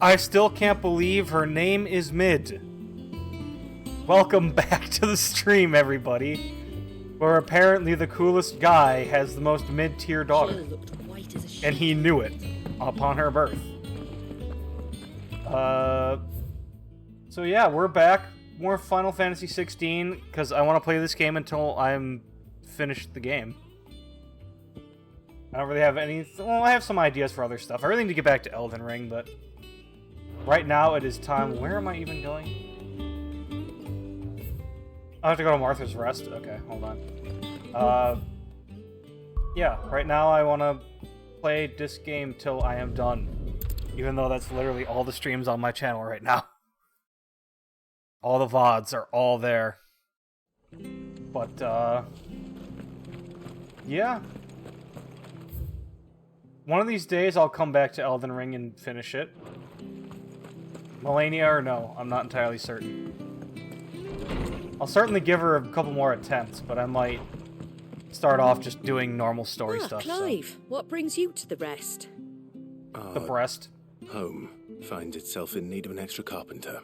I still can't believe her name is Mid. Welcome back to the stream, everybody. Where apparently the coolest guy has the most mid-tier daughter. And he knew it upon her birth. So yeah, we're back. More Final Fantasy 16, because I want to play this game until I'm finished the game. I don't really have any... Well, I have some ideas for other stuff. I really need to get back to Elden Ring, but... Right now, it is time... Where am I even going? I have to go to Martha's Rest? Okay, hold on. Yeah, right now I want to play this game till I am done. Even though that's literally all the streams on my channel right now. All the VODs are all there. But, yeah. One of these days I'll come back to Elden Ring and finish it. Melania or no, I'm not entirely certain. I'll certainly give her a couple more attempts, but I might start off just doing normal story stuff. Clive, so. What brings you to the rest? The breast. Home finds itself in need of an extra carpenter.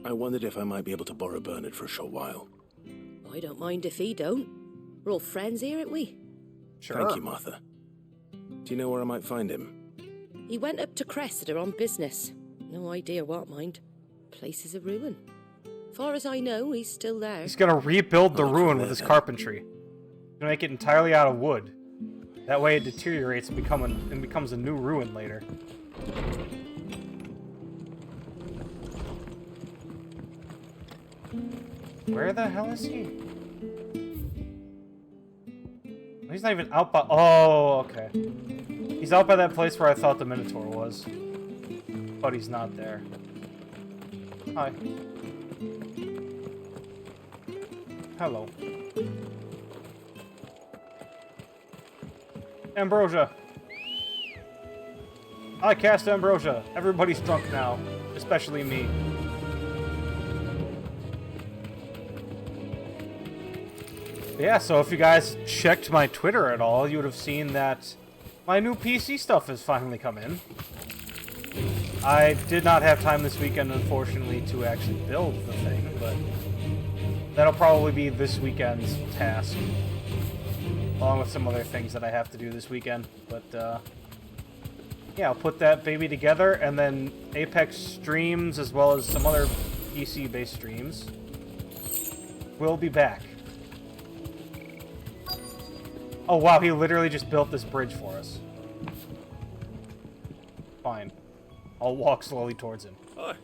I wondered if I might be able to borrow Bernard for a short while. I don't mind if he don't. We're all friends here, aren't we? Sure. Thank you, Martha. Do you know where I might find him? He went up to Cressida on business. No idea what, mind. Place is a ruin. Far as I know, he's still there. He's gonna rebuild the ruin with his carpentry. He's gonna make it entirely out of wood. That way it deteriorates and becomes a new ruin later. Where the hell is he? He's not even out by... Oh, okay. He's out by that place where I thought the Minotaur was. But he's not there. Hi. Hello. Ambrosia. I cast Ambrosia. Everybody's drunk now. Especially me. Yeah, so if you guys checked my Twitter at all, you would have seen that my new PC stuff has finally come in. I did not have time this weekend, unfortunately, to actually build the thing, but that'll probably be this weekend's task, along with some other things that I have to do this weekend. But, yeah, I'll put that baby together, and then Apex streams, as well as some other PC-based streams, will be back. Oh wow, he literally just built this bridge for us. Fine. I'll walk slowly towards him. Hi.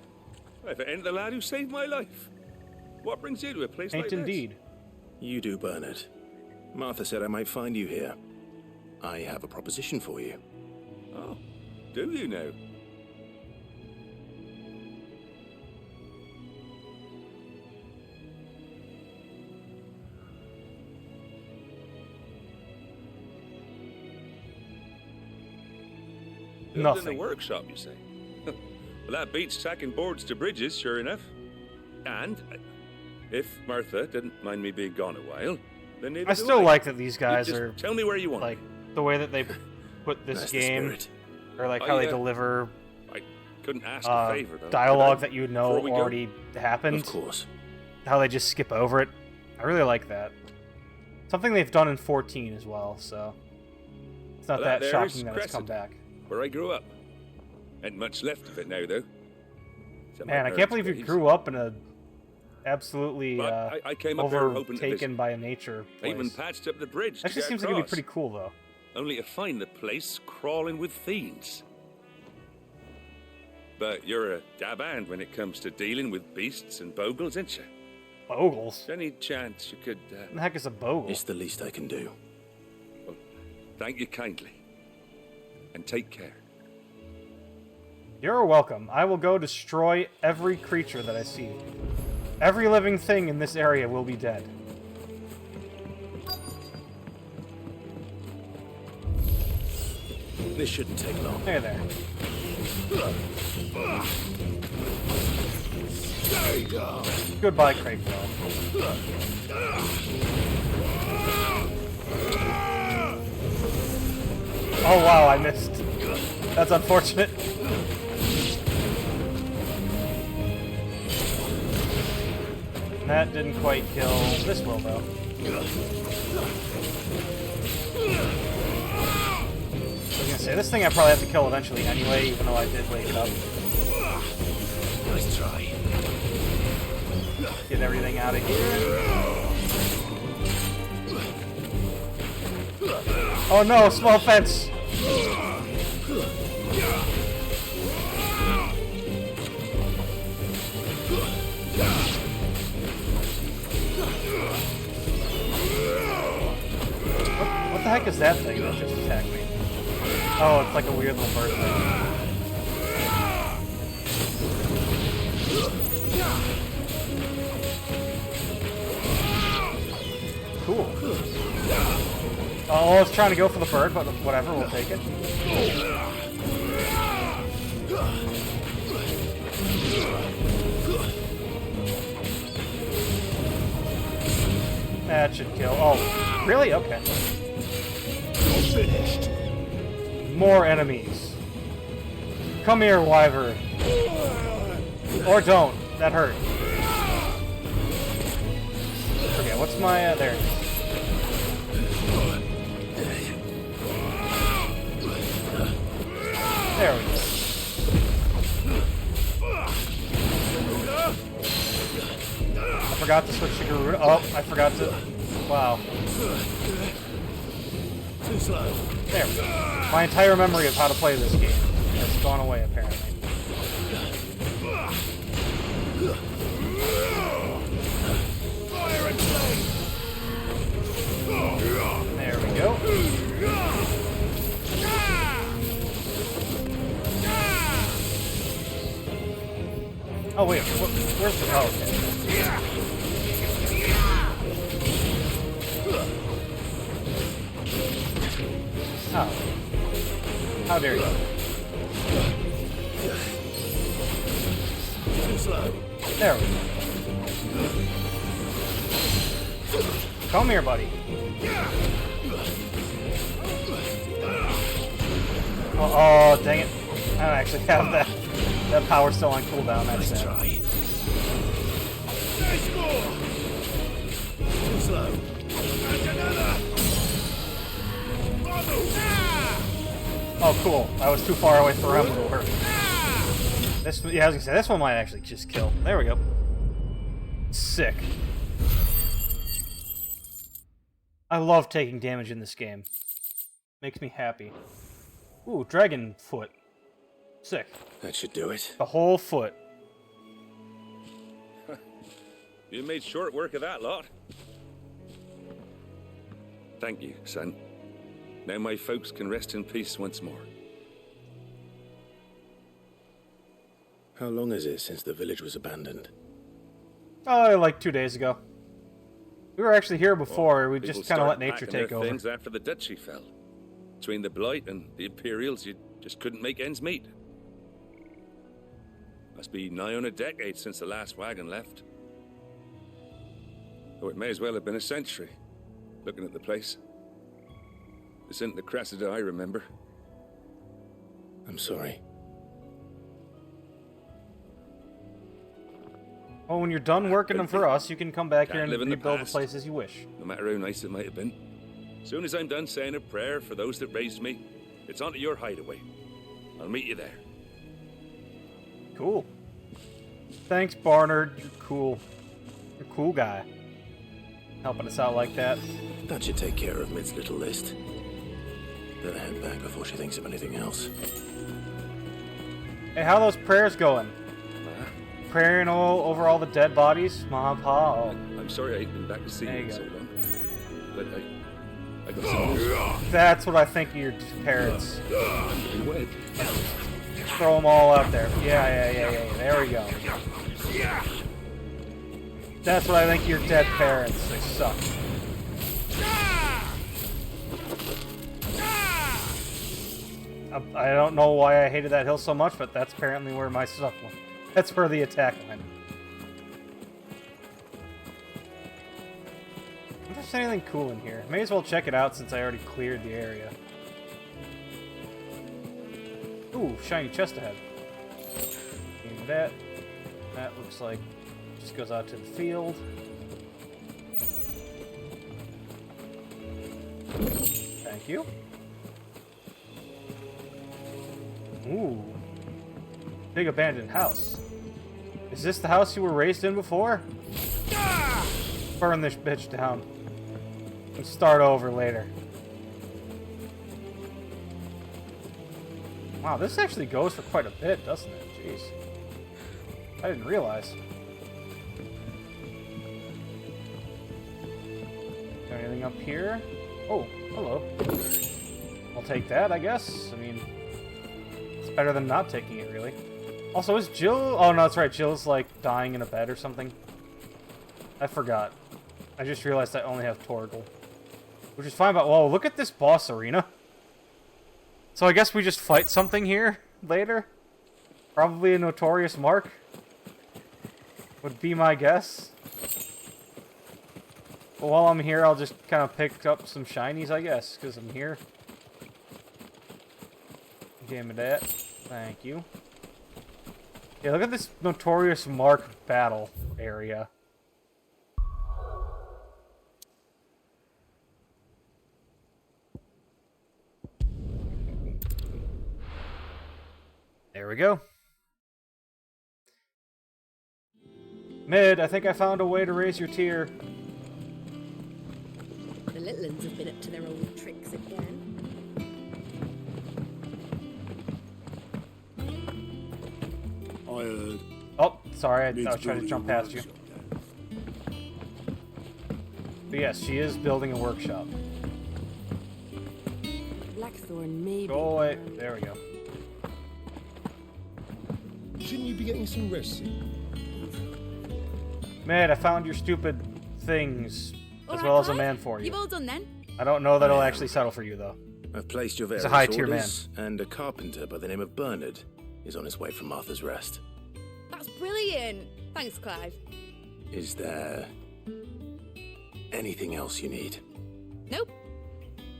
If it ain't the lad who saved my life. What brings you to a place like this? Ain't indeed. You do, Bernard. Martha said I might find you here. I have a proposition for you. Oh, do you now? Nothing. In a workshop, you say? Well, that beats tacking boards to bridges, sure enough. And if Martha didn't mind me being gone a while, then neither I do still like that these guys just are... Tell me where you want. Like, the way that they put this game, or like how they deliver I couldn't ask a favor, though. dialogue that you know Before we go? already happened. Of course. How they just skip over it. I really like that. Something they've done in 14 as well, so... It's not Well, that there shocking is that it's come Cressida, back. where I grew up. Ain't much left of it now, though. Except my Man, I can't parents' believe you graves. grew up in a... absolutely But I came up there hoping to overtaken visit. by a nature I place. even patched up the bridge to Actually get seems like it'd be across, pretty cool, though. only to find the place crawling with fiends. But you're a dab hand when it comes to dealing with beasts and bogles, ain't you? Bogles? Any chance you could... What the heck is a bogle? It's the least I can do. Well, thank you kindly. And take care. You're welcome. I will go destroy every creature that I see. Every living thing in this area will be dead. This shouldn't take long. Hey there. Goodbye, Craigville. Oh wow, I missed. That's unfortunate. That didn't quite kill. This will, though. I was gonna say, this thing I probably have to kill eventually anyway, even though I did wake it up. Nice try. Get everything out of here. Oh no, small fence! What the heck is that thing that just attacked me? Oh, it's like a weird little bird thing. Cool. Oh, I was trying to go for the bird, but whatever, we'll take it. That should kill. Oh, really? Okay. Finished. More enemies. Come here, Wyvern. Or don't. That hurt. Okay, what's my... there it is. There we go. I forgot to switch to Garuda. Oh, I forgot to... Wow. Too slow. There we go. My entire memory of how to play this game has gone away, apparently. Fire and flame. There we go. Oh wait, where's the... oh, okay. Oh. How dare you? Too slow. There we go. Come here, buddy. Oh, dang it. I don't actually have that power still on cooldown. That's Nice it. try. There's more. Too slow. And another. Oh, cool. I was too far away for him to work. This, yeah, I was gonna say, this one might actually just kill. There we go. Sick. I love taking damage in this game. Makes me happy. Ooh, dragon foot. Sick. That should do it. The whole foot. You made short work of that lot. Thank you, son. Now my folks can rest in peace once more. How long is it since the village was abandoned? Oh, like 2 days ago. We were actually here before. We People just kind of let started nature packing take their over. things after the duchy fell. Between the Blight and the Imperials, you just couldn't make ends meet. Must be nigh on a decade since the last wagon left. Oh, it may as well have been a century, looking at the place. This isn't the Cressida I remember. I'm sorry. Well, when you're done working them for us, you can come back here Can't and live in the rebuild the past. place as you wish. No matter how nice it might have been. Soon as I'm done saying a prayer for those that raised me, it's on to your hideaway. I'll meet you there. Cool. Thanks, Barnard. You're cool. You're a cool guy. Helping us out like that. That should take care of Mid's little list. Better head back before she thinks of anything else. Hey, how are those prayers going? Praying over all the dead bodies? Ma, Pa? Oh. I'm sorry I ain't been back to see There you you in so go. long. But I got some news. That's what I think of your parents. You wed. Throw them all out there. Yeah. There we go. That's what I think of your dead parents. They suck. I don't know why I hated that hill so much, but that's apparently where my stuff went. That's where the attack went. If there's anything cool in here, may as well check it out since I already cleared the area. Ooh, shiny chest ahead. And that looks like Just goes out to the field. Thank you. Ooh. Big abandoned house. Is this the house you were raised in before? Burn this bitch down. And start over later. Wow, this actually goes for quite a bit, doesn't it? Jeez. I didn't realize. Anything up here? Oh, hello. I'll take that, I guess. I mean, it's better than not taking it, really. Also, is Jill... Oh, no, that's right. Jill's, like, dying in a bed or something. I forgot. I just realized I only have Torgal. Which is fine, but... Whoa, look at this boss arena. So I guess we just fight something here later? Probably a notorious mark? Would be my guess. But while I'm here, I'll just kind of pick up some shinies, I guess, because I'm here. Give me that. Thank you. Yeah, look at this notorious mark battle area. There we go. Mid, I think I found a way to raise your tier. The little uns have been up to their old tricks again. I heard. Oh, sorry, I was trying to jump past you. But yes, she is building a workshop. Blackthorn, maybe. Go away. There we go. Shouldn't you be getting some rest? Man, I found your stupid things, All as right, well as a Clive, man for you. You've all done then? I don't know that it'll actually settle for you, though. I've placed your He's various a high-tier orders, and a carpenter by the name of Bernard is on his way from Martha's Rest. That's brilliant. Thanks, Clive. Is there anything else you need? Nope.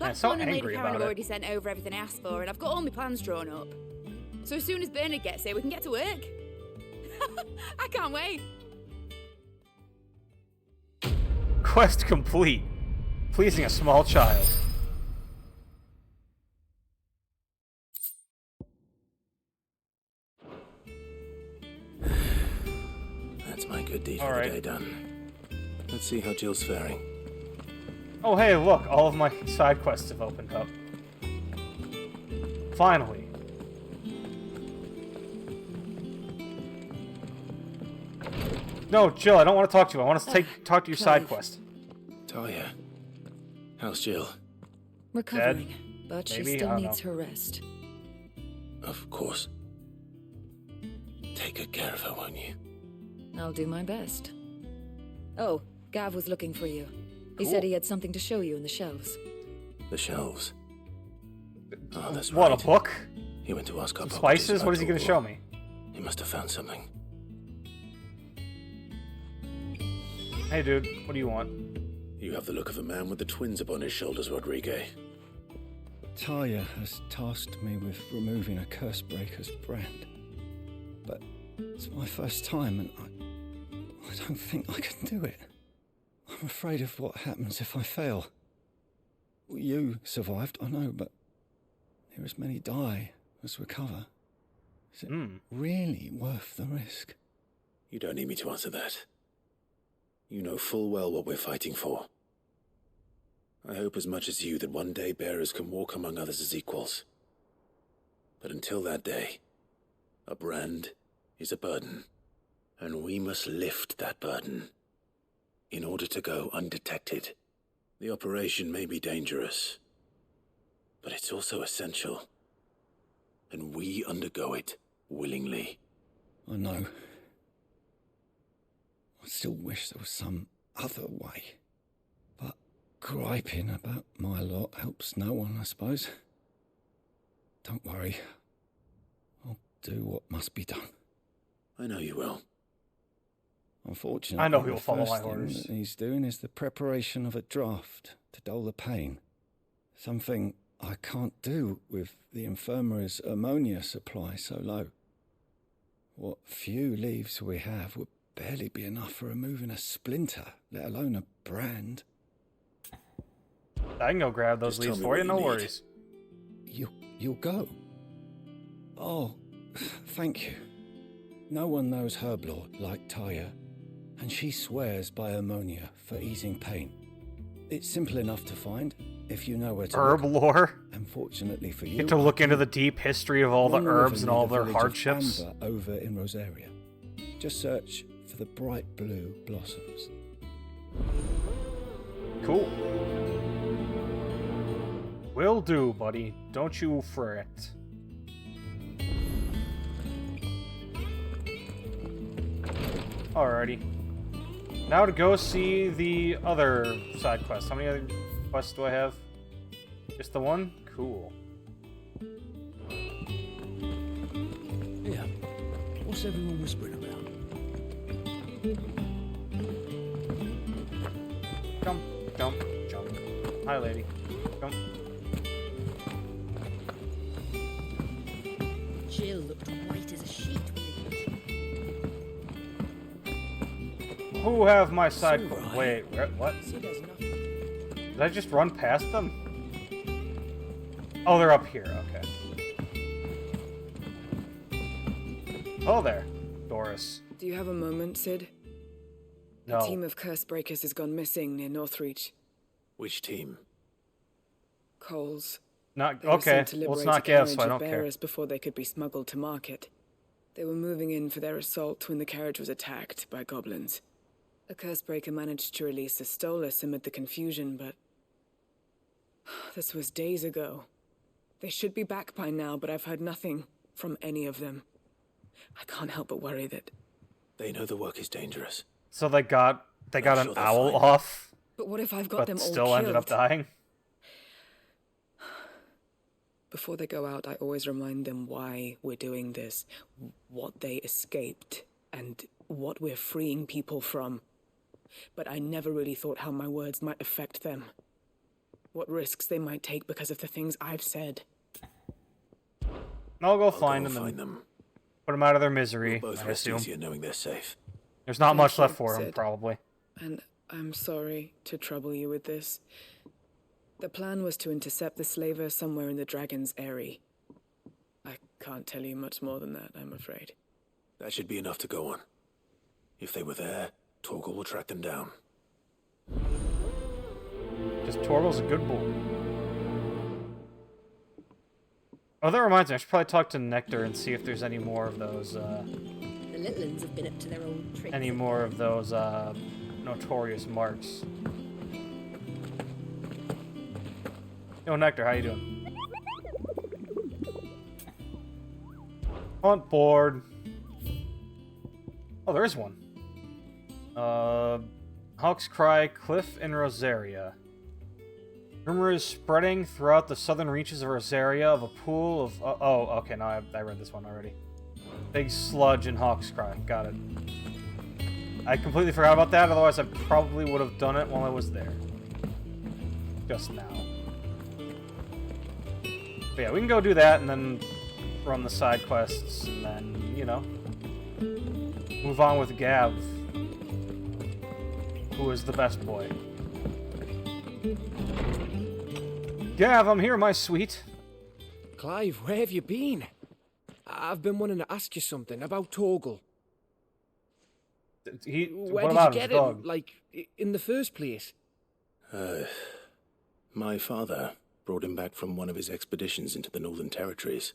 I'm so Blackthorn and Lady angry Karen about have it. already sent over everything I asked for, and I've got all my plans drawn up. So as soon as Bernard gets here, we can get to work. I can't wait. Quest complete. Pleasing a small child. That's my good deed for All the right. day done. Let's see how Jill's faring. Oh, hey, look. All of my side quests have opened up. Finally. No, Jill, I don't want to talk to you. I want to talk to your side Clive. quest. Talia, how's Jill? Recovering, but Maybe? she I still don't needs know. her rest. Of course. Take good care of her, won't you? I'll do my best. Oh, Gav was looking for you. He Cool. said he had something to show you in the shelves. The shelves. Oh, that's What, right. a book? He went to ask our Some properties spices? about What is he going to show Torgal. me? He must have found something. Hey, dude, what do you want? You have the look of a man with the twins upon his shoulders, Rodrigue. Talia has tasked me with removing a Cursebreaker's brand. But it's my first time and I don't think I can do it. I'm afraid of what happens if I fail. You survived, I know, but there as many die as recover. Is it really worth the risk? You don't need me to answer that. You know full well what we're fighting for. I hope as much as you that one day bearers can walk among others as equals. But until that day, a brand is a burden, and we must lift that burden in order to go undetected. The operation may be dangerous, but it's also essential, and we undergo it willingly. I know. I still wish there was some other way. But griping about my lot helps no one, I suppose. Don't worry. I'll do what must be done. I know you will. Unfortunately, I know the he'll follow first my thing orders. that he's doing is the preparation of a draft to dull the pain. Something I can't do with the infirmary's ammonia supply so low. What few leaves we have would barely be enough for removing a splinter, let alone a brand. I can go grab those Just tell leaves me for what you, you no need. worries. You'll go? Oh, thank you. No one knows Herblore like Taya, and she swears by ammonia for easing pain. It's simple enough to find, if you know where to Herb look. lore? Unfortunately for you, Get to look into the deep history of all the Along river herbs and near all the their village of hardships. Amber over in Rosaria. Just search for the bright blue blossoms. Cool. Will do, buddy. Don't you fret. Alrighty. Now to go see the other side quests. How many other quests do I have? Just the one? Cool. Yeah. What's everyone whispering about? Jump, jump, jump. Hi, lady. Jump. Jill looked white as a sheet when Who have my side It's quest? alright. Wait, what? she does nothing. Did I just run past them? Oh, they're up here. Okay. Oh, there. Doris. Do you have a moment, Sid? No. A team of curse breakers has gone missing near Northreach. Which team? Coles. Not They were okay. sent to Well, it's liberate not a gas, so I carriage don't of care. bearers before they could be smuggled to market. They were moving in for their assault when the carriage was attacked by goblins. A curse breaker managed to release a Stolas amid the confusion, but this was days ago. They should be back by now, but I've heard nothing from any of them. I can't help but worry that... They know the work is dangerous. So they got I'm an sure they'll owl find off, But what if I've got but them all still killed? ended up dying. Before they go out, I always remind them why we're doing this, what they escaped, and what we're freeing people from. But I never really thought how my words might affect them. What risks they might take because of the things I've said. I'll go I'll find go them and find them. put them out of their misery, We'll both I rest assume. easier knowing they're safe. There's not Thank much left you, for them, Sid. probably. And I'm sorry to trouble you with this. The plan was to intercept the slaver somewhere in the Dragon's Eyrie. I can't tell you much more than that, I'm afraid. That should be enough to go on. If they were there, Torgal will track them down. Just Torval's a good bull. Oh, that reminds me, I should probably talk to Nectar and see if there's any more of those, The little uns have been up to their old tricks. notorious marks. Yo, Nectar, how you doing? Hunt board. Oh, there is one. Hawk's Cry, Cliff in Rosaria. Rumor is spreading throughout the southern reaches of Rosaria of a pool of... oh, okay, no, I read this one already. Big sludge in Hawk's Cry. Got it. I completely forgot about that, otherwise I probably would have done it while I was there. Just now. But yeah, we can go do that and then run the side quests and then, you know, move on with Gav, who is the best boy. Gav, I'm here, my sweet. Clive, where have you been? I've been wanting to ask you something about Torgal. Where Where did you about get his dog? him? Like, in the first place? My father brought him back from one of his expeditions into the Northern Territories.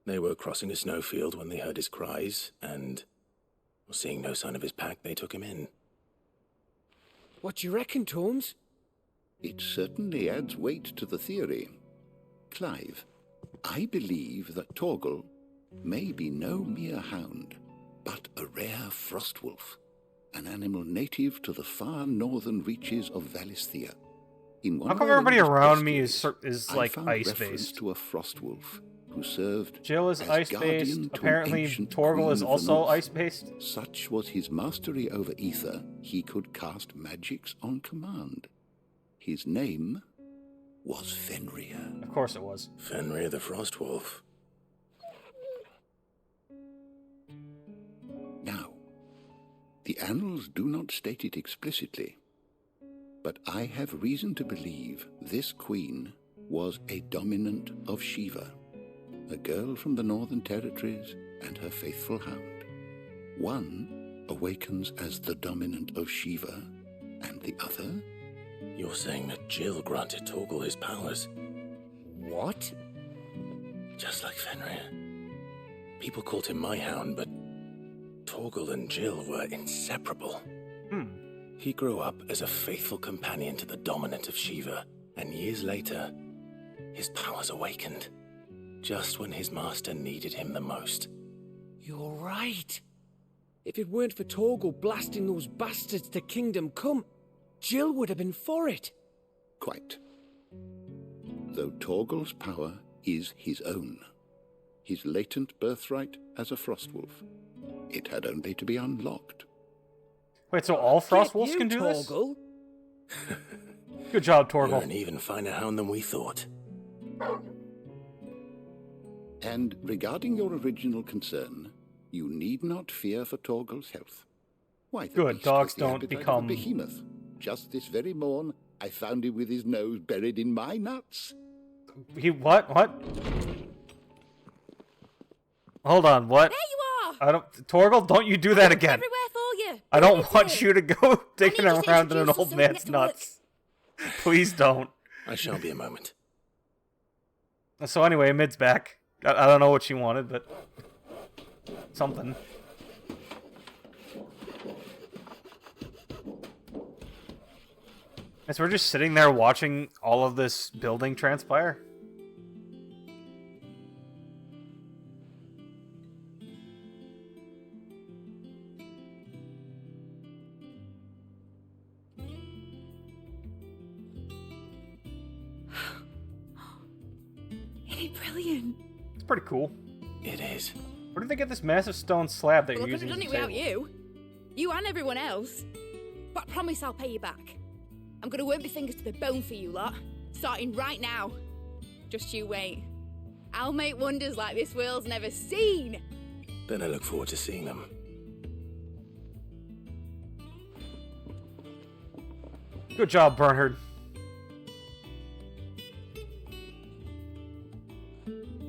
They were crossing a snowfield when they heard his cries, and, seeing no sign of his pack, they took him in. What do you reckon, Tomes? It certainly adds weight to the theory. Clive, I believe that Torgal may be no mere hound, but a rare frostwolf, an animal native to the far northern reaches of Valisthea. In one How of come our everybody English around me bestiaries, is I like found ice reference based? to a frostwolf who served Jill is as ice guardian based. to an Apparently, ancient Torgal queen is of the also north. ice based. Such was his mastery over ether, he could cast magics on command. His name was Fenrir. Of course it was. Fenrir the Frostwolf. Now, The annals do not state it explicitly, but I have reason to believe this queen was a dominant of Shiva, a girl from the Northern Territories and her faithful hound. One awakens as the dominant of Shiva, and the other? You're saying that Jill granted Torgal his powers? What? Just like Fenrir. People called him my hound, but Torgal and Jill were inseparable. He grew up as a faithful companion to the dominant of Shiva, and years later, his powers awakened, just when his master needed him the most. You're right. If it weren't for Torgal blasting those bastards to Kingdom Come, Jill would have been for it. Quite. Though Torgal's power is his own, his latent birthright as a Frostwolf, it had only to be unlocked. Wait, so all Frostwolves can do this? Torgal. Good job, You're Torgal. an even finer hound than we thought. And regarding your original concern, you need not fear for Torgal's health. Why, the Good, beast dogs has the don't appetite of a become- behemoth. Just this very morn, I found him with his nose buried in my nuts. He what? What? Hold on, what? There you are! I don't, Torgal, don't you do that again. Everywhere for you. I don't Look at want it. you to go digging need you to around in an introduce old us so we can man's get to work. nuts. Please don't. I shall be a moment. So anyway, Mid's back. I don't know what she wanted, but something. And so we're just sitting there watching all of this building transpire. Isn't it brilliant? It's pretty cool. It is. Where did they get this massive stone slab that Well, I you're could using have as done a it without table? you. You and everyone else. But I promise I'll pay you back. I'm gonna work my fingers to the bone for you lot. Starting right now. Just you wait. I'll make wonders like this world's never seen. Then I look forward to seeing them. Good job, Bernhard.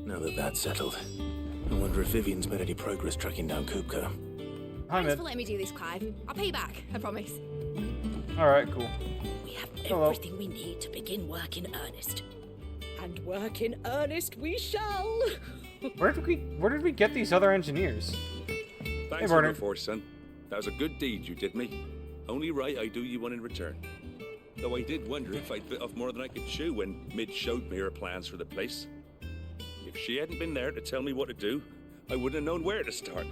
Now that that's settled, I wonder if Vivian's made any progress tracking down Kupka. Hi, Thanks Mid. for letting me do this, Clive. I'll pay you back, I promise. Alright, cool. We have Hello. everything we need to begin work in earnest. And work in earnest we shall! Where did we get these other engineers? Thanks for Bernard. your force, son. That was a good deed you did me. Only right I do you one in return. Though I did wonder if I'd bit off more than I could chew when Mid showed me her plans for the place. If she hadn't been there to tell me what to do, I wouldn't have known where to start.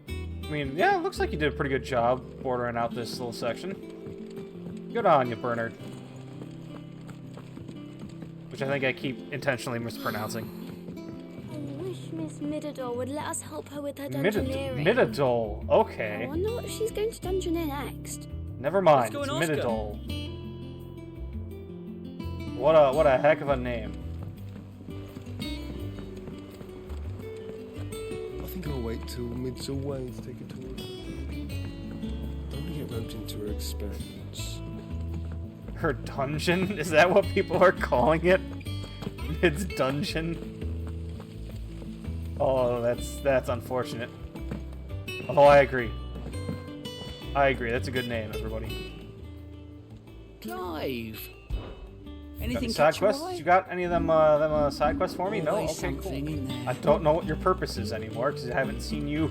I mean, yeah, it looks like you did a pretty good job bordering out this little section. Good on you, Bernard. Which I think I keep intentionally mispronouncing. I wish Miss Midador would let us help her with her dungeoneering. Midadol. I Okay. wonder what she's going to dungeoneer next. Never mind. What's It's going on, Oscar? Midadol. What a heck of a name. I think I'll wait till Mid's away to take a tour. Don't want to get roped into her experiments. Her dungeon? Is that what people are calling it? Mid's dungeon? Oh, that's unfortunate. Although I agree. That's a good name, everybody. Clive. Got any Anything side catch your quests? eye? You got any of them side quests for me? No? Always Okay, cool. something in there. I don't know what your purpose is anymore, because I haven't seen you,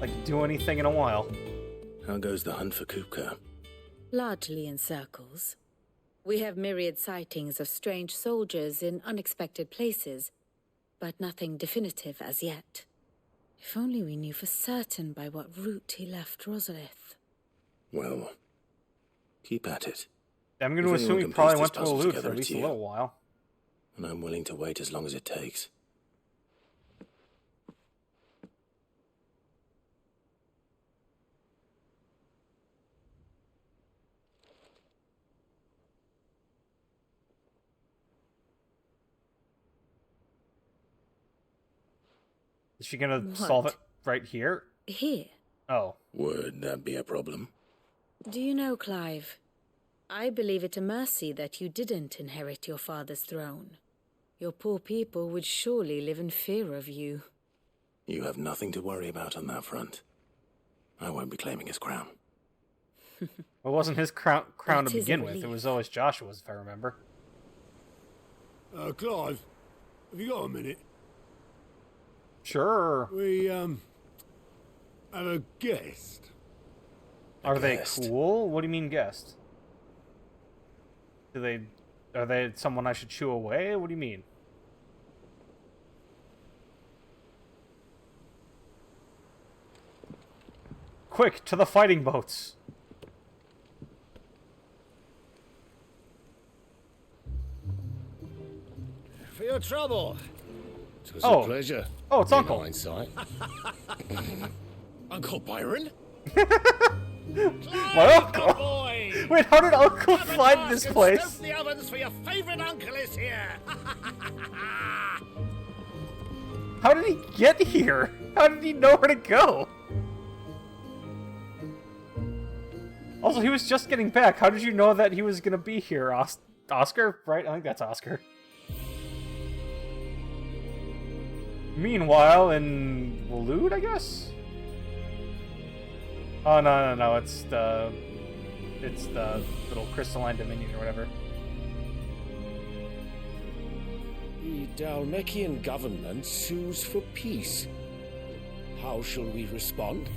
like, do anything in a while. How goes the hunt for Kupka? Largely in circles. We have myriad sightings of strange soldiers in unexpected places, but nothing definitive as yet. If only we knew for certain by what route he left Rosalith. Well, keep at it. I'm going to If assume anyone he can probably piece went this to puzzle Alud for together, at least it's a you. little while. And I'm willing to wait as long as it takes. Is she going to What? solve it right here? Here? Oh. Would that be a problem? Do you know, Clive? I believe it a mercy that you didn't inherit your father's throne. Your poor people would surely live in fear of you. You have nothing to worry about on that front. I won't be claiming his crown. It wasn't his crown to That is a begin with. It relief. was always Joshua's, if I remember. Clive, have you got a minute? Sure. We, have a guest. Are they guest? cool? What do you mean guest? Are they someone I should shoo away? What do you mean? Quick, to the fighting boats. For your trouble. It was Oh. a pleasure. Oh, it's in Uncle. hindsight. Uncle Byron? My uncle? Boy! Wait, how did Uncle Have a find mask this and place? Stoke the ovens for your favourite uncle is here. How did he get here? How did he know where to go? Also, he was just getting back. How did you know that he was gonna be here, Oscar? Right? I think that's Oscar. Meanwhile, in Waloed, I guess? Oh, no, it's the little crystalline dominion or whatever. The Dalmekian government sues for peace. How shall we respond?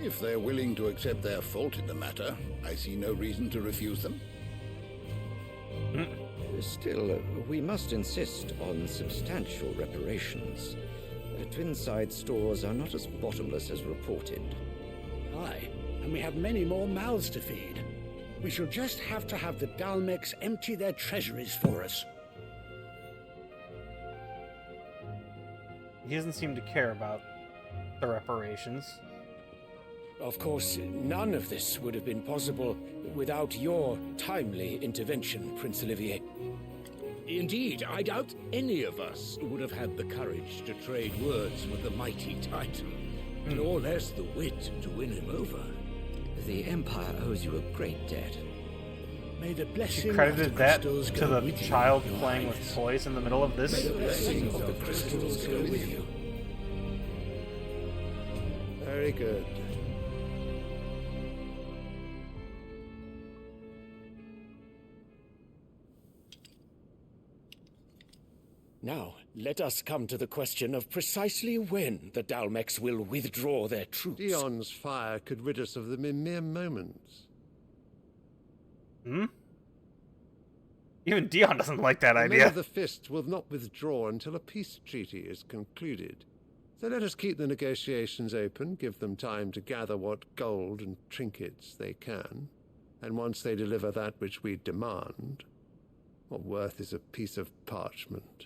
If they're willing to accept their fault in the matter, I see no reason to refuse them. Still, we must insist on substantial reparations. Twinside stores are not as bottomless as reported. Aye, and we have many more mouths to feed. We shall just have to have the Dalmecs empty their treasuries for us. He doesn't seem to care about the reparations. Of course, none of this would have been possible without your timely intervention, Prince Olivier. Indeed, I doubt any of us would have had the courage to trade words with the mighty Titan, nor less the wit to win him over. The Empire owes you a great debt. May the She blessing credited of the that crystals to go the with you, child Your playing with Highness. toys in the middle of this. The blessing of the crystals go with you. Very good. Now, let us come to the question of precisely when the Dalmecs will withdraw their troops. Dion's fire could rid us of them in mere moments. Hmm? Even Dion doesn't like that The men idea. of the Fist will not withdraw until a peace treaty is concluded. So let us keep the negotiations open, give them time to gather what gold and trinkets they can, and once they deliver that which we demand, what worth is a piece of parchment?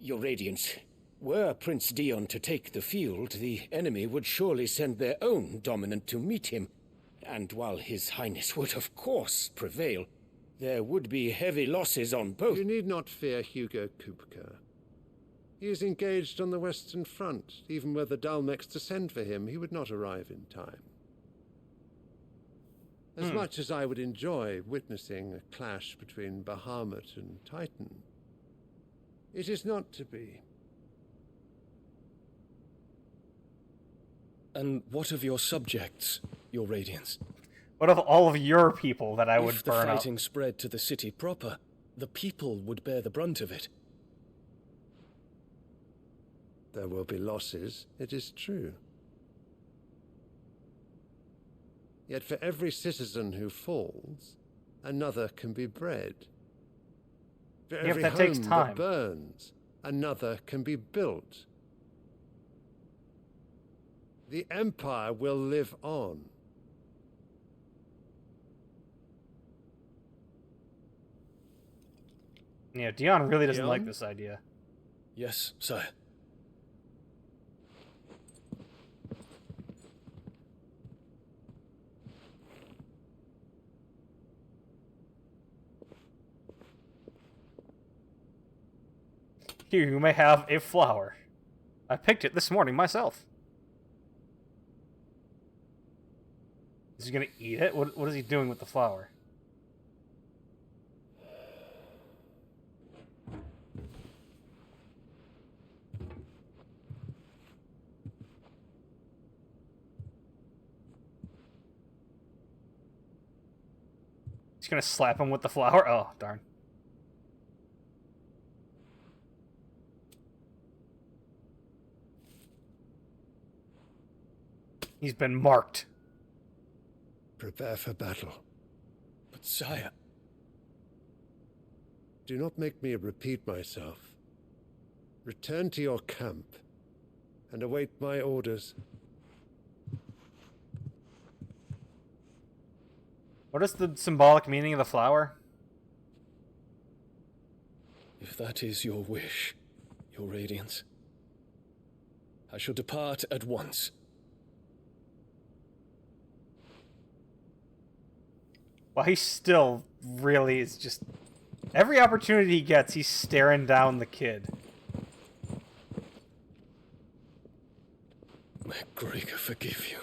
Your Radiance, were Prince Dion to take the field, the enemy would surely send their own dominant to meet him. And while His Highness would of course prevail, there would be heavy losses on both. You need not fear Hugo Kupka. He is engaged on the Western Front. Even were the Dalmecs to send for him, he would not arrive in time. As much as I would enjoy witnessing a clash between Bahamut and Titan, it is not to be. And what of your subjects, Your Radiance? What of all of your people that I would If the burn up? fighting spread to the city proper, the people would bear the brunt of it. There will be losses, it is true. Yet for every citizen who falls, another can be bred. For Yeah, but every that home takes time. that burns, another can be built. The Empire will live on. Yeah, Dion really doesn't like Dion? this idea. Yes, sire. Here, you may have a flower. I picked it this morning myself. He's gonna eat it? What is he doing with the flower? He's gonna slap him with the flower? Oh, darn. He's been marked. Prepare for battle. But sire... Do not make me repeat myself. Return to your camp and await my orders. What is the symbolic meaning of the flower? If that is your wish, your radiance, I shall depart at once. Well, he still really is just... Every opportunity he gets, he's staring down the kid. May Gregor forgive you.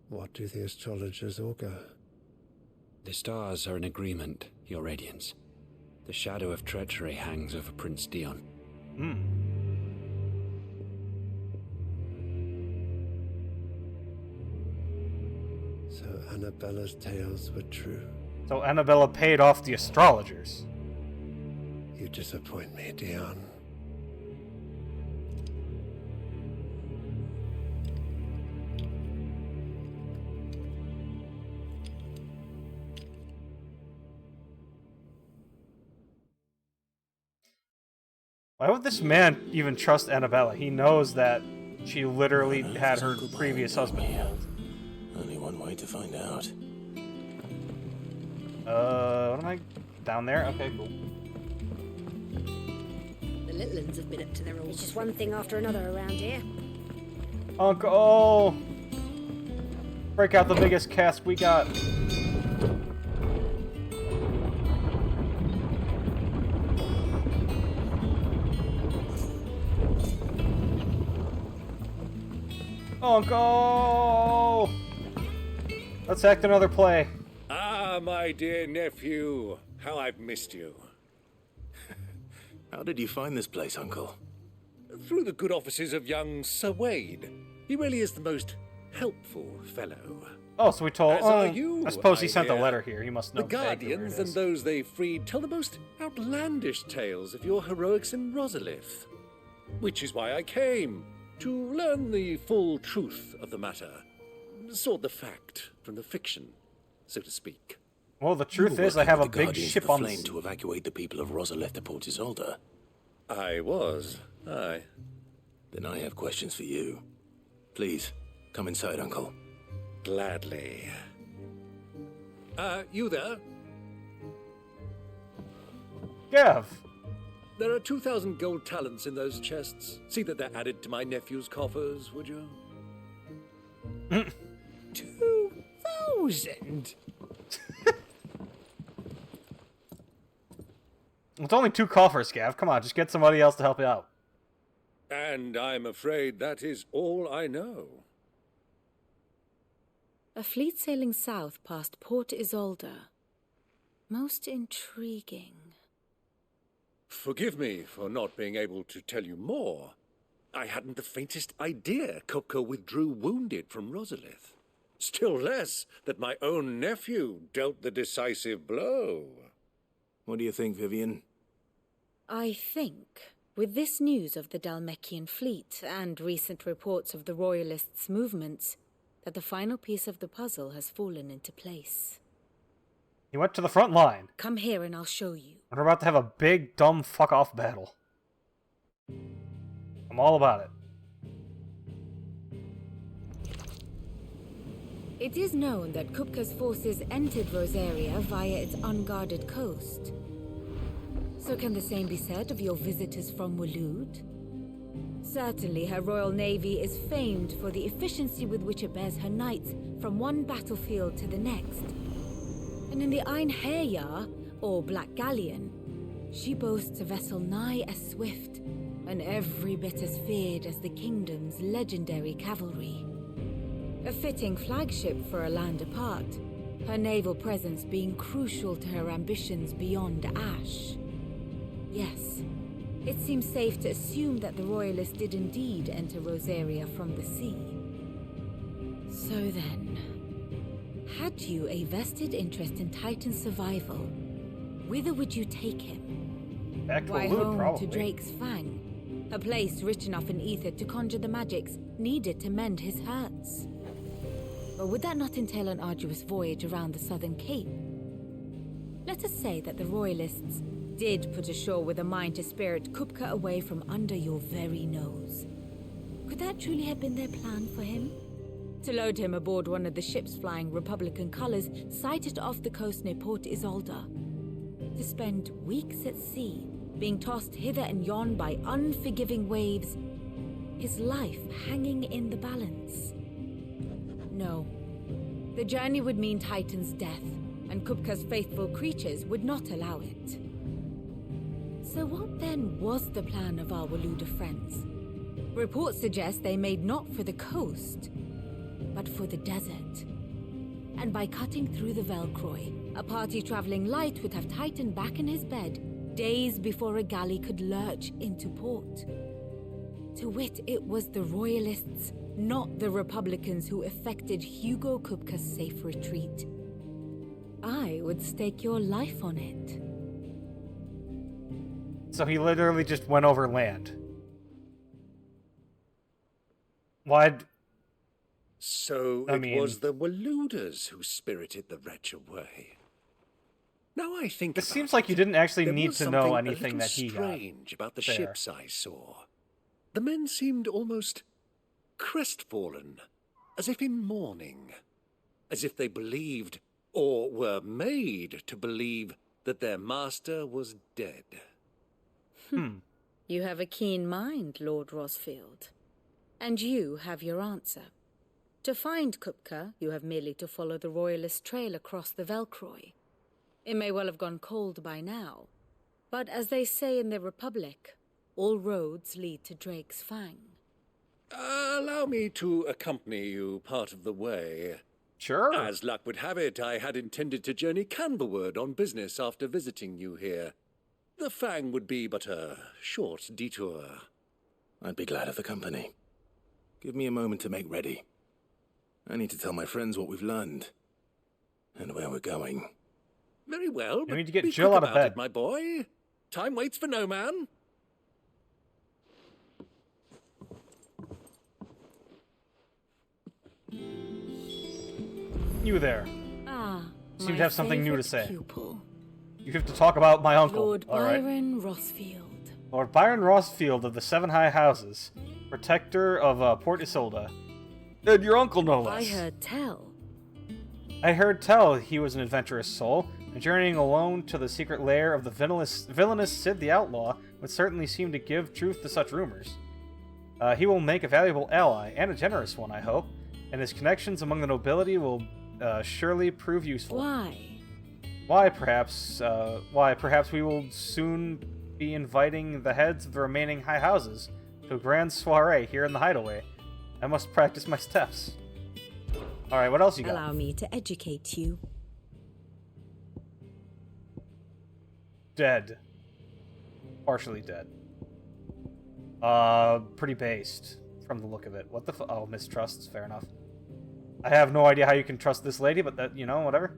What do the astrologers augur? The stars are in agreement, Your Radiance. The shadow of treachery hangs over Prince Dion. So Annabella's tales were true. So Annabella paid off the astrologers. You disappoint me, Dion. Why would this man even trust Annabella? He knows that she literally had her previous husband killed. Only one way to find out. What am I? Down there? Okay, cool. The little ones have been up to their old... It's just one thing after another around here. Uncle! Oh! Break out the biggest cask we got. Uncle! Let's act another play. Ah, my dear nephew. How I've missed you. How did you find this place, Uncle? Through the good offices of young Sir Wade. He really is the most helpful fellow. Oh, so we told... As are you, I suppose he I sent a hear. letter here. He must know The exactly where Guardians it and is. those they freed tell the most outlandish tales of your heroics in Rosalith. Which is why I came, to learn the full truth of the matter. Sort the fact from the fiction, so to speak. Well, the truth You were is I have a working with the big Guardians ship of the on the... Flame to evacuate the people of Rosalith to Port Isolde. I was, aye. Then I have questions for you. Please, come inside, Uncle. Gladly. You there? Gav! There are 2,000 gold talents in those chests. See that they're added to my nephew's coffers, would you? 2,000? It's only 2 coffers, Gav. Come on, just get somebody else to help you out. And I'm afraid that is all I know. A fleet sailing south past Port Isolde. Most intriguing. Forgive me for not being able to tell you more. I hadn't the faintest idea Kupka withdrew wounded from Rosalith. Still less that my own nephew dealt the decisive blow. What do you think, Vivian? I think, with this news of the Dhalmekian fleet and recent reports of the Royalists' movements, that the final piece of the puzzle has fallen into place. He went to the front line. Come here and I'll show you. We're about to have a big, dumb, fuck-off battle. I'm all about it. It is known that Kupka's forces entered Rosaria via its unguarded coast. So can the same be said of your visitors from Waloed? Certainly her Royal Navy is famed for the efficiency with which it bears her knights from one battlefield to the next. And in the Ein Herjar, or Black Galleon, She boasts a vessel nigh as swift and every bit as feared as the kingdom's legendary cavalry. A fitting flagship for a land apart, her naval presence being crucial to her ambitions beyond Ash. Yes, it seems safe to assume that the Royalists did indeed enter Rosaria from the sea. So then, had you a vested interest in Titan's survival, whither would you take him? Back to Why, Alud, home probably. to Drake's Fang, a place rich enough in ether to conjure the magics needed to mend his hurts. But would that not entail an arduous voyage around the southern cape? Let us say that the Royalists did put ashore with a mind to spirit Kupka away from under your very nose. Could that truly have been their plan for him? To load him aboard one of the ships flying Republican colors sighted off the coast near Port Isolde. To spend weeks at sea, being tossed hither and yon by unforgiving waves, his life hanging in the balance. No. The journey would mean Titan's death, and Kupka's faithful creatures would not allow it. So what then was the plan of our Waluda friends? Reports suggest they made not for the coast, but for the desert. And by cutting through the Velcroy, a party traveling light would have Titan back in his bed days before a galley could lurch into port. To wit, it was the Royalists, not the Republicans, who effected Hugo Kupka's safe retreat. I would stake your life on it. So he literally just went over land. Why'd... So it was the Waludas who spirited the wretch away. Now I think it seems like you didn't actually need to know something anything that he got. strange about the there. ships I saw. The men seemed almost crestfallen, as if in mourning, as if they believed, or were made to believe, that their master was dead. You have a keen mind, Lord Rosfield. And you have your answer. To find Kupka, you have merely to follow the Royalist trail across the Velcroy. It may well have gone cold by now, but as they say in the Republic, all roads lead to Drake's Fang. Allow me to accompany you part of the way. Sure. As luck would have it, I had intended to journey Canberward on business after visiting you here. The Fang would be but a short detour. I'd be glad of the company. Give me a moment to make ready. I need to tell my friends what we've learned. And where we're going. Very well, but need to get be Jill quick out of about bed. it, my boy. Time waits for no man. You there. Seem to have something new to say. Pupil. You have to talk about my uncle. Lord all right? Byron Rosfield. Lord Byron Rosfield of the Seven High Houses, protector of Port Isolde. And your uncle, no less. I heard tell he was an adventurous soul, and journeying alone to the secret lair of the villainous Sid the Outlaw would certainly seem to give truth to such rumors. He will make a valuable ally, and a generous one, I hope, and his connections among the nobility will surely prove useful. Why, perhaps we will soon be inviting the heads of the remaining high houses to a grand soiree here in the Hideaway. I must practice my steps. Alright, what else you got? Allow me to educate you. Dead. Partially dead. Pretty based, from the look of it. What the oh, mistrusts, fair enough. I have no idea how you can trust this lady, but that, you know, whatever.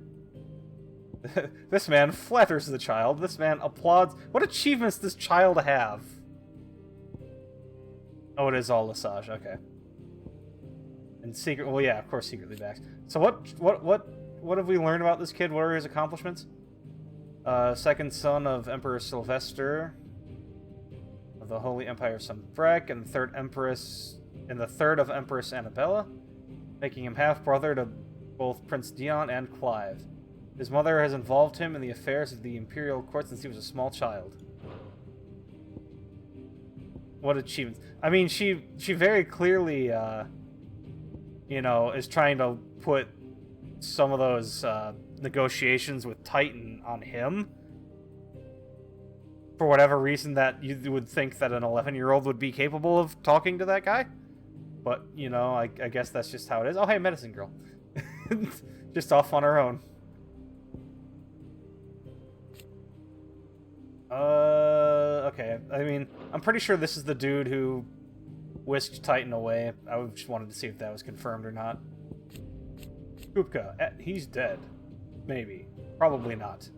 This man flatters the child. This man applauds. What achievements does child have? Oh, it is all Lesage, okay. And secret, well, yeah, of course, secretly backs. So what have we learned about this kid? What are his accomplishments? Second son of Emperor Sylvester of the Holy Empire of Sombrek, and third of Empress Annabella, making him half-brother to both Prince Dion and Clive. His mother has involved him in the affairs of the imperial court since he was a small child. What achievements? I mean, she very clearly, you know, is trying to put some of those negotiations with Titan on him. for whatever reason that you would think that an 11-year-old would be capable of talking to that guy. But, you know, I guess that's just how it is. Oh, hey, medicine girl. Just off on her own. Okay. I mean, I'm pretty sure this is the dude who whisked Titan away. I just wanted to see if that was confirmed or not. Kupka, he's dead. Maybe. Probably not.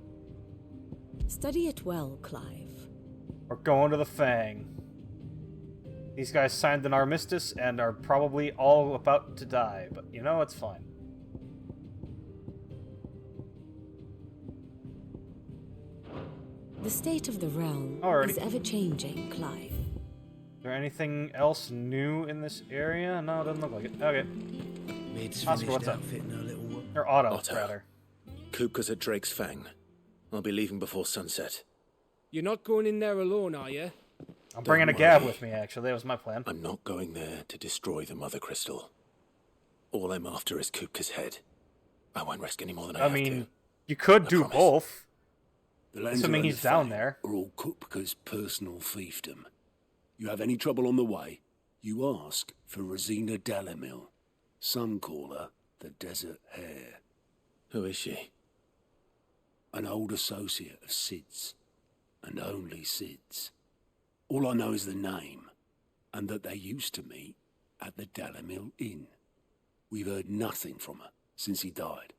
Study it well, Clive. We're going to the Fang. These guys signed an armistice and are probably all about to die, but you know, it's fine. The state of the realm is ever-changing, Clive. Is there anything else new in this area? No, it doesn't look like it. Okay. Oscar, what's up? Or Otto, rather. Kupka's at Drake's Fang. I'll be leaving before sunset. You're not going in there alone, are you? I'm bringing a Gav with me, actually. That was my plan. I'm not going there to destroy the Mother Crystal. All I'm after is Kupka's head. I won't risk any more than I have to. I mean, you could do both. The lands Assuming around he's the down Fang there. are all Kupka's personal fiefdom. You have any trouble on the way, you ask for Rosina Dalamil. Some call her the Desert Hare. Who is she? An old associate of Sid's, and only Sid's. All I know is the name, and that they used to meet at the Dalamil Inn. We've heard nothing from her since he died.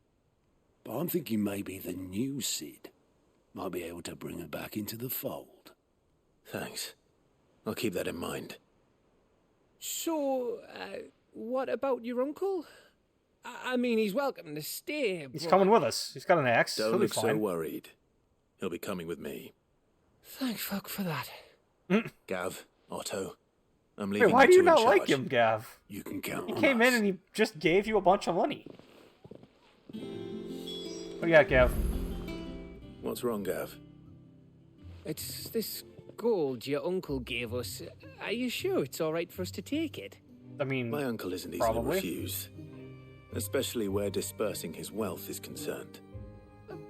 But I'm thinking maybe the new Sid might be able to bring her back into the fold. Thanks. I'll keep that in mind. So, what about your uncle? I mean, he's welcome to stay, He's coming with us. He's got an axe. Don't He'll be look so fine. worried. He'll be coming with me. Thank fuck for that. Gav, Otto, I'm leaving. Wait, why do you you two not in like charge. him, Gav? You can count He on came us. in and he just gave you a bunch of money. What do you got, Gav? What's wrong, Gav? It's this gold your uncle gave us. Are you sure it's all right for us to take it? I mean, My uncle isn't easy probably. to refuse. Especially where dispersing his wealth is concerned.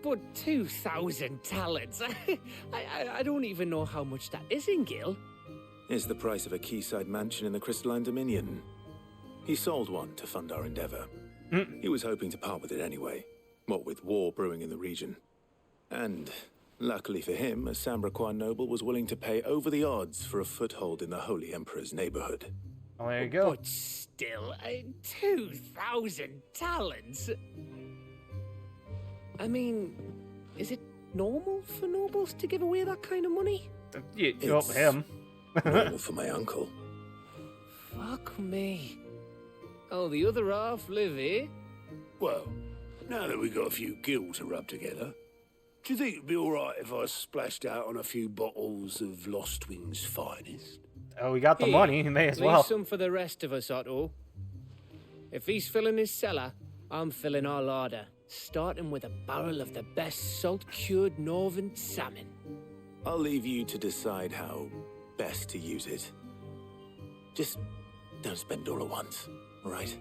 But 2,000 talents. I don't even know how much that is in Gil. It's the price of a quayside mansion in the Crystalline Dominion. He sold one to fund our endeavor. He was hoping to part with it anyway, what with war brewing in the region. And, luckily for him, a Sambraquan noble was willing to pay over the odds for a foothold in the Holy Emperor's neighborhood. Oh, there you go. But still, 2,000 talents? I mean, is it normal for nobles to give away that kind of money? It's him. Normal for my uncle. Fuck me. Oh, the other half live, eh? Well, now that we've got a few gil to rub together, do you think it'd be all right if I splashed out on a few bottles of Lost Wing's finest? Oh, we got the Here, money. He may as leave well. some for the rest of us, Otto. If he's filling his cellar, I'm filling our larder, starting with a barrel of the best salt-cured northern salmon. I'll leave you to decide how best to use it. Just don't spend all at once, all right?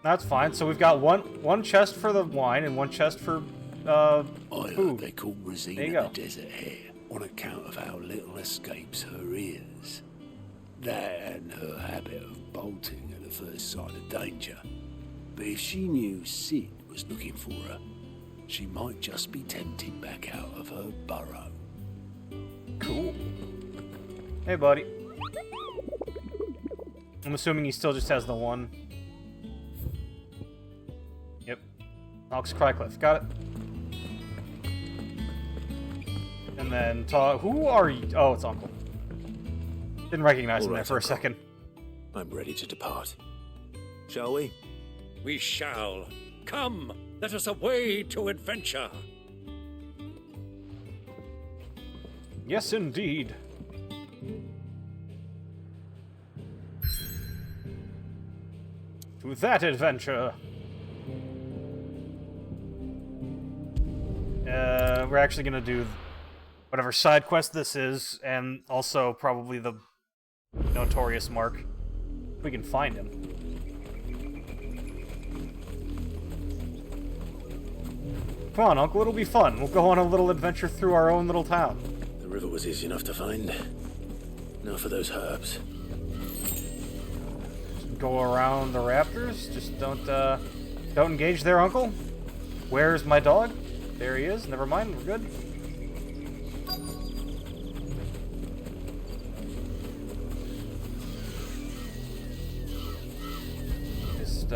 That's fine. So we've got one chest for the wine and one chest for food. They call There you Rosina go. the Desert Hare on account of how little escapes her ears. That and her habit of bolting at the first sign of danger. But if she knew Sid was looking for her, she might just be tempted back out of her burrow. Cool. Hey, buddy. I'm assuming he still just has the one. Yep. Ox Crycliffe. Got it. And then who are you? Oh, it's Uncle. Didn't recognize him there for a second. I'm ready to depart. Shall we? We shall. Come, let us away to adventure. Yes, indeed. To that adventure. We're actually gonna do whatever side quest this is, and also probably the notorious Mark. If we can find him. Come on, Uncle, it'll be fun. We'll go on a little adventure through our own little town. The river was easy enough to find. Now for those herbs. Go around the raptors. Just don't engage there, Uncle. Where's my dog? There he is. Never mind, we're good. Just,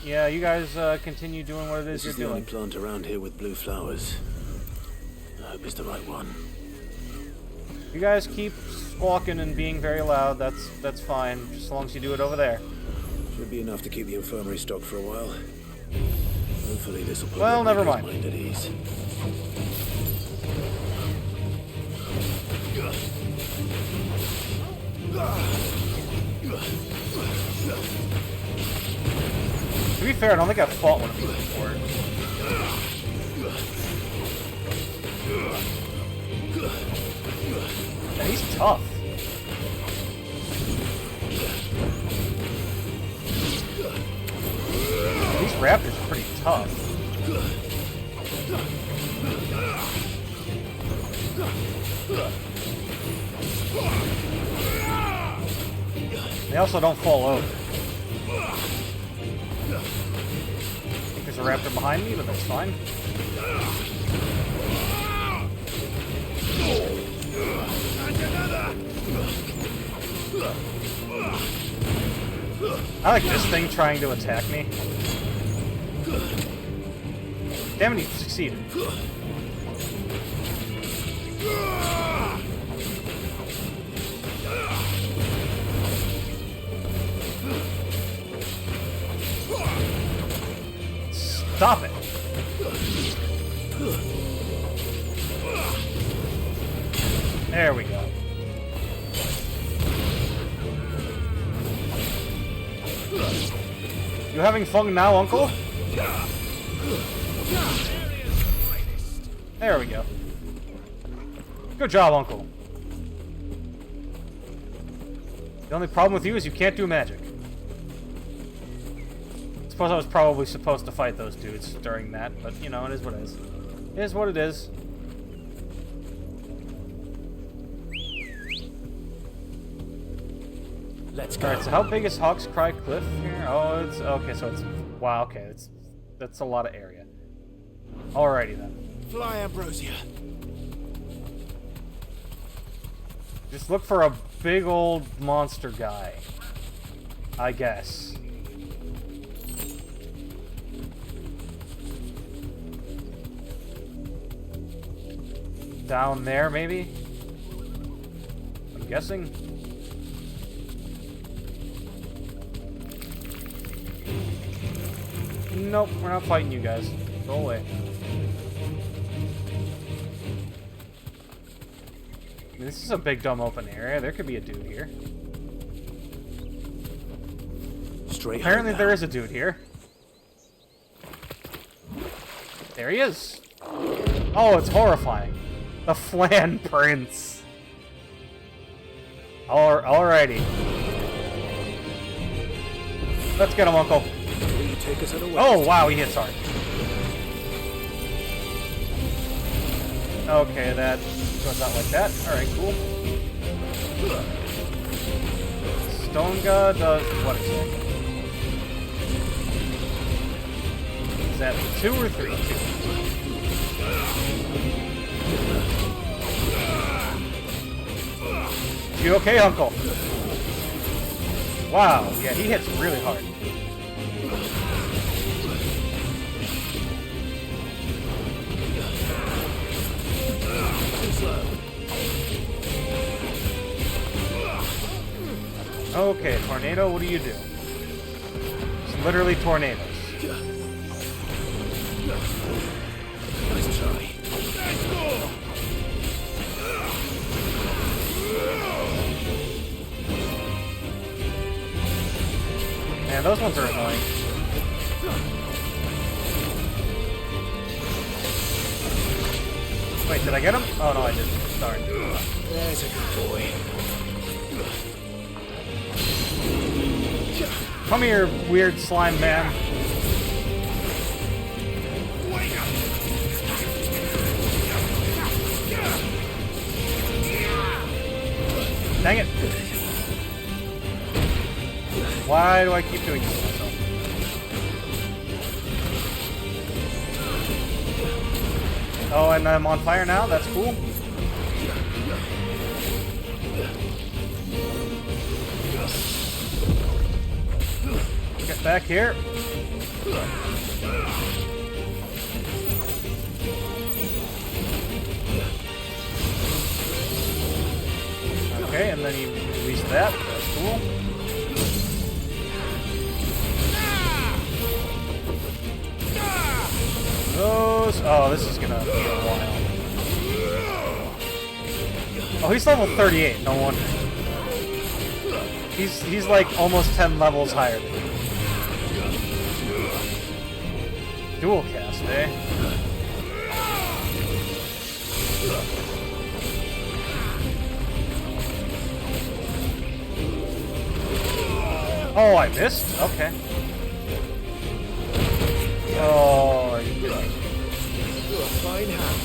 yeah, you guys continue doing what it is you're doing. This is the only plant around here with blue flowers. I hope it's the right one. You guys keep squawking and being very loud. That's fine, just as long as you do it over there. Should be enough to keep the infirmary stocked for a while. Hopefully this will put well, never mind. Mind at ease. To be fair, I don't think I've fought one of these before. And he's tough. These raptors are pretty tough. They also don't fall over. There's a raptor behind me, but that's fine. I like this thing trying to attack me. Damn it, he succeeded. Stop it! There we go. You having fun now, Uncle? There we go. Good job, Uncle. The only problem with you is you can't do magic. I suppose I was probably supposed to fight those dudes during that, but you know, it is what it is. It is what it is. Let's go. Alright, so how big is Hawk's Cry Cliff here? Oh, it's okay, so it's wow, okay, that's a lot of area. Alrighty then. Fly, Ambrosia. Just look for a big old monster guy, I guess. Down there, maybe? I'm guessing. Nope, we're not fighting you guys. Go away. I mean, this is a big, dumb open area. There could be a dude here. Straight Apparently there is a dude here. There he is. Oh, it's horrifying. The Flan Prince. Alrighty. Let's get him, Uncle. Oh, wow, he hits hard. Okay, that goes out like that. Alright, cool. Stonga does what exactly? Is that 2 or 3? 2. You okay, Uncle? Wow, yeah, he hits really hard. Okay, tornado, what do you do? It's literally tornadoes. Nice try. Man, those ones are annoying. Wait, did I get him? Oh no, I didn't. Darn. There's a good boy. Come here, weird slime man. Dang it! Why do I keep doing this to myself? Oh, and I'm on fire now? That's cool. Get back here. Okay, and then you release that. That's cool. Those. Oh, this is gonna be a while. Oh, he's level 38. No wonder. He's like almost 10 levels higher than me. Dual cast, eh? Oh, I missed? Okay. Oh, are you kidding? Fine hand.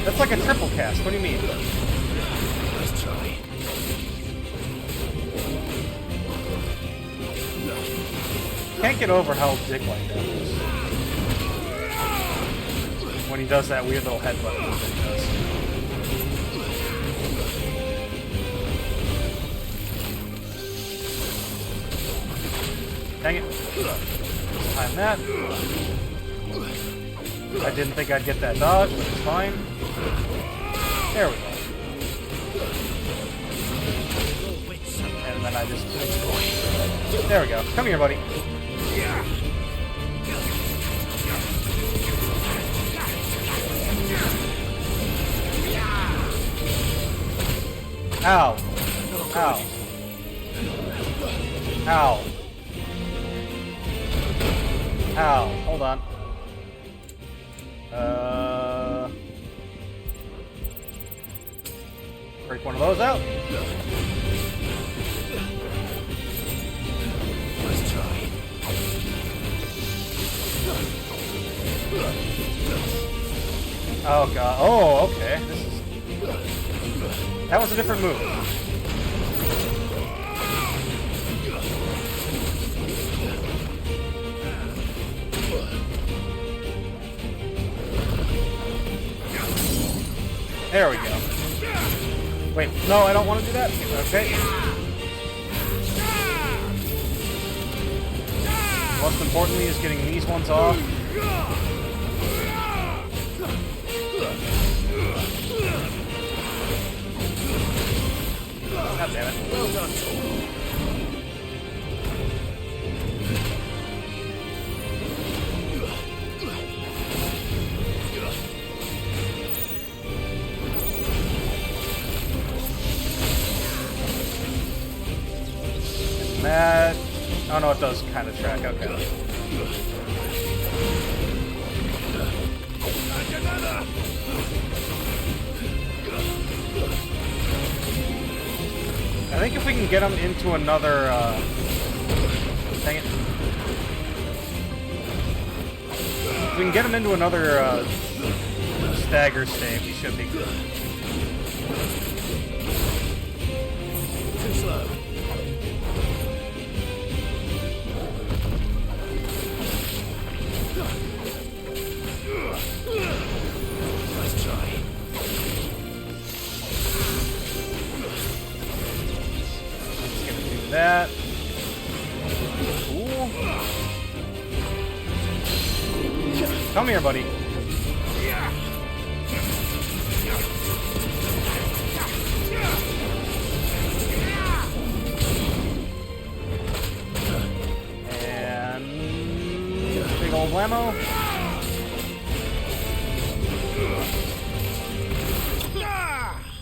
That's like a triple cast. What do you mean? Let's try. Can't get over how dick-like that is. When he does that weird little headbutt move that he does. Dang it. Time that. I didn't think I'd get that dodge, but it's fine. There we go. And then I just... There we go. Come here, buddy. Ow. Ow. Ow. Ow. Hold on. Break one of those out. Let's try. Oh god. Oh, okay. This is... That was a different move. There we go. Wait, no, I don't want to do that. Okay. Most importantly is getting these ones off. God damn it. Well done. That... Oh no, it does kind of track. Okay. I think if we can get him into another, dang it. If we can get him into another, stagger state, we should be good. Too slow. Let's try. That. Cool. Come here, buddy. And big old Llama.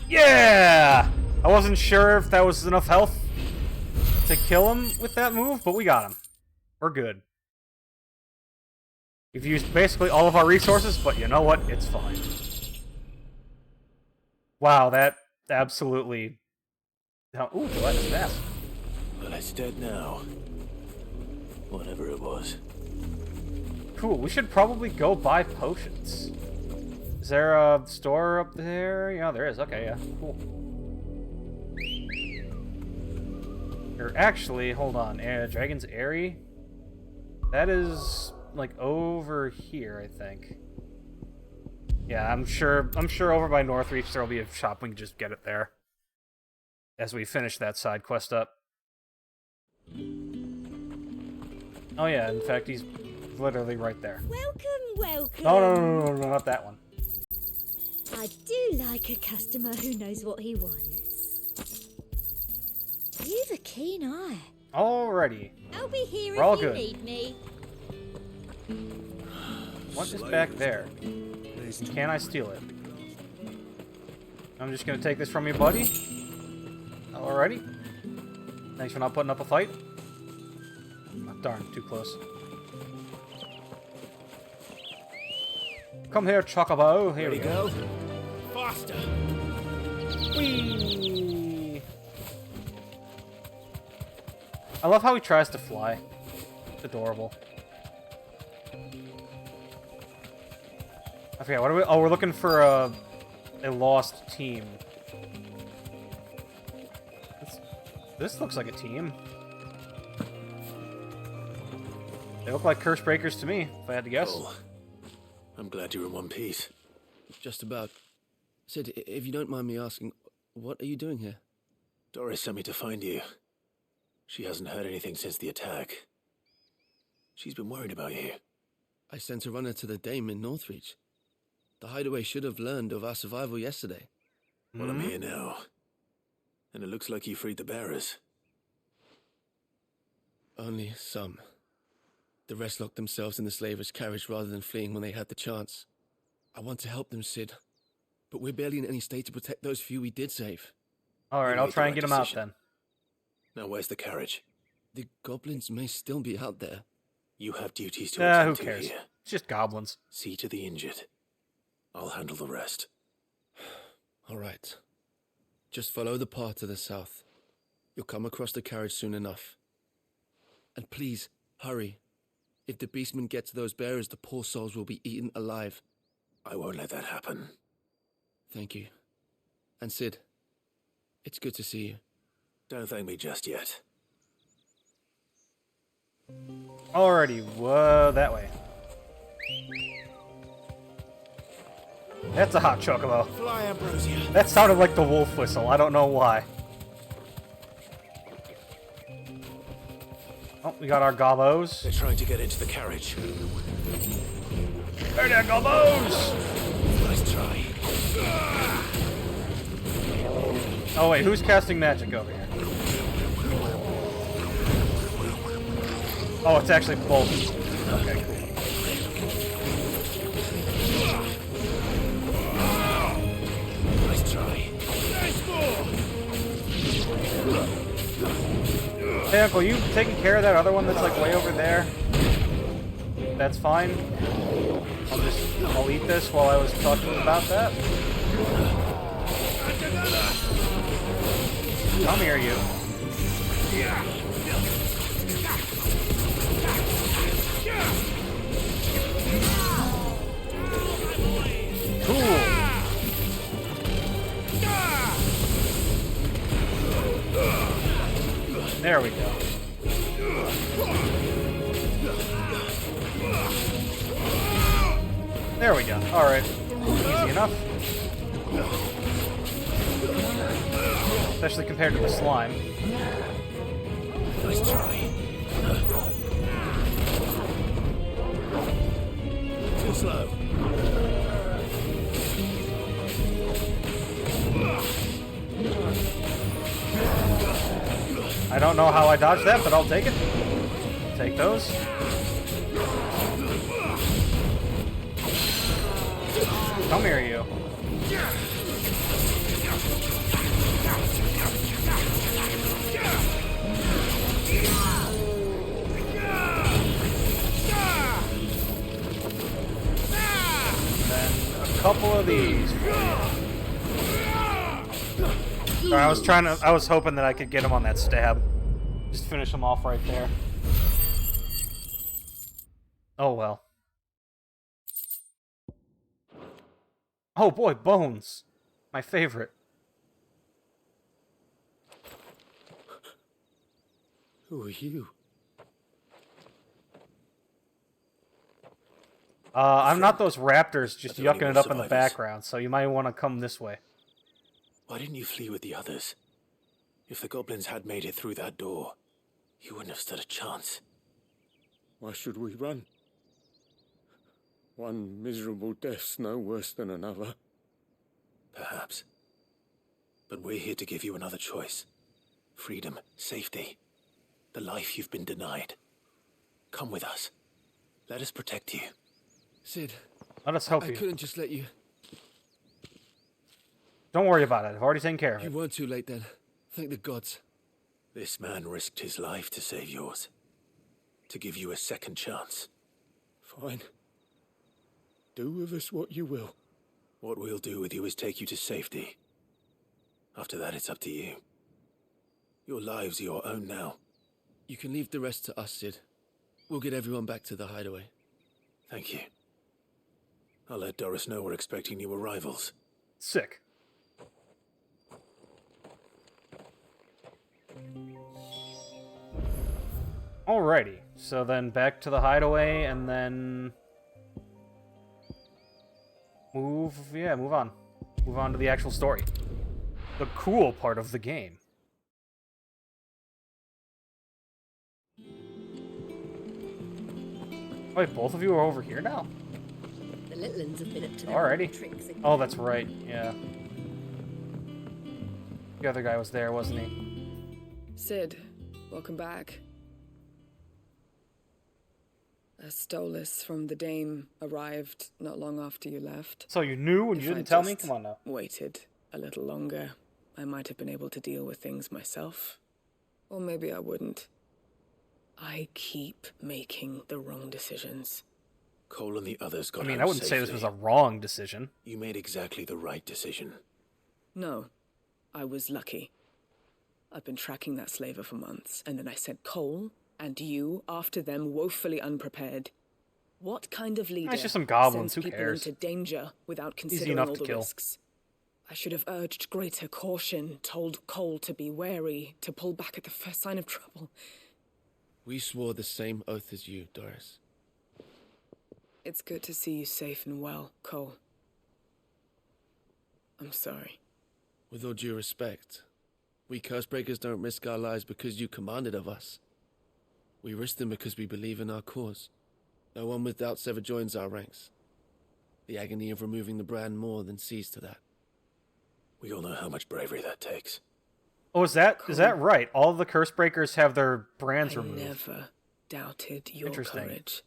Yeah! I wasn't sure if that was enough health to kill him with that move, but we got him. We're good. We've used basically all of our resources, but you know what? It's fine. Wow, that absolutely... Ooh, Gillette is fast. Well, it's dead now. Whatever it was. Cool, we should probably go buy potions. Is there a store up there? Yeah, there is. Okay, yeah. Cool. Or actually, hold on. Dragon's Eyrie? That is, like, over here, I think. Yeah, I'm sure over by Northreach there'll be a shop. We can just get it there. As we finish that side quest up. Oh yeah, in fact, he's literally right there. Welcome. No, not that one. I do like a customer who knows what he wants. You've a keen eye. Alrighty. I'll be here We're all if you good. need me. What is back there? Can I steal it? I'm just gonna take this from you, buddy. Alrighty. Thanks for not putting up a fight. Oh, darn, too close. Come here, Chocobo. Here we go. Faster. Whee! I love how he tries to fly. It's adorable. I forget, what are we... Oh, we're looking for a lost team. This looks like a team. They look like curse breakers to me, if I had to guess. Oh, I'm glad you're in one piece. Just about. Sid, if you don't mind me asking, what are you doing here? Doris sent me to find you. She hasn't heard anything since the attack. She's been worried about you. I sent a runner to the Dame in Northreach. The hideaway should have learned of our survival yesterday. Well, I'm here now. And it looks like you freed the bearers. Only some. The rest locked themselves in the slaver's carriage rather than fleeing when they had the chance. I want to help them, Sid. But we're barely in any state to protect those few we did save. Alright, I'll try and get them out then. Now, where's the carriage? The goblins may still be out there. You have duties to attend Who to cares? here. It's just goblins. See to the injured. I'll handle the rest. All right. Just follow the path to the south. You'll come across the carriage soon enough. And please, hurry. If the beastmen get to those bearers, the poor souls will be eaten alive. I won't let that happen. Thank you. And Sid, it's good to see you. Don't thank me just yet. Alrighty, whoa, that way. That's a hot chocobo. Fly, Ambrosia. That sounded like the wolf whistle. I don't know why. Oh, we got our gobos. They're trying to get into the carriage. There they gobos! Nice try. Oh wait, who's casting magic over here? Oh, it's actually both. Okay, cool. Nice try. Hey, Uncle, you taking care of that other one that's like way over there? That's fine. I'll eat this while I was talking about that. Come here, you. Cool. There we go. There we go. Alright. Easy enough. Especially compared to the slime. Nice try. Too slow. I don't know how I dodged that, but I'll take it. Take those. Come here, you. Couple of these. Sorry, I was hoping that I could get him on that stab. Just finish him off right there. Oh well. Oh boy, bones. My favorite. Who are you? I'm not those raptors just Are there any yucking more it up in the survivors? background, so you might want to come this way. Why didn't you flee with the others? If the goblins had made it through that door, you wouldn't have stood a chance. Why should we run? One miserable death's no worse than another. Perhaps. But we're here to give you another choice. Freedom, safety, the life you've been denied. Come with us. Let us protect you. Sid, Let us help I you. couldn't just let you. Don't worry about it. I've already taken care of You it. weren't too late then. Thank the gods. This man risked his life to save yours. To give you a second chance. Fine. Do with us what you will. What we'll do with you is take you to safety. After that, it's up to you. Your lives are your own now. You can leave the rest to us, Sid. We'll get everyone back to the hideaway. Thank you. I'll let Doris know we're expecting new arrivals. Sick. Alrighty, so then back to the hideaway, and then move on. Move on to the actual story. The cool part of the game. Wait, both of you are over here now? The little ones have been up to their Alrighty. tricks again. Oh, that's right, yeah. The other guy was there, wasn't he? Sid, welcome back. A Stolas from the Dame arrived not long after you left. So you knew and you If didn't I tell me? just Come on now. Waited a little longer, I might have been able to deal with things myself. Or maybe I wouldn't. I keep making the wrong decisions. Cole and the others got I mean, home I wouldn't say this safely. was a wrong decision. You made exactly the right decision. No, I was lucky. I've been tracking that slaver for months, and then I sent Cole and you after them, woefully unprepared. What kind of leader It's just some goblins, sends who people cares? into danger without Easy considering enough all to the kill. risks? I should have urged greater caution, told Cole to be wary, to pull back at the first sign of trouble. We swore the same oath as you, Doris. It's good to see you safe and well, Cole. I'm sorry. With all due respect, we Cursebreakers don't risk our lives because you commanded of us. We risk them because we believe in our cause. No one with doubts ever joins our ranks. The agony of removing the brand more than sees to that. We all know how much bravery that takes. Oh, is that right? All the Cursebreakers have their brands I removed. never doubted your Interesting. courage.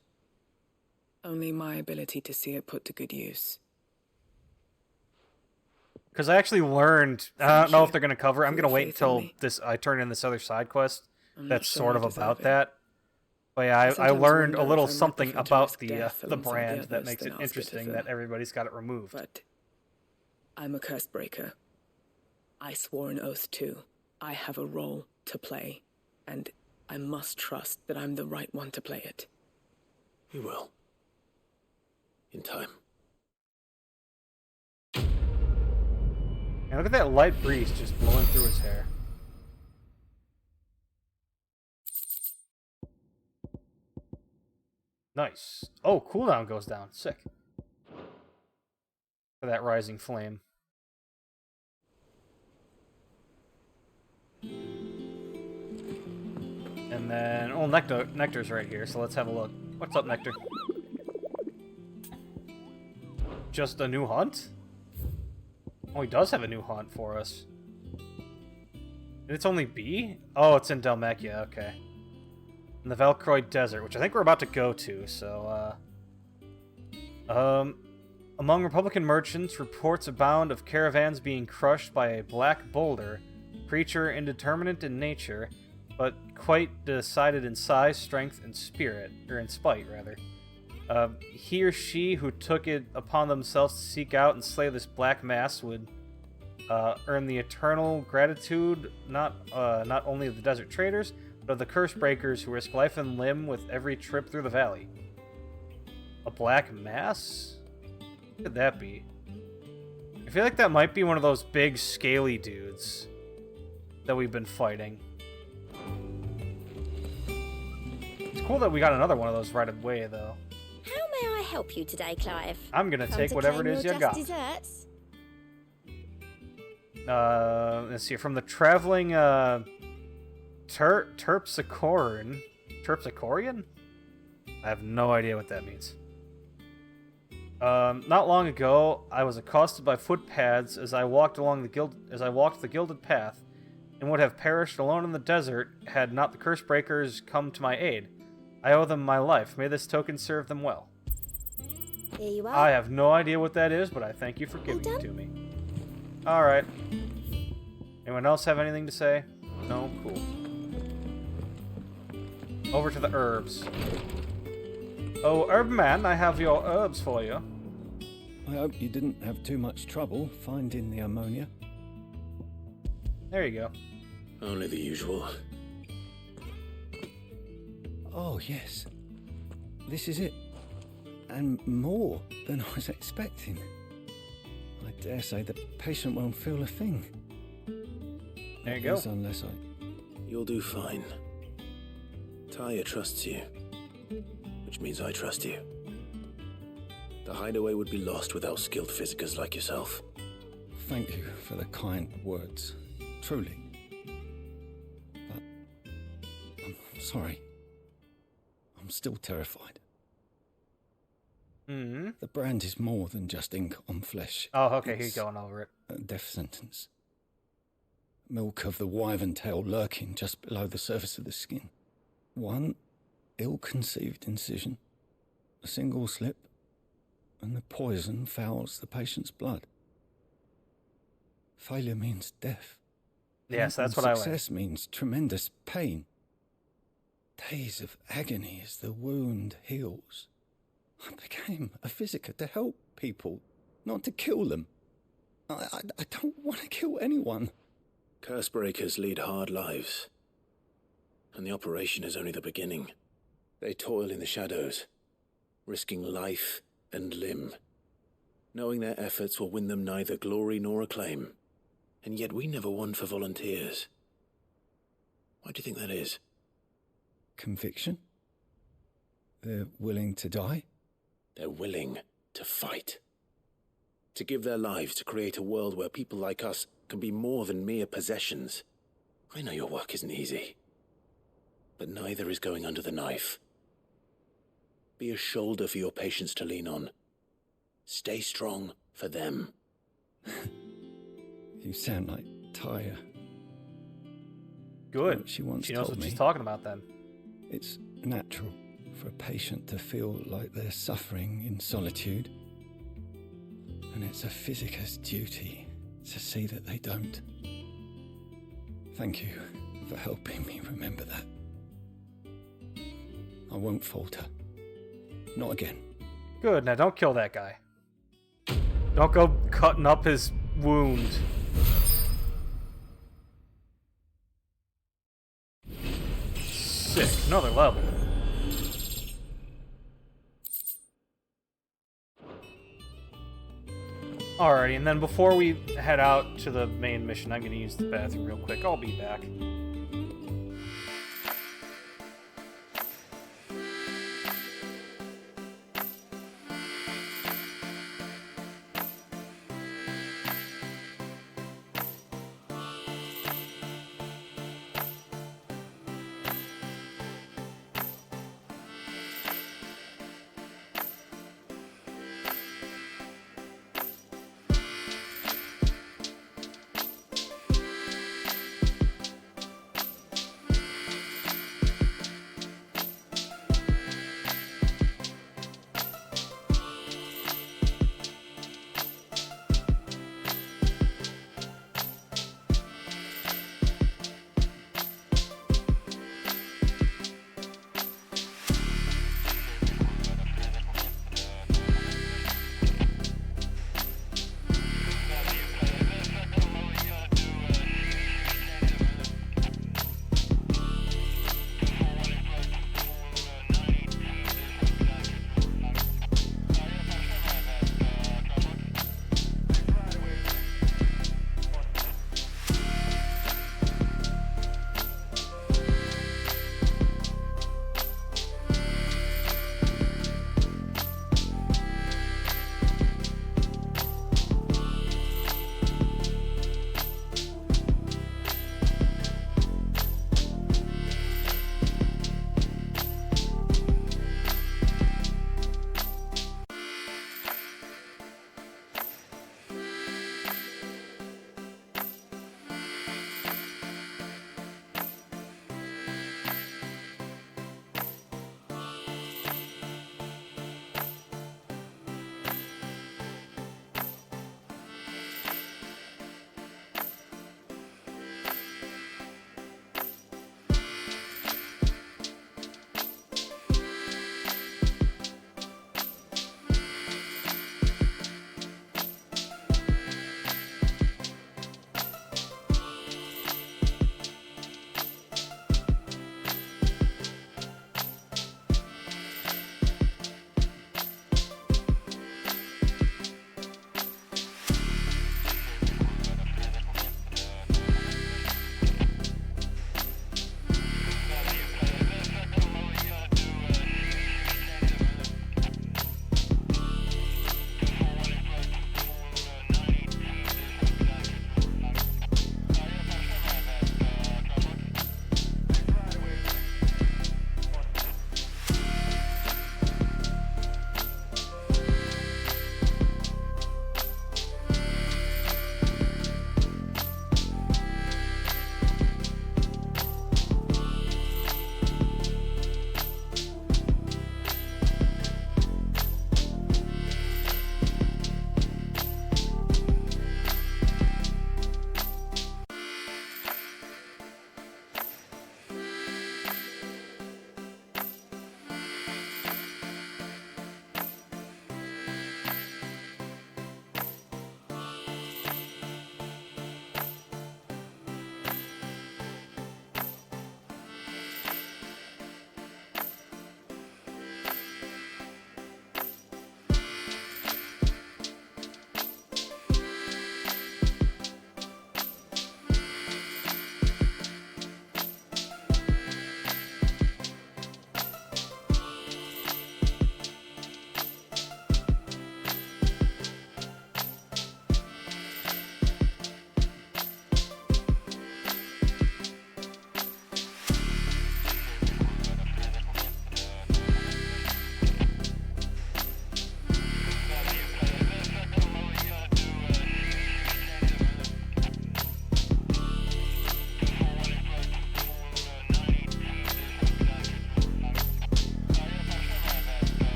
Only my ability to see it put to good use. Because I actually learned, I don't know if they're going to cover, I'm going to wait faith in until me. I turn in this other side quest I'm not that's sure sort I of deserve about it. that. But yeah, I sometimes learned a wonder little if I might something prefer to about risk the death the alongside brand the that others makes than it ask it of interesting them. that everybody's got it removed. But I'm a Cursebreaker. I swore an oath too. I have a role to play, and I must trust that I'm the right one to play it. You will. In time. And look at that light breeze just blowing through his hair. Nice. Oh, cooldown goes down. Sick. For that rising flame. And then, oh, Nectar's right here, so let's have a look. What's up, Nectar? Just a new hunt? Oh, he does have a new hunt for us. And it's only B? Oh, it's in Dalmacia, okay. In the Valkroid Desert, which I think we're about to go to, so, among Republican merchants, reports abound of caravans being crushed by a black boulder, creature indeterminate in nature, but quite decided in size, strength, and spirit, or in spite, rather. He or she who took it upon themselves to seek out and slay this black mass would earn the eternal gratitude not only of the desert traders, but of the curse breakers who risk life and limb with every trip through the valley. A black mass? What could that be? feel like that might be one of those big, scaly dudes that we've been fighting. It's cool that we got another one of those right away, though. How may I help you today, Clive? I'm gonna take whatever it is you got. Desserts? Let's see. From the traveling Terpsichorean? Terpsichorean? I have no idea what that means. Not long ago, I was accosted by footpads as I walked the gilded path, and would have perished alone in the desert had not the Cursebreakers come to my aid. I owe them my life. May this token serve them well. Here you are. I have no idea what that is, but I thank you for giving it to me. Alright. Anyone else have anything to say? No? Cool. Over to the herbs. Oh, herb man, I have your herbs for you. I hope you didn't have too much trouble finding the ammonia. There you go. Only the usual. Oh, yes. This is it. And more than I was expecting. I dare say the patient won't feel a thing. There you go. Unless You'll do fine. Taya trusts you, which means I trust you. The hideaway would be lost without skilled physicers like yourself. Thank you for the kind words. Truly. But I'm sorry. I'm still terrified. Mm-hmm. The brand is more than just ink on flesh. Oh, okay, he's going over it. A death sentence. Milk of the wyvern tail lurking just below the surface of the skin. One ill-conceived incision, a single slip, and the poison fouls the patient's blood. Failure means death. Yes, that's what I Success went. means tremendous pain. Days of agony as the wound heals. I became a physiker to help people, not to kill them. I don't want to kill anyone. Cursebreakers lead hard lives, and the operation is only the beginning. They toil in the shadows, risking life and limb, knowing their efforts will win them neither glory nor acclaim. And yet we never won for volunteers. Why do you think that is? Conviction? They're willing to die? They're willing to fight. To give their lives to create a world where people like us can be more than mere possessions. I know your work isn't easy, but neither is going under the knife. Be a shoulder for your patients to lean on. Stay strong for them. You sound like Taya. Good. What she once She knows told what me. she's talking about then. It's natural for a patient to feel like they're suffering in solitude. And it's a physiker's duty to see that they don't. Thank you for helping me remember that. I won't falter. Not again. Good, now don't kill that guy. Don't go cutting up his wound. Sick, another level. Alrighty, and then before we head out to the main mission, I'm gonna use the bathroom real quick. I'll be back.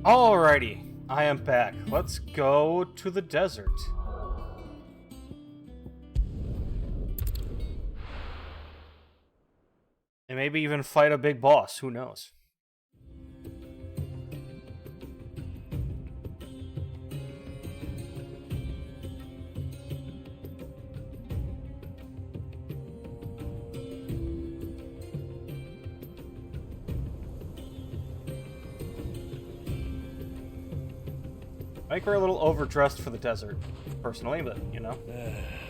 Alrighty, I am back. Let's go to the desert. And maybe even fight a big boss, who knows? I think we're a little overdressed for the desert, personally, but, you know.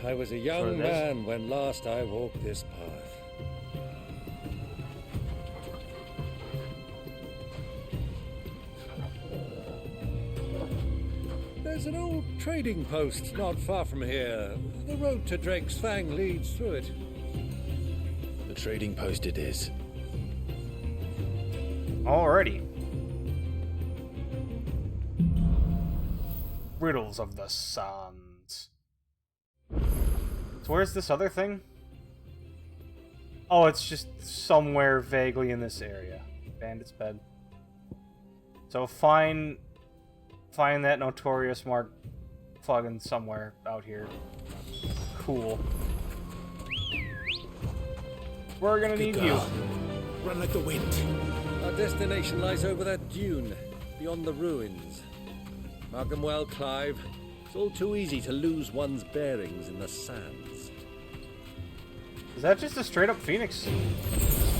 I was a young man when last I walked this path. There's an old trading post not far from here. The road to Drake's Fang leads through it. The trading post it is. Alrighty. Riddles of the Sands. So where's this other thing? Oh, it's just somewhere vaguely in this area. Bandit's bed. So find that notorious mark plugin somewhere out here. Cool. We're gonna need you. Run like the wind. Our destination lies over that dune, beyond the ruins. Mark them well, Clive. It's all too easy to lose one's bearings in the sands. Is that just a straight up phoenix?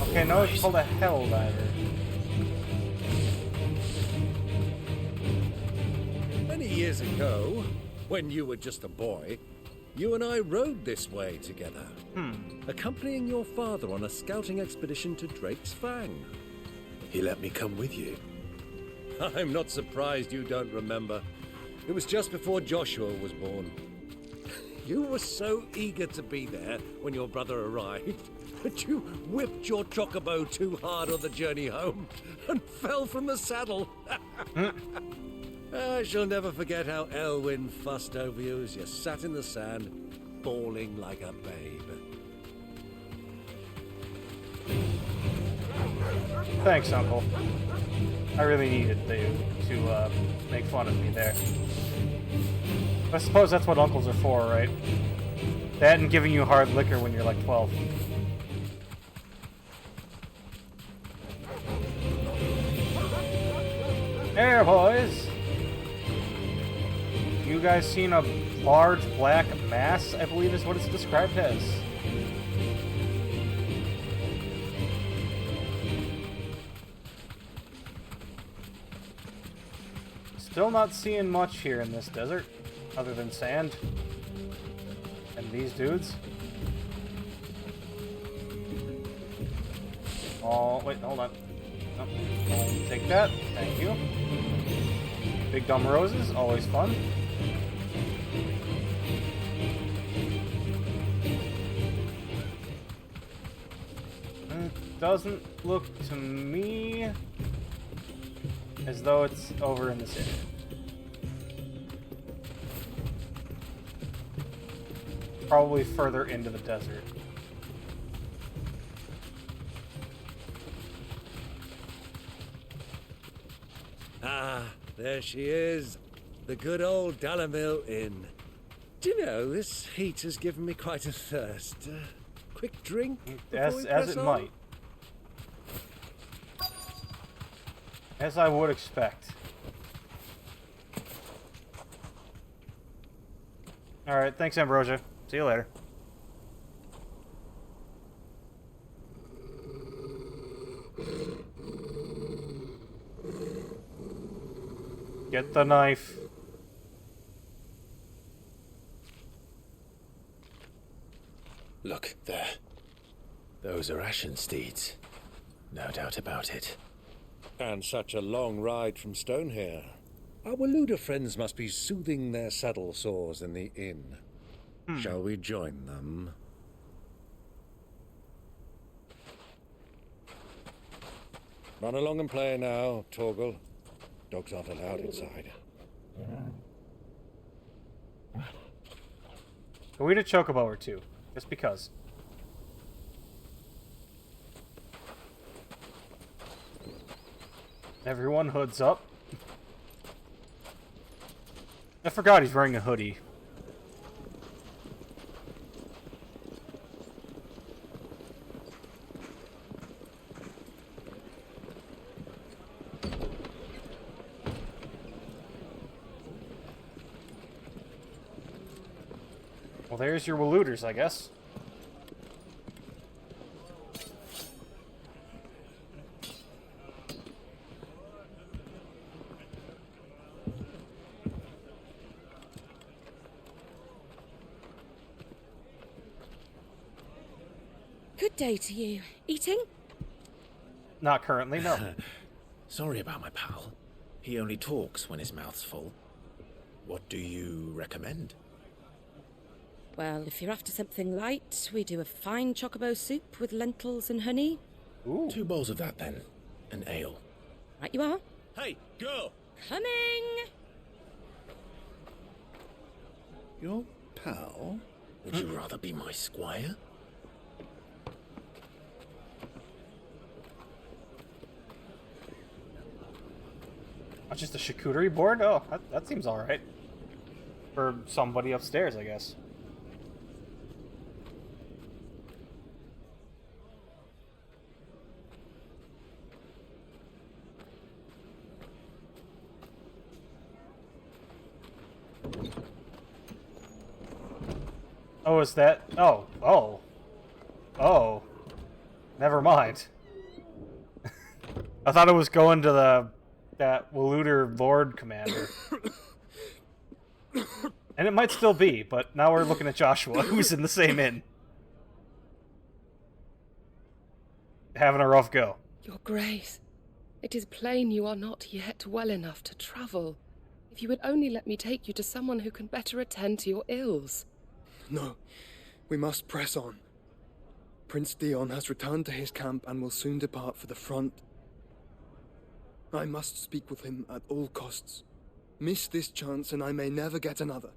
Okay, no, it's called a hell diver. Many years ago, when you were just a boy, you and I rode this way together. Accompanying your father on a scouting expedition to Drake's Fang. He let me come with you. I'm not surprised you don't remember. It was just before Joshua was born. You were so eager to be there when your brother arrived that you whipped your chocobo too hard on the journey home and fell from the saddle. I shall never forget how Elwyn fussed over you as you sat in the sand, bawling like a babe. Thanks, Uncle. I really needed to make fun of me there. I suppose that's what uncles are for, right? That and giving you hard liquor when you're like 12. There, boys! You guys seen a large black mass, I believe is what it's described as. Still not seeing much here in this desert, other than sand. And these dudes. Oh, wait, hold on. Oh, I'll take that, thank you. Big dumb roses, always fun. It doesn't look to me as though it's over in this area. Probably further into the desert. Ah, there she is. The good old Dalamil Inn. Do you know, this heat has given me quite a thirst. Quick drink? As it might. As I would expect. Alright, thanks, Ambrosia. See you later. Get the knife. Look, there. Those are Ashen steeds. No doubt about it. And such a long ride from Stonehair. Our Waluda friends must be soothing their saddle sores in the inn. Shall we join them? Run along and play now, Torgal. Dogs aren't allowed inside. Can we eat a chocobo or two? Just because. Everyone hoods up. forgot he's wearing a hoodie. Well, there's your looters, I guess. Good day to you. Eating? Not currently, no. Sorry about my pal. He only talks when his mouth's full. What do you recommend? Well, if you're after something light, we do a fine chocobo soup with lentils and honey. Ooh. 2 bowls of that, then. An ale. Right you are. Hey, girl! Coming! Your pal? Would you rather be my squire? Oh, just a charcuterie board? Oh, that seems alright. For somebody upstairs, I guess. Oh, is that... Oh. Never mind. I thought it was going to that Looter Lord Commander. And it might still be, but now we're looking at Joshua, who's in the same inn. Having a rough go. Your Grace, it is plain you are not yet well enough to travel. If you would only let me take you to someone who can better attend to your ills. No, we must press on. Prince Dion has returned to his camp and will soon depart for the front. I must speak with him at all costs. Miss this chance and I may never get another.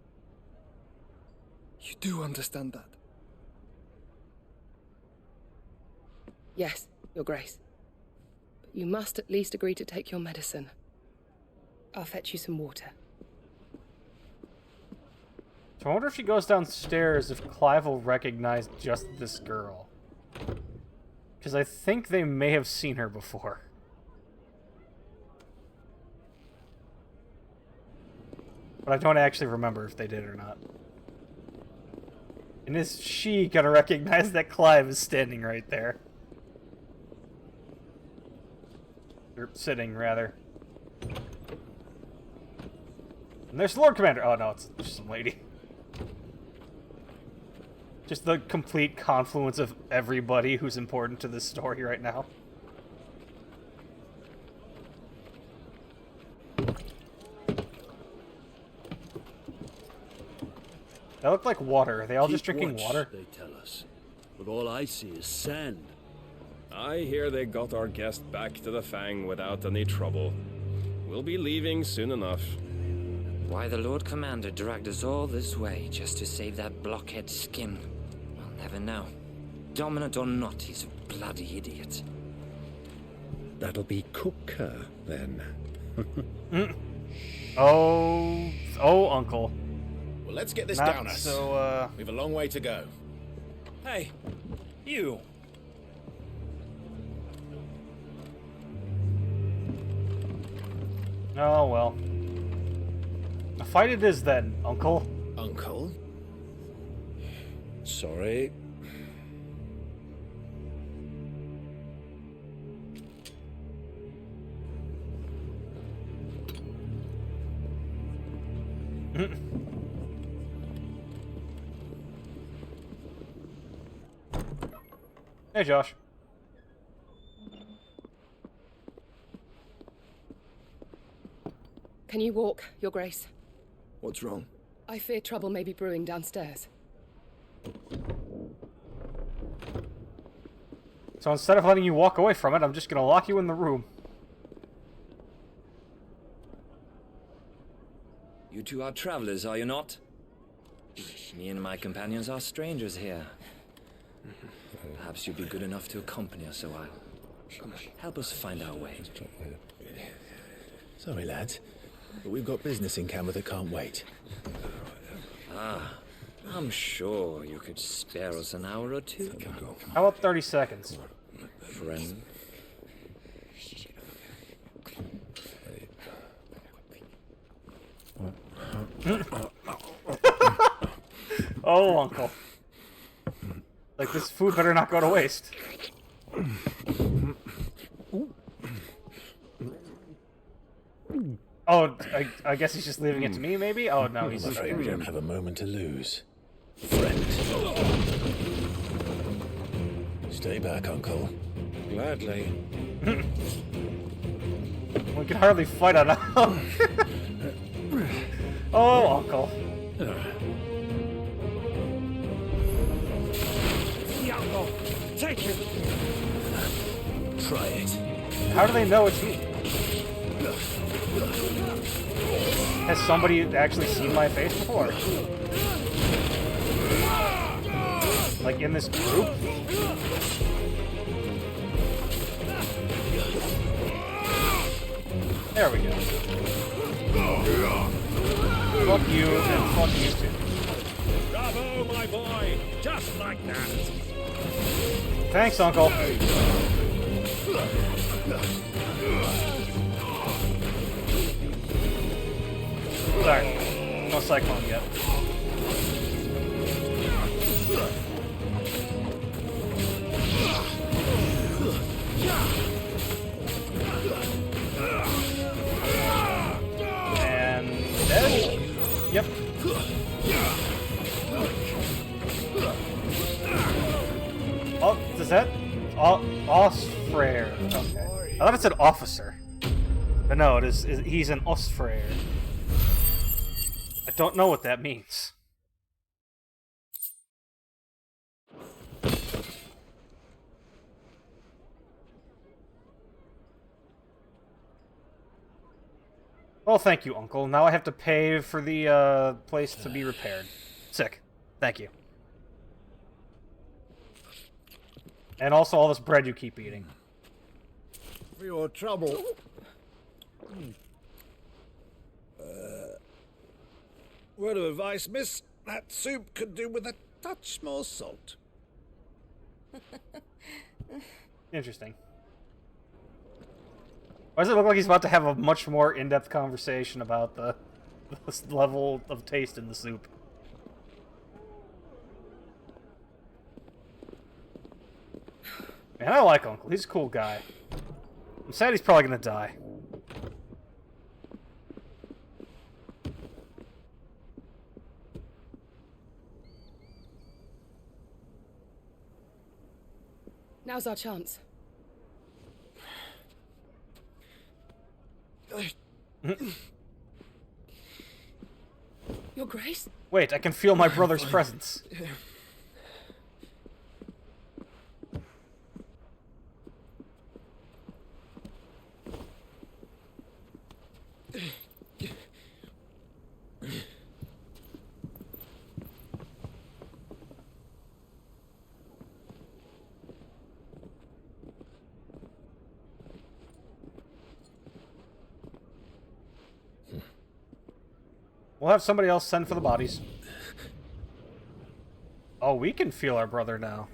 You do understand that? Yes, Your Grace. But you must at least agree to take your medicine. I'll fetch you some water. So I wonder if she goes downstairs if Clive will recognize just this girl. Because I think they may have seen her before. But I don't actually remember if they did or not. And is she gonna recognize that Clive is standing right there? Or sitting, rather. And there's the Lord Commander! Oh no, it's just some lady. Just the complete confluence of everybody who's important to this story right now. They look like water. Are they all just drinking water? They tell us. But all I see is sand. I hear they got our guest back to the Fang without any trouble. We'll be leaving soon enough. Why the Lord Commander dragged us all this way just to save that blockhead skin, we'll never know. Dominant or not, he's a bloody idiot. That'll be Cooker, then. Oh, Uncle. Well, let's get this Not down us. so, We've a long way to go. Hey, you. Oh, well. A fight it is then, Uncle. Uncle? Sorry. Hey, Josh. Can you walk, Your Grace? What's wrong? I fear trouble may be brewing downstairs. So instead of letting you walk away from it, I'm just gonna lock you in the room. You two are travelers, are you not? Me and my companions are strangers here. Perhaps you'd be good enough to accompany us a while. Help us find our way. Sorry, lads. but we've got business in camera that can't wait. Ah, I'm sure you could spare us an hour or two. How about 30 seconds? Friend. Oh, Uncle. Like, this food better not go to waste. Oh, I guess he's just leaving it to me, maybe? Oh, no, he's... I'm afraid we don't have a moment to lose. Friend. Stay back, Uncle. Gladly. We can hardly fight on now. Oh, Uncle. Take him. Try it. How do they know it's me? Has somebody actually seen my face before? Like in this group? There we go. Fuck you, and fuck you too. Bravo, my boy! Just like that! Thanks, Uncle. Sorry, no cyclone yet. And dead? Yep. Oh, is that Osfrere? Okay. I thought it said officer. But no, it is he's an Osfrere. I don't know what that means. Well, thank you, Uncle. Now I have to pay for the place to be repaired. Sick. Thank you. And also all this bread you keep eating. For your trouble. Word of advice, miss. That soup could do with a touch more salt. Interesting. Why does it look like he's about to have a much more in-depth conversation about the level of taste in the soup? Man, I like Uncle. He's a cool guy. I'm sad he's probably gonna die. Now's our chance. Your Grace? Wait, I can feel my brother's presence. We'll have somebody else send for the bodies. Oh, we can feel our brother now.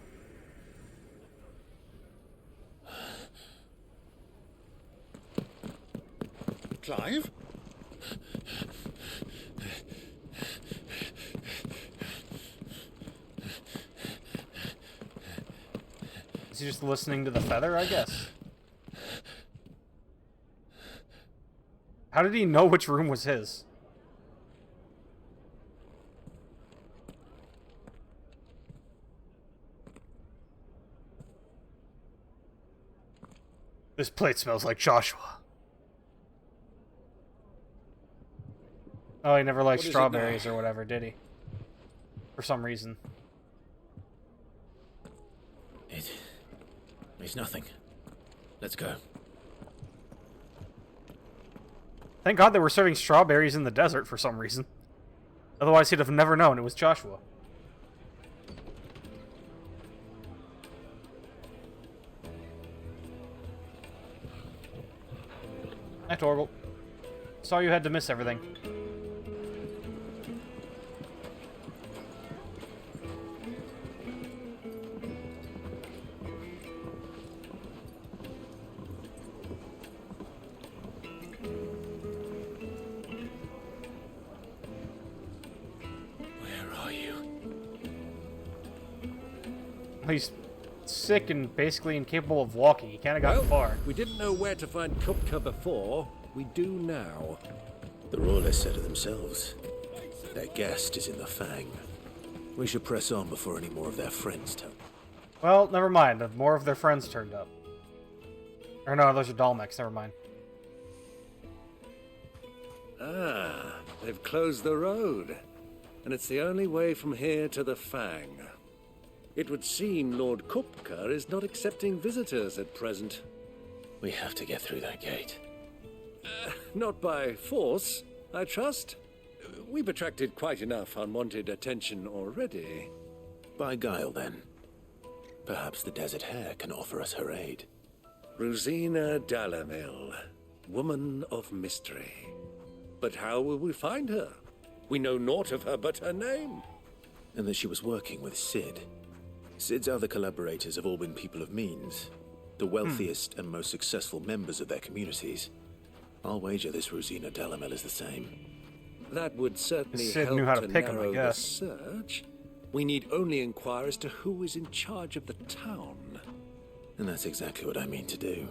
Clive? Is he just listening to the feather, I guess? How did he know which room was his? This plate smells like Joshua. Oh, he never liked strawberries or whatever, did he? For some reason. It's nothing. Let's go. Thank God they were serving strawberries in the desert for some reason. Otherwise, he'd have never known it was Joshua. Hi, Torgal. Sorry you had to miss everything. Where are you? He's sick and basically incapable of walking. He can't have gotten far. We didn't know where to find Kupka before. We do now. The Royalists said it themselves. Their guest is in the Fang. We should press on before any more of their friends turn. Well, never mind. More of their friends turned up. Or no, those are Dalmecs. Never mind. Ah, they've closed the road. And it's the only way from here to the Fang. It would seem Lord Kupka is not accepting visitors at present. We have to get through that gate. Not by force, I trust. We've attracted quite enough unwanted attention already. By guile, then. Perhaps the Desert Hare can offer us her aid. Rosina Dalamil, woman of mystery. But how will we find her? We know naught of her but her name. And that she was working with Sid. Sid's other collaborators have all been people of means, the wealthiest and most successful members of their communities. I'll wager this Rosina Dalamel is the same. That would certainly Sid help knew how to to pick 'em, I narrow the guess. search. We need only inquire as to who is in charge of the town. And that's exactly what I mean to do.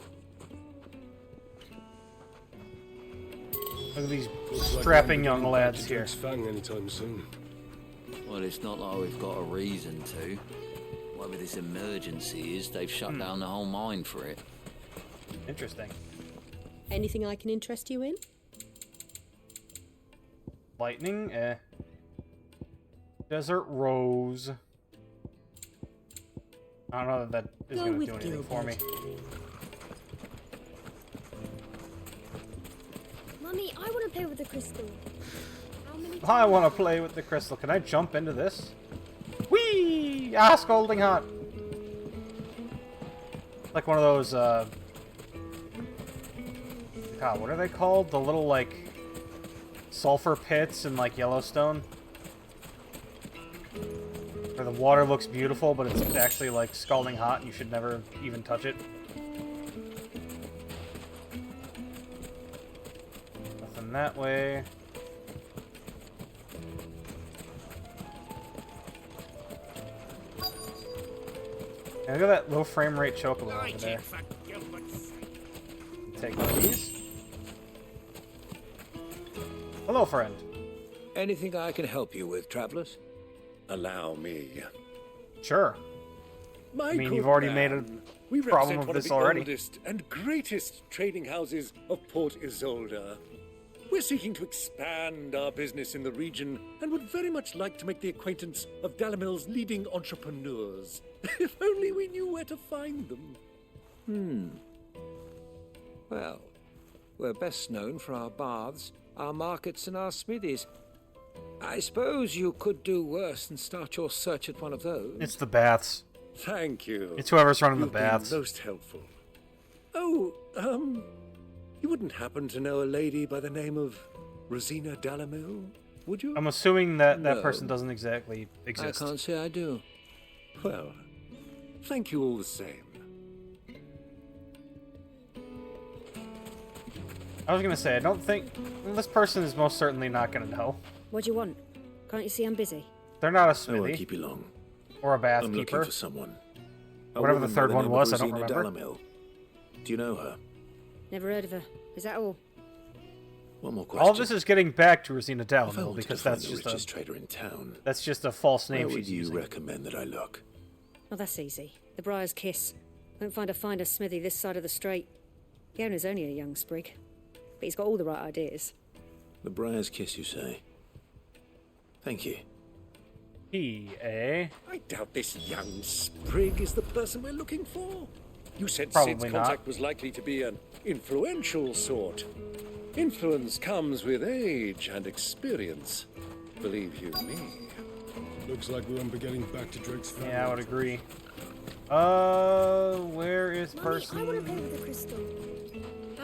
Look at these strapping young lads here. Fang anytime soon. Well, it's not like we've got a reason to. Whatever this emergency is, they've shut down the whole mine for it. Interesting. Anything I can interest you in? Lightning, Desert Rose. I don't know that is going to do anything for me. Mummy, I want to play with the crystal. I want to play with the crystal. Can I jump into this? Whee! Ah, scalding hot. Like one of those, God, what are they called? The little, like, sulfur pits in, like, Yellowstone? Where the water looks beautiful, but it's actually, like, scalding hot and you should never even touch it. Nothing that way. Yeah, look at that low frame rate chocobo over there. Take one of these. Hello, friend. Anything I can help you with, travelers? Allow me. Sure. My I mean, good you've already man, made a we problem represent of one this of the already. oldest and greatest trading houses of Port Isolde. We're seeking to expand our business in the region and would very much like to make the acquaintance of Dalamil's leading entrepreneurs. If only we knew where to find them. Well, we're best known for our baths, our markets, and our smithies. I suppose you could do worse than start your search at one of those. It's the baths. Thank you. It's whoever's running You've the baths. been most helpful. Oh, you wouldn't happen to know a lady by the name of Rosina Dalamil, would you? I'm assuming that that No. person doesn't exactly exist. I can't say I do. Well, thank you all the same. I was gonna say, I don't think this person is most certainly not gonna know. What do you want? Can't you see I'm busy? They're not a I smithy won't keep you long. or a bath I'm keeper. looking for someone. A Whatever the woman third by one name was, of I don't Rosina remember. Dalamil. Do you know her? Never heard of her. Is that all? One more question. All this is getting back to Rosina If I Dalamil wanted because to find that's the just richest a trader in town, that's just a false where name would she's you using. recommend that I look? Oh, that's easy. The Briar's Kiss. Won't find a finer smithy this side of the strait. The owner's only a young sprig, but he's got all the right ideas. The Briar's Kiss, you say? Thank you. I doubt this young sprig is the person we're looking for. You said Probably Sid's not. contact was likely to be an influential sort. Influence comes with age and experience. Believe you me. Looks like we won't be getting back to Drake's family. Yeah, I would agree. Where is Mummy, I want to person? play with the crystal.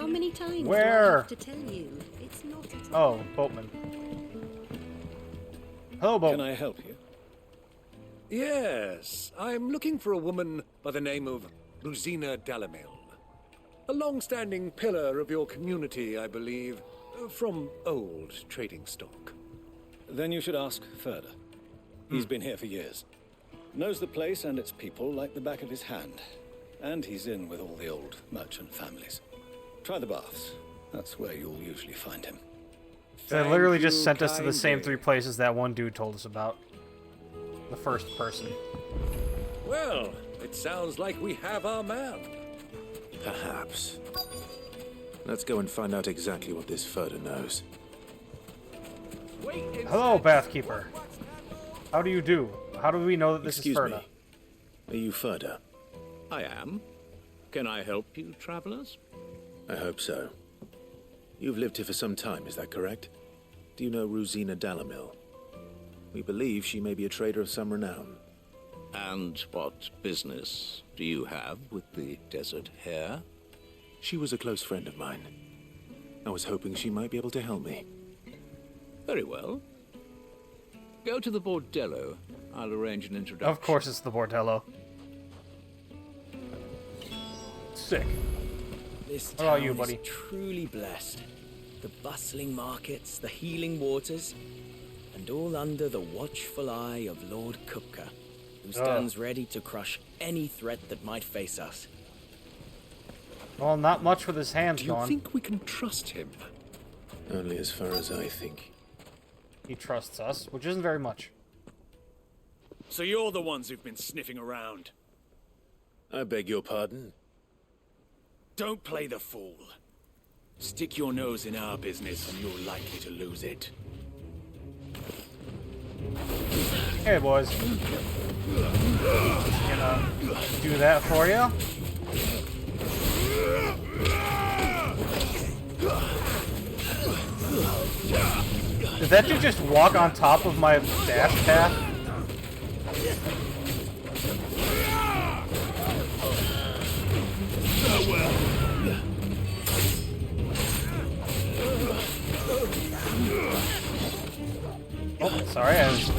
How many times do I Where? have to tell you? It's not at Oh, boatman. Hello, boatman. Can I help you? Yes, I'm looking for a woman by the name of Rosina Dalamil. A long-standing pillar of your community, I believe, from old trading stock. Then you should ask Ferda. He's been here for years. Knows the place and its people like the back of his hand. And he's in with all the old merchant families. Try the baths. That's where you'll usually find him. They literally just sent us to the same 3 places that one dude told us about. The first person. Well, it sounds like we have our man. Perhaps. Let's go and find out exactly what this Ferda knows. Hello, Bathkeeper. How do you do? How do we know that this Excuse is Ferda? me. Are you Ferda? I am. Can I help you, travelers? I hope so. You've lived here for some time, is that correct? Do you know Rosina Dalamil? We believe she may be a trader of some renown. And what business do you have with the desert hare? She was a close friend of mine. I was hoping she might be able to help me. Very well. Go to the bordello. I'll arrange an introduction. Of course it's the bordello. Sick. This What about town you, buddy? is truly blessed. The bustling markets, the healing waters, and all under the watchful eye of Lord Kupka, who stands ready to crush any threat that might face us. Well, not much with his hands Do you gone. think we can trust him? Only as far as I think. He trusts us, which isn't very much. So you're the ones who've been sniffing around. I beg your pardon? Don't play the fool. Stick your nose in our business and you're likely to lose it. Hey, boys. Gonna do that for you. Did that dude just walk on top of my dash path? Oh, sorry, I was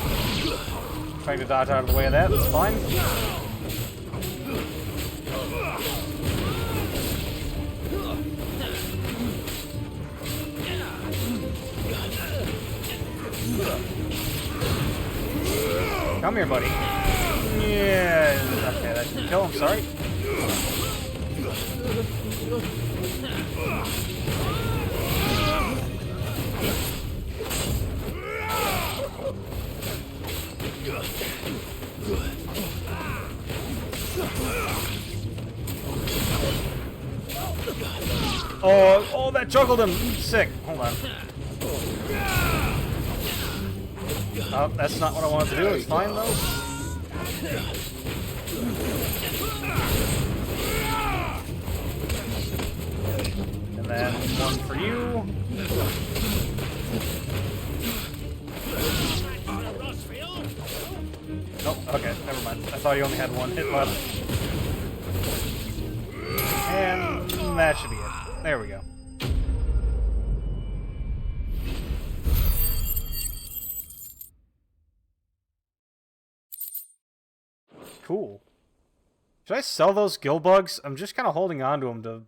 trying to dodge out of the way of that. That's fine. Come here, buddy. Yeah. Okay, that didn't kill him. Sorry. Oh, that juggled him. Sick. Hold on. Oh, that's not what I wanted to do. It's fine, though. And then one for you. Nope, okay, never mind. I thought he only had one hit left. And that should be it. There we go. Cool. Should I sell those gill bugs? I'm just kind of holding on to them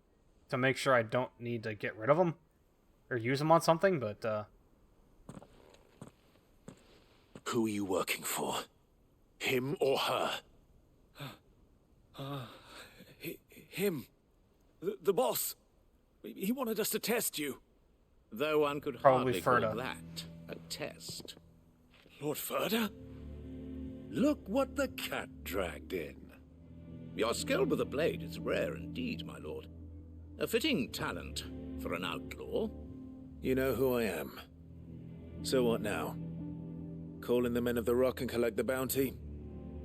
to make sure I don't need to get rid of them or use them on something, but Who are you working for? Him or her? Him. The boss. He wanted us to test you. Though one could Probably hardly call Ferda. that a test. Lord Ferda? Look what the cat dragged in. Your skill with the blade is rare indeed, my lord. A fitting talent for an outlaw. You know who I am. So what now? Call in the men of the rock and collect the bounty?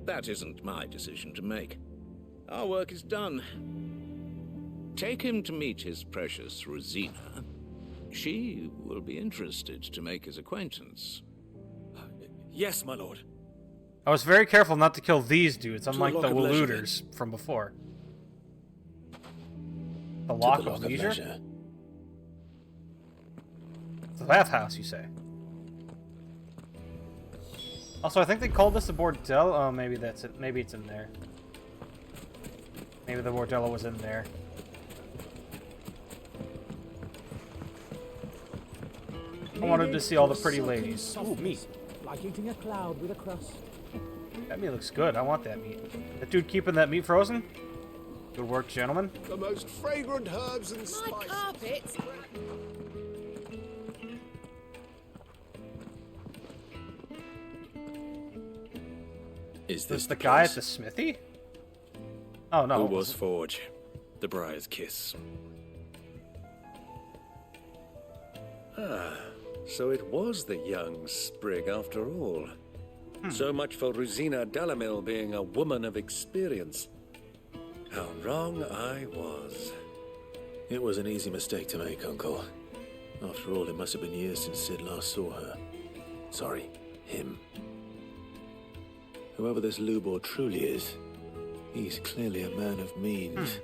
That isn't my decision to make. Our work is done. Take him to meet his precious Rosina. She will be interested to make his acquaintance. Yes, my lord. I was very careful not to kill these dudes, unlike Lock the of Leisure, looters from before. The Lock of Leisure? bathhouse, you say? Also, I think they called this a bordello. Oh, maybe that's it. Maybe it's in there. Maybe the bordello was in there. I wanted to see all the pretty ladies. Ooh, meat. Like eating a cloud with a crust. That meat looks good. I want that meat. That dude keeping that meat frozen? Good work, gentlemen. The most fragrant herbs and spices. My carpets! Is this the guy at the smithy? Oh, no. Who was Forge? The Briar's Kiss. Ah, so it was the young sprig after all. So much for Rosina Dalamil being a woman of experience. How wrong I was. It was an easy mistake to make, Uncle. After all, it must have been years since Sid last saw her. Sorry, him. Whoever this Lubor truly is, he's clearly a man of means.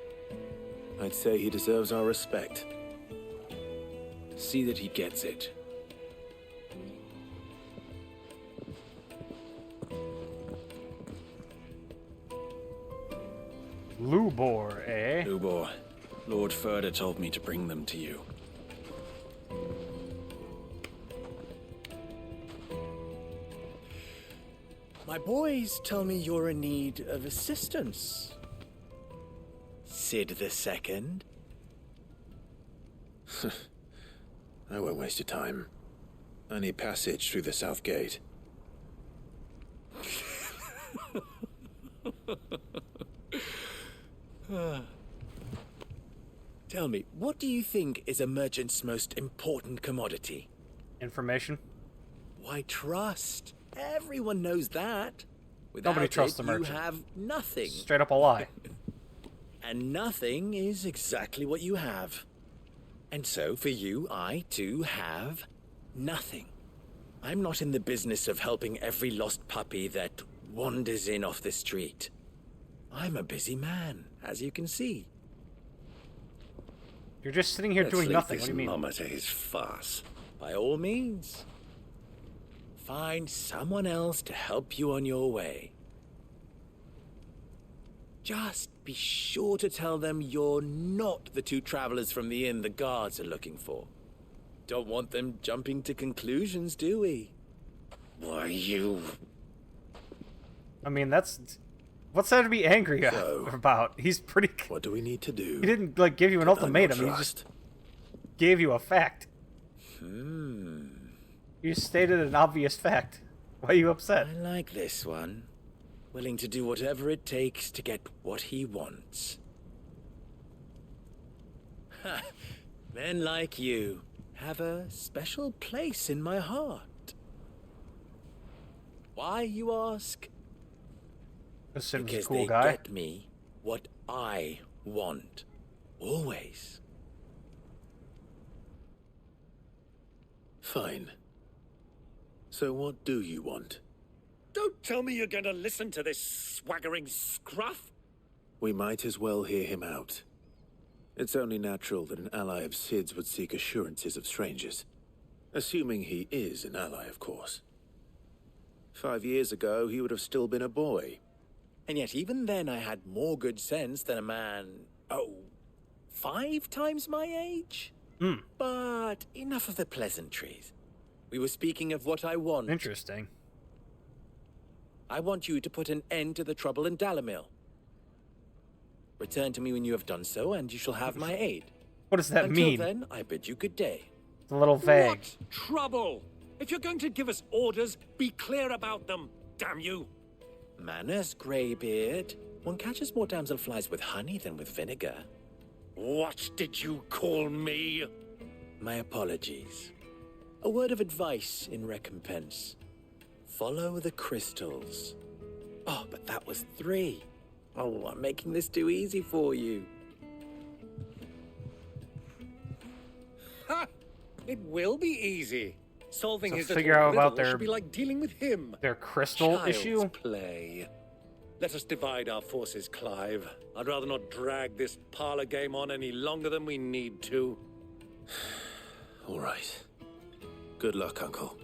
I'd say he deserves our respect. See that he gets it. Lubor, eh? Lubor. Lord Furder told me to bring them to you. My boys tell me you're in need of assistance. Sid the Second. I won't waste your time. I need passage through the south gate. Tell me, what do you think is a merchant's most important commodity? Information. Why, trust. Everyone knows that. Without Nobody trusts it, the merchant. You have nothing. Straight up a lie. And nothing is exactly what you have. And so, for you, I, too, have nothing. I'm not in the business of helping every lost puppy that wanders in off the street. I'm a busy man, as you can see. You're just sitting here doing nothing. What do you mean? Llama to his farce. By all means. Find someone else to help you on your way. Just be sure to tell them you're not the two travelers from the inn the guards are looking for. Don't want them jumping to conclusions, do we? Why, you... I mean, that's... What's there to be angry about? He's pretty... What do we need to do? He didn't, like, give you an ultimatum. He just gave you a fact. You stated an obvious fact. Why are you upset? I like this one. Willing to do whatever it takes to get what he wants. Ha! Men like you have a special place in my heart. Why, you ask? Because cool they guy. get me what I want. Always. Fine. So what do you want? Don't tell me you're going to listen to this swaggering scruff. We might as well hear him out. It's only natural that an ally of Sid's would seek assurances of strangers. Assuming he is an ally, of course. 5 years ago, he would have still been a boy. And yet even then I had more good sense than a man, 5 times my age? But enough of the pleasantries. We were speaking of what I want. Interesting. I want you to put an end to the trouble in Dalamil. Return to me when you have done so, and you shall have my aid. What does that mean? Until then, I bid you good day. It's a little vague. What trouble? If you're going to give us orders, be clear about them, damn you. Manners, Greybeard. One catches more damselflies with honey than with vinegar. What did you call me? My apologies. A word of advice in recompense. Follow the crystals. Oh, but that was 3. Oh, I'm making this too easy for you. Ha! It will be easy. Solving So his figure little out about riddle their- should be like dealing with him. Their crystal Child's issue? play. Let us divide our forces, Clive. I'd rather not drag this parlor game on any longer than we need to. All right. Good luck, Uncle.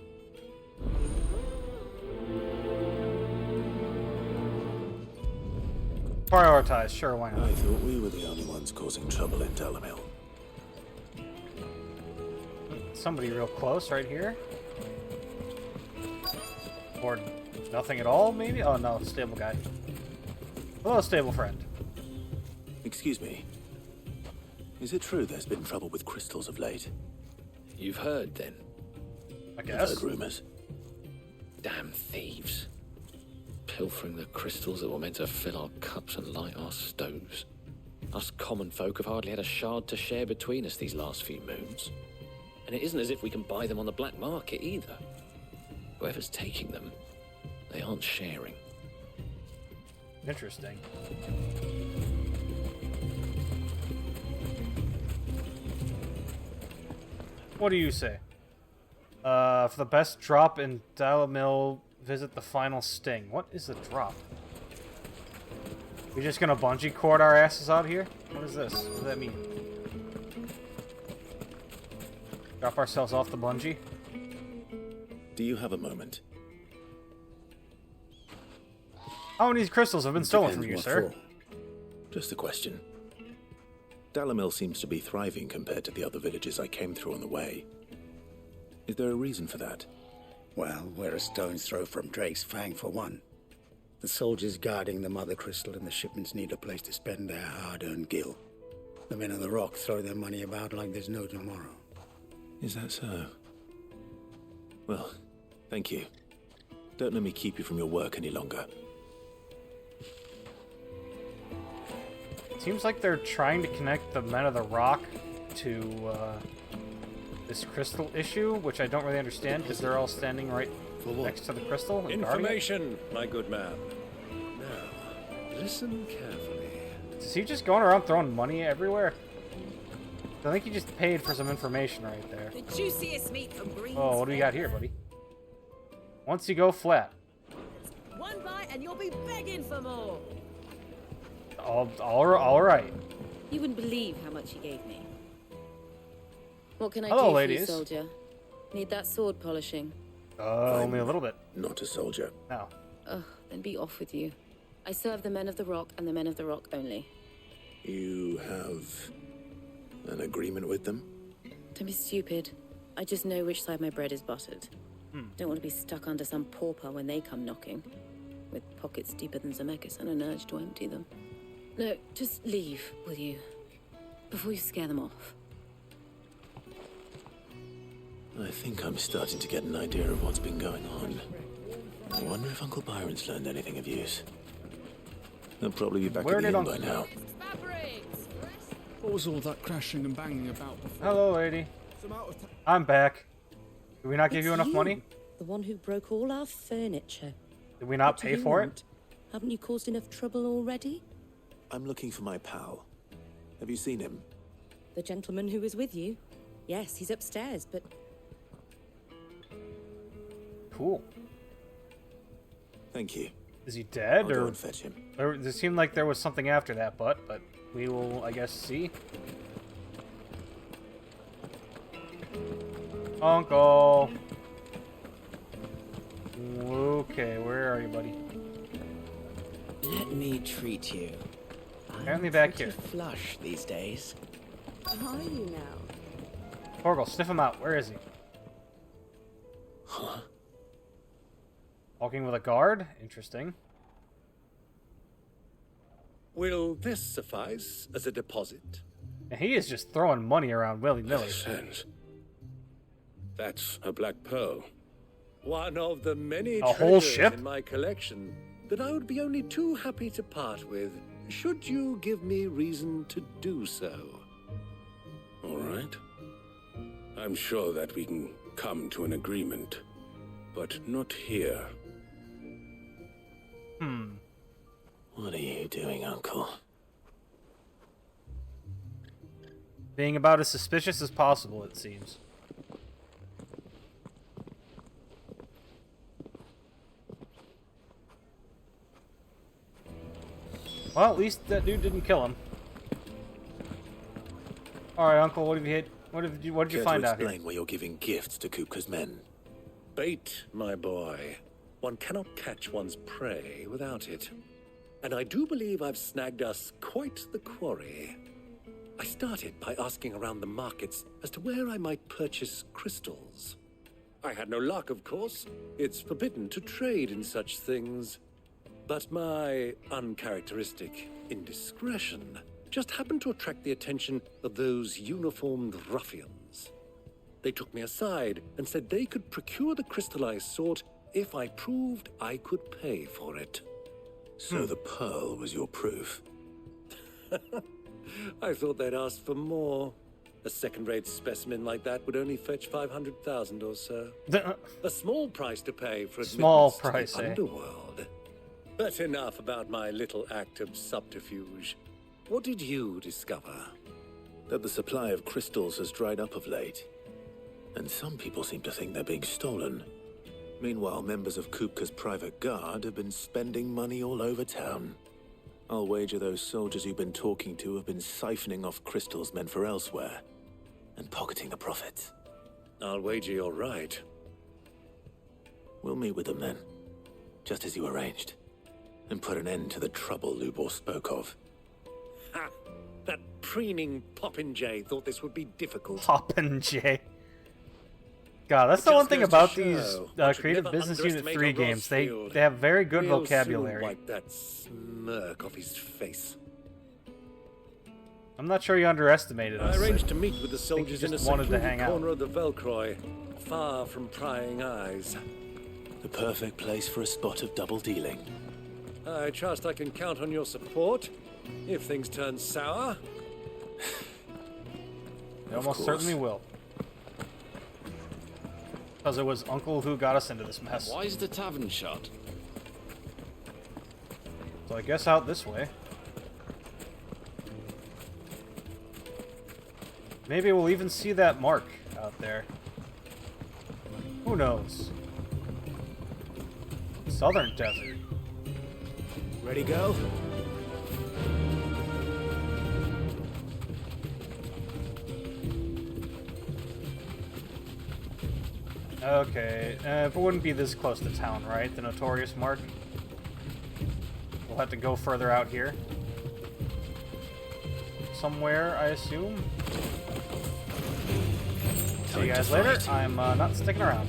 Prioritize, sure, why not? I thought we were the only ones causing trouble in Dalamil. Somebody real close right here. Or nothing at all, maybe? Oh no, stable guy. Hello, stable friend. Excuse me. Is it true there's been trouble with crystals of late? You've heard, then? I guess. I've heard rumors. Damn thieves. Pilfering the crystals that were meant to fill our cups and light our stoves. Us common folk have hardly had a shard to share between us these last few moons. And it isn't as if we can buy them on the black market either. Whoever's taking them, they aren't sharing. Interesting. What do you say? For the best drop in Dalamil, visit the final sting. What is the drop? We just gonna bungee cord our asses out here? What is this? What does that mean? Drop ourselves off the bungee? Do you have a moment? How many crystals have been stolen from you, sir? Just a question. Dalamil seems to be thriving compared to the other villages I came through on the way. Is there a reason for that? Well, we're a stone's throw from Drake's Fang, for one. The soldiers guarding the Mother Crystal and the shipments need a place to spend their hard-earned gil. The men of the Rock throw their money about like there's no tomorrow. Is that so? Well, thank you. Don't let me keep you from your work any longer. Seems like they're trying to connect the Men of the Rock to this crystal issue, which I don't really understand because they're all standing right next to the crystal. Information, my good man. Now, listen carefully. Is he just going around throwing money everywhere? I think he just paid for some information right there. The juiciest meat from green. Oh, what do we got here, buddy? Once you go flat. One bite and you'll be begging for more. All right. You wouldn't believe how much he gave me. What can I Hello, do ladies. for you, soldier? Need that sword polishing? Only a little bit. Not a soldier. No. Ugh, then be off with you. I serve the Men of the Rock and the Men of the Rock only. You have an agreement with them? Don't be stupid. I just know which side my bread is buttered. Don't want to be stuck under some pauper when they come knocking. With pockets deeper than Zemeckis and an urge to empty them. No, just leave, will you? Before you scare them off. I think I'm starting to get an idea of what's been going on. I wonder if Uncle Byron's learned anything of use. He'll probably be back at the inn by now. What was all that crashing and banging about before? Hello, lady. I'm back. Did we not give you enough money? The one who broke all our furniture. Did we not What do pay you for want? Haven't you caused enough trouble already? I'm looking for my pal. Have you seen him? The gentleman who was with you? Yes, he's upstairs, but... Cool. Thank you. Is he dead, I'll or go and fetch him. It seemed like there was something after that, but we will, I guess, see. Uncle. Okay, where are you, buddy? Let me treat you. Apparently back here. Flush these days. Are you now? Torgal, sniff him out. Where is he? Huh? Walking with a guard? Interesting. Will this suffice as a deposit? And he is just throwing money around willy-nilly. Sense. That's a black pearl. One of the many A whole treasures ship? in my collection that I would be only too happy to part with, should you give me reason to do so. All right. I'm sure that we can come to an agreement, but not here. What are you doing, Uncle? Being about as suspicious as possible, it seems. Well, at least that dude didn't kill him. All right, Uncle. What have you hit? What did you Care find to out here? explain why you're giving gifts to Kupka's men? Bait, my boy. One cannot catch one's prey without it. And I do believe I've snagged us quite the quarry. I started by asking around the markets as to where I might purchase crystals. I had no luck, of course. It's forbidden to trade in such things. But my uncharacteristic indiscretion just happened to attract the attention of those uniformed ruffians. They took me aside and said they could procure the crystal I sought if I proved I could pay for it. So the pearl was your proof? I thought they'd asked for more. A second-rate specimen like that would only fetch 500,000 or so. A small price to pay for admittance to the underworld. But enough about my little act of subterfuge. What did you discover? That the supply of crystals has dried up of late. And some people seem to think they're being stolen. Meanwhile, members of Kupka's private guard have been spending money all over town. I'll wager those soldiers you've been talking to have been siphoning off crystals meant for elsewhere, and pocketing the profits. I'll wager you're right. We'll meet with them then, just as you arranged, and put an end to the trouble Lubor spoke of. Ha! That preening Popinjay thought this would be difficult. Popinjay. God, that's the one thing about these Creative Business Unit 3 games. They have very good vocabulary. Wipe that smirk off his face. I'm not sure you underestimated us. I arranged to meet with the soldiers in a secluded corner corner of the Velcroy, far from prying eyes. The perfect place for a spot of double dealing. I trust I can count on your support if things turn sour. They almost certainly will. Because it was Uncle who got us into this mess. Why is the tavern shut? So I guess out this way. Maybe we'll even see that mark out there. Who knows? Southern Desert. Ready, go? Okay, it wouldn't be this close to town, right? The notorious mark. We'll have to go further out here. Somewhere, I assume. See you guys later. I'm not sticking around.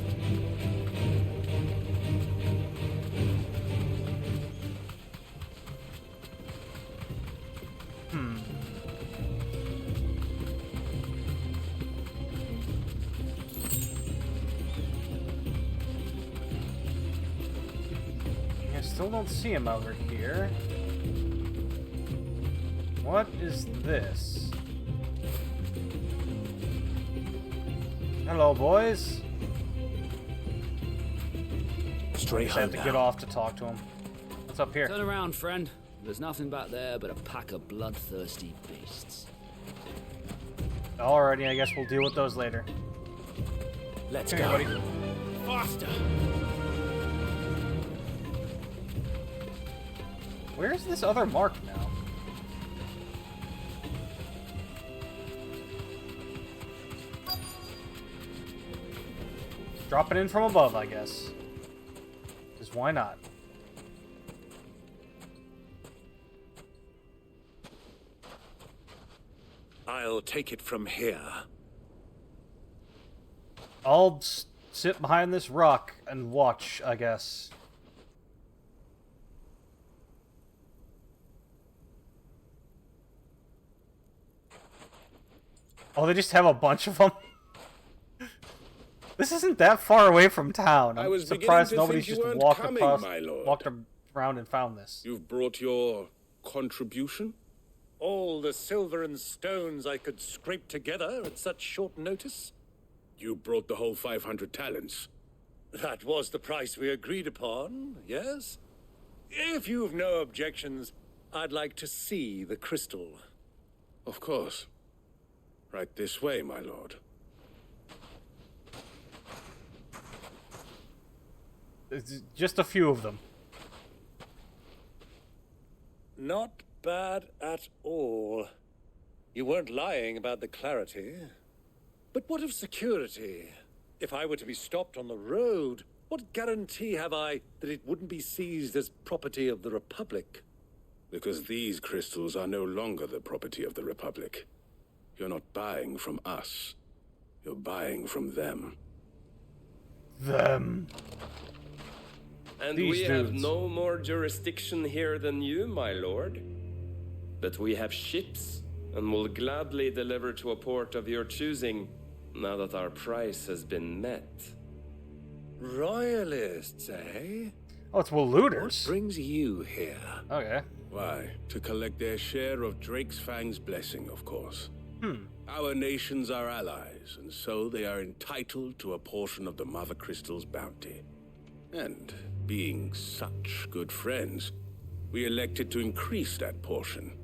Still don't see him over here. What is this? Hello, boys. Straight home. I have to get off to talk to him. What's up here? Turn around, friend. There's nothing back there but a pack of bloodthirsty beasts. Alrighty, I guess we'll deal with those later. Let's go. go. Buddy. Faster. Where's this other mark now? Drop it in from above, I guess. Because why not? I'll take it from here. I'll sit behind this rock and watch, I guess. Oh, they just have a bunch of them? This isn't that far away from town. I'm surprised nobody's just walked around and found this. You've brought your contribution? All the silver and stones I could scrape together at such short notice? You brought the whole 500 talents. That was the price we agreed upon, yes? If you've no objections, I'd like to see the crystal. Of course. Right this way, my lord. It's just a few of them. Not bad at all. You weren't lying about the clarity. But what of security? If I were to be stopped on the road, what guarantee have I that it wouldn't be seized as property of the Republic? Because these crystals are no longer the property of the Republic. You're not buying from us. You're buying from them. Them. And These we have dudes. no more jurisdiction here than you, my lord. But we have ships, and will gladly deliver to a port of your choosing, now that our price has been met. Royalists, eh? Oh, it's looters. What brings you here? Okay. Why? To collect their share of Drake's Fang's blessing, of course. Our nations are allies, and so they are entitled to a portion of the Mother Crystal's bounty. And being such good friends, we elected to increase that portion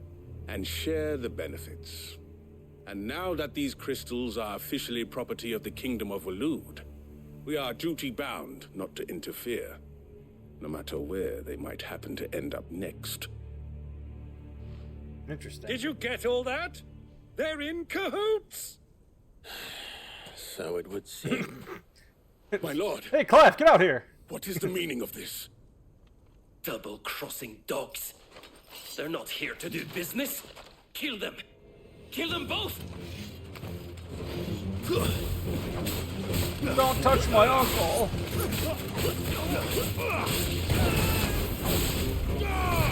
and share the benefits. And now that these crystals are officially property of the Kingdom of Waloed, we are duty-bound not to interfere, no matter where they might happen to end up next. Interesting. Did you get all that? They're in cahoots! So it would seem. My lord! Hey, Clive, get out here! What is the meaning of this? Double-crossing dogs. They're not here to do business. Kill them. Kill them both! Don't touch my uncle!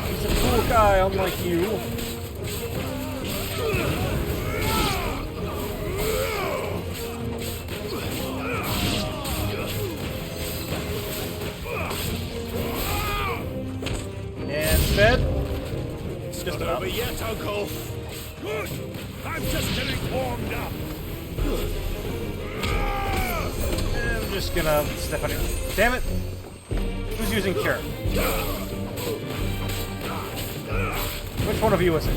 He's a cool guy, unlike you. And fed. It's not over yet, Uncle. Good. I'm just getting warmed up. And I'm just gonna step on it. Damn it! Who's using cure? Which one of you is it?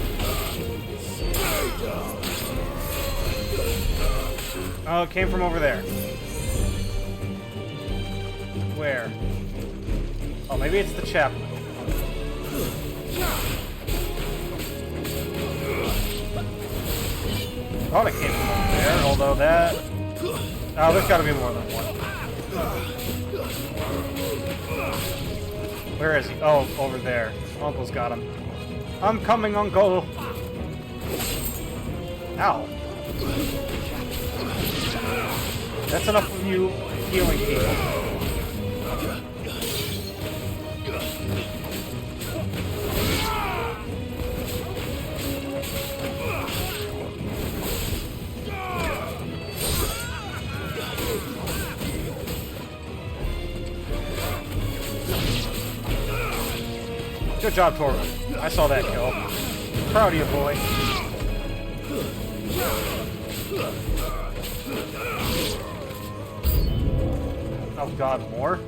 Oh, it came from over there. Where? Oh, maybe it's the chaplain. Thought it came from over there, although that... Oh, there's gotta be more than one. Where is he? Oh, over there. Uncle's got him. I'm coming, Uncle! Ow. That's enough of you healing people. Good job, Torvald. I saw that kill. Proud of you, boy. Oh god, more?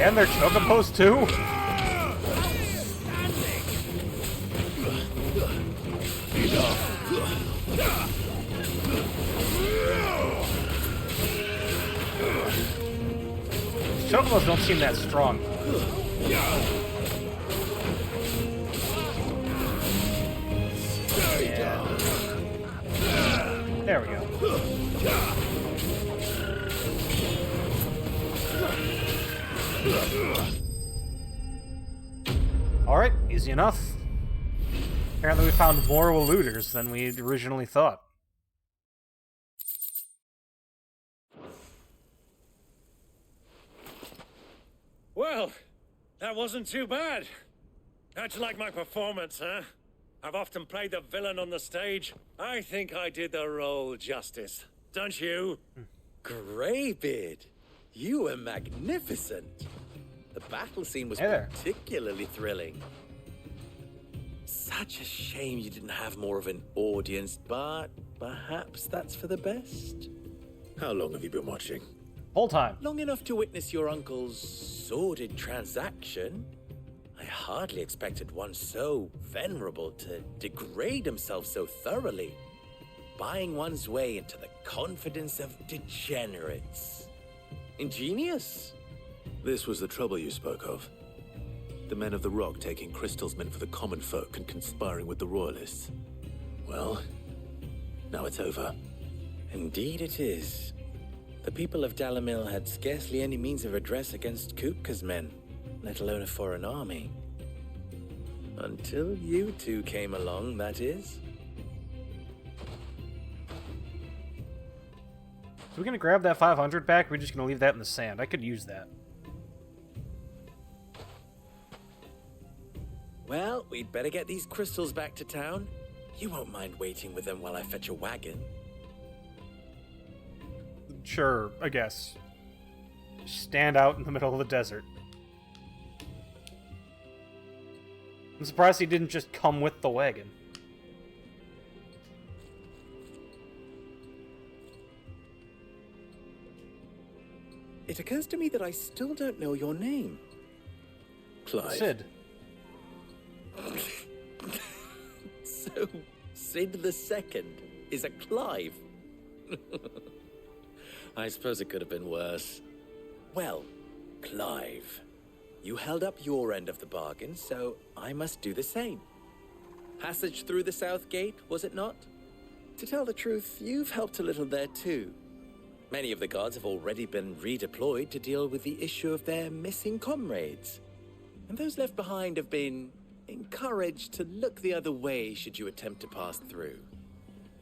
And they're chocobos too? Chocobos don't seem that strong. Yeah. There we go. Alright, easy enough. Apparently we found more looters than we originally thought. Well, that wasn't too bad. How'd you like my performance, huh? I've often played the villain on the stage. I think I did the role justice. Don't you? Greybeard, you were magnificent. The battle scene was Hey there. particularly thrilling. Such a shame you didn't have more of an audience, but perhaps that's for the best. How long have you been watching? Whole time. Long enough to witness your uncle's sordid transaction. I hardly expected one so venerable to degrade himself so thoroughly, buying one's way into the confidence of degenerates. Ingenious. This was the trouble you spoke of. The men of the Rock taking crystals meant for the common folk and conspiring with the Royalists. Well, now it's over. Indeed it is. The people of Dalamil had scarcely any means of redress against Kupka's men, let alone a foreign army. Until you two came along, that is. So we're gonna grab that 500 back, or we're just gonna leave that in the sand? I could use that. Well, we'd better get these crystals back to town. You won't mind waiting with them while I fetch a wagon. Sure, I guess. Stand out in the middle of the desert. I'm surprised he didn't just come with the wagon. It occurs to me that I still don't know your name. Clive. Sid. So, Sid the Second is a Clive. I suppose it could have been worse. Well, Clive, you held up your end of the bargain, so I must do the same. Passage through the South Gate, was it not? To tell the truth, you've helped a little there too. Many of the guards have already been redeployed to deal with the issue of their missing comrades. And those left behind have been encouraged to look the other way should you attempt to pass through.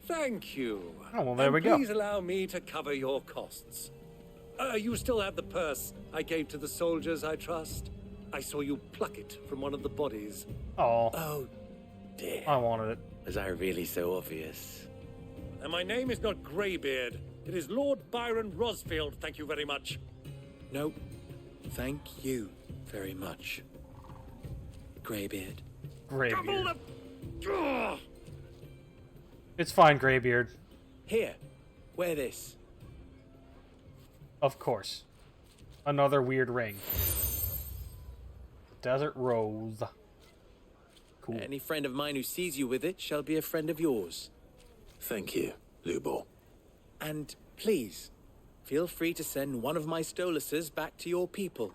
Thank you. Oh, well, there we go. Please allow me to cover your costs. You still have the purse I gave to the soldiers, I trust? I saw you pluck it from one of the bodies. Oh, dear. I wanted it. Was I really so obvious? And my name is not Greybeard. It is Lord Byron Rosfield, thank you very much. No, thank you very much. Greybeard. Greybeard. It's fine, Greybeard. Here, wear this. Of course. Another weird ring. Desert Rose. Cool. Any friend of mine who sees you with it shall be a friend of yours. Thank you, Lubor. And please, feel free to send one of my Stoluses back to your people.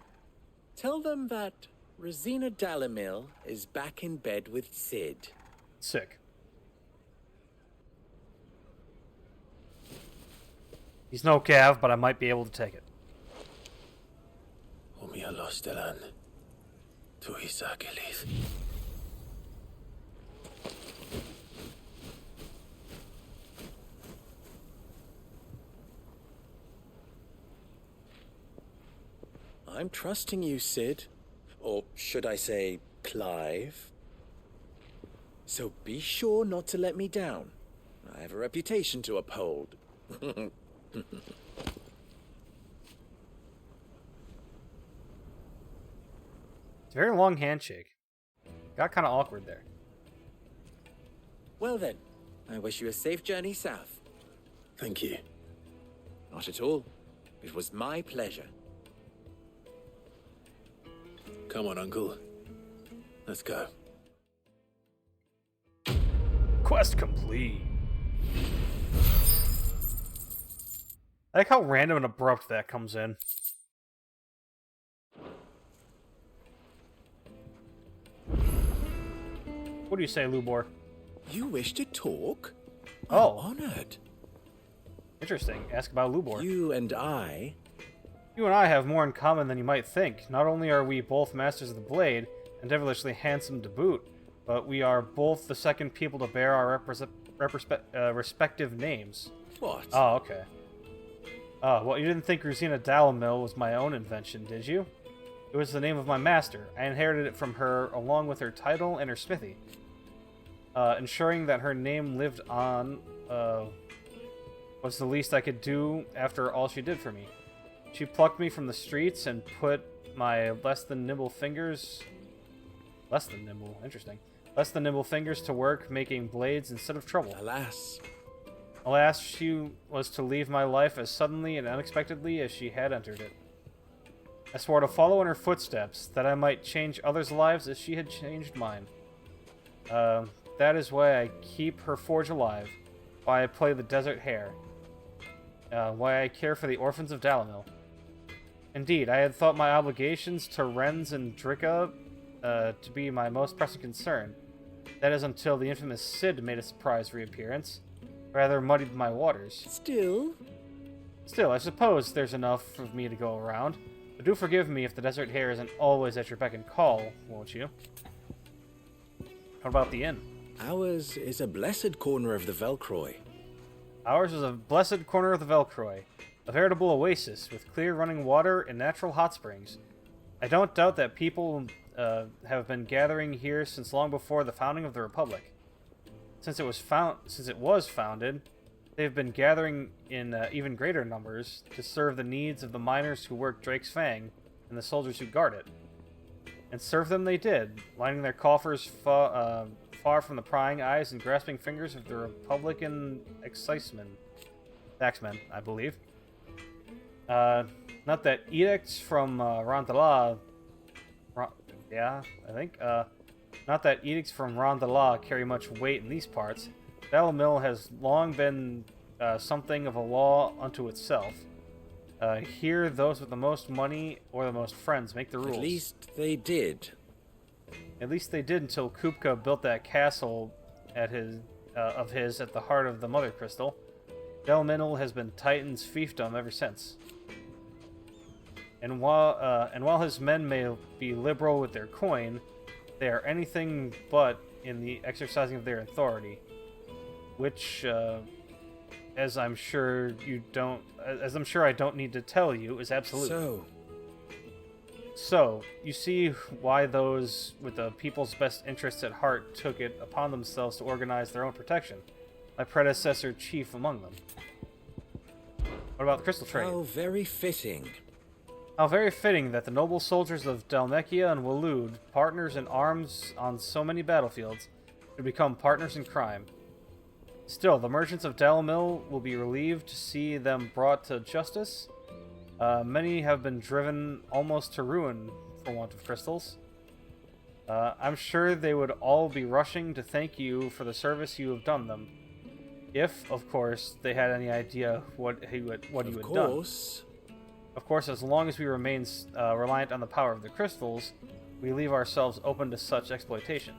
Tell them that Rosina Dalamil is back in bed with Sid. Sick. He's no Cav, but I might be able to take it. Omia Lostelan. Tu Isakelis. I'm trusting you, Sid. Or should I say, Clive? So be sure not to let me down. I have a reputation to uphold. It's a very long handshake. Got kind of awkward there. Well then, I wish you a safe journey south. Thank you. Not at all. It was my pleasure. Come on, Uncle. Let's go. Quest complete. I like how random and abrupt that comes in. What do you say, Lubor? You wish to talk? Oh. I'm honored. Interesting. Ask about Lubor. You and I have more in common than you might think. Not only are we both masters of the blade, and devilishly handsome to boot, but we are both the second people to bear our respective names. What? Oh, okay. Well, you didn't think Rosina Dalamil was my own invention, did you? It was the name of my master. I inherited it from her, along with her title and her smithy. Ensuring that her name lived on was the least I could do after all she did for me. She plucked me from the streets and put my less than nimble fingers to work making blades instead of trouble. Alas, she was to leave my life as suddenly and unexpectedly as she had entered it. I swore to follow in her footsteps, that I might change others' lives as she had changed mine. That is why I keep her forge alive, why I play the desert hare, why I care for the orphans of Dalamil. Indeed, I had thought my obligations to Wrens and Drika to be my most pressing concern. That is until the infamous Cid made a surprise reappearance. Rather muddied my waters. Still, I suppose there's enough for me to go around. But do forgive me if the desert hare isn't always at your beck and call, won't you? What about the inn? Ours is a blessed corner of the Velcroy. Ours is a blessed corner of the Velcroy. A veritable oasis with clear running water and natural hot springs. I don't doubt that people have been gathering here since long before the founding of the Republic. Since it was founded, they've been gathering in even greater numbers to serve the needs of the miners who work Drake's Fang and the soldiers who guard it. And serve them they did, lining their coffers far from the prying eyes and grasping fingers of the Republican taxmen, I believe. Not that edicts from Rondela... not that edicts from Rondela carry much weight in these parts. Dalamil has long been something of a law unto itself. Here, those with the most money or the most friends make the rules. At least they did. At least they did until Kupka built that castle at of his at the heart of the Mother Crystal. Dalaminal has been Titan's fiefdom ever since. And while his men may be liberal with their coin, they are anything but in the exercising of their authority, which, as I'm sure I don't need to tell you, is absolute. So, you see why those with the people's best interests at heart took it upon themselves to organize their own protection. My predecessor chief among them. What about the crystal trade? How very fitting. How very fitting that the noble soldiers of Dalmekia and Waloed, partners in arms on so many battlefields, should become partners in crime. Still, the merchants of Dalamil will be relieved to see them brought to justice. Many have been driven almost to ruin for want of crystals. I'm sure they would all be rushing to thank you for the service you have done them. If, of course, they had any idea what you had done. Of course, as long as we remain reliant on the power of the crystals, we leave ourselves open to such exploitation.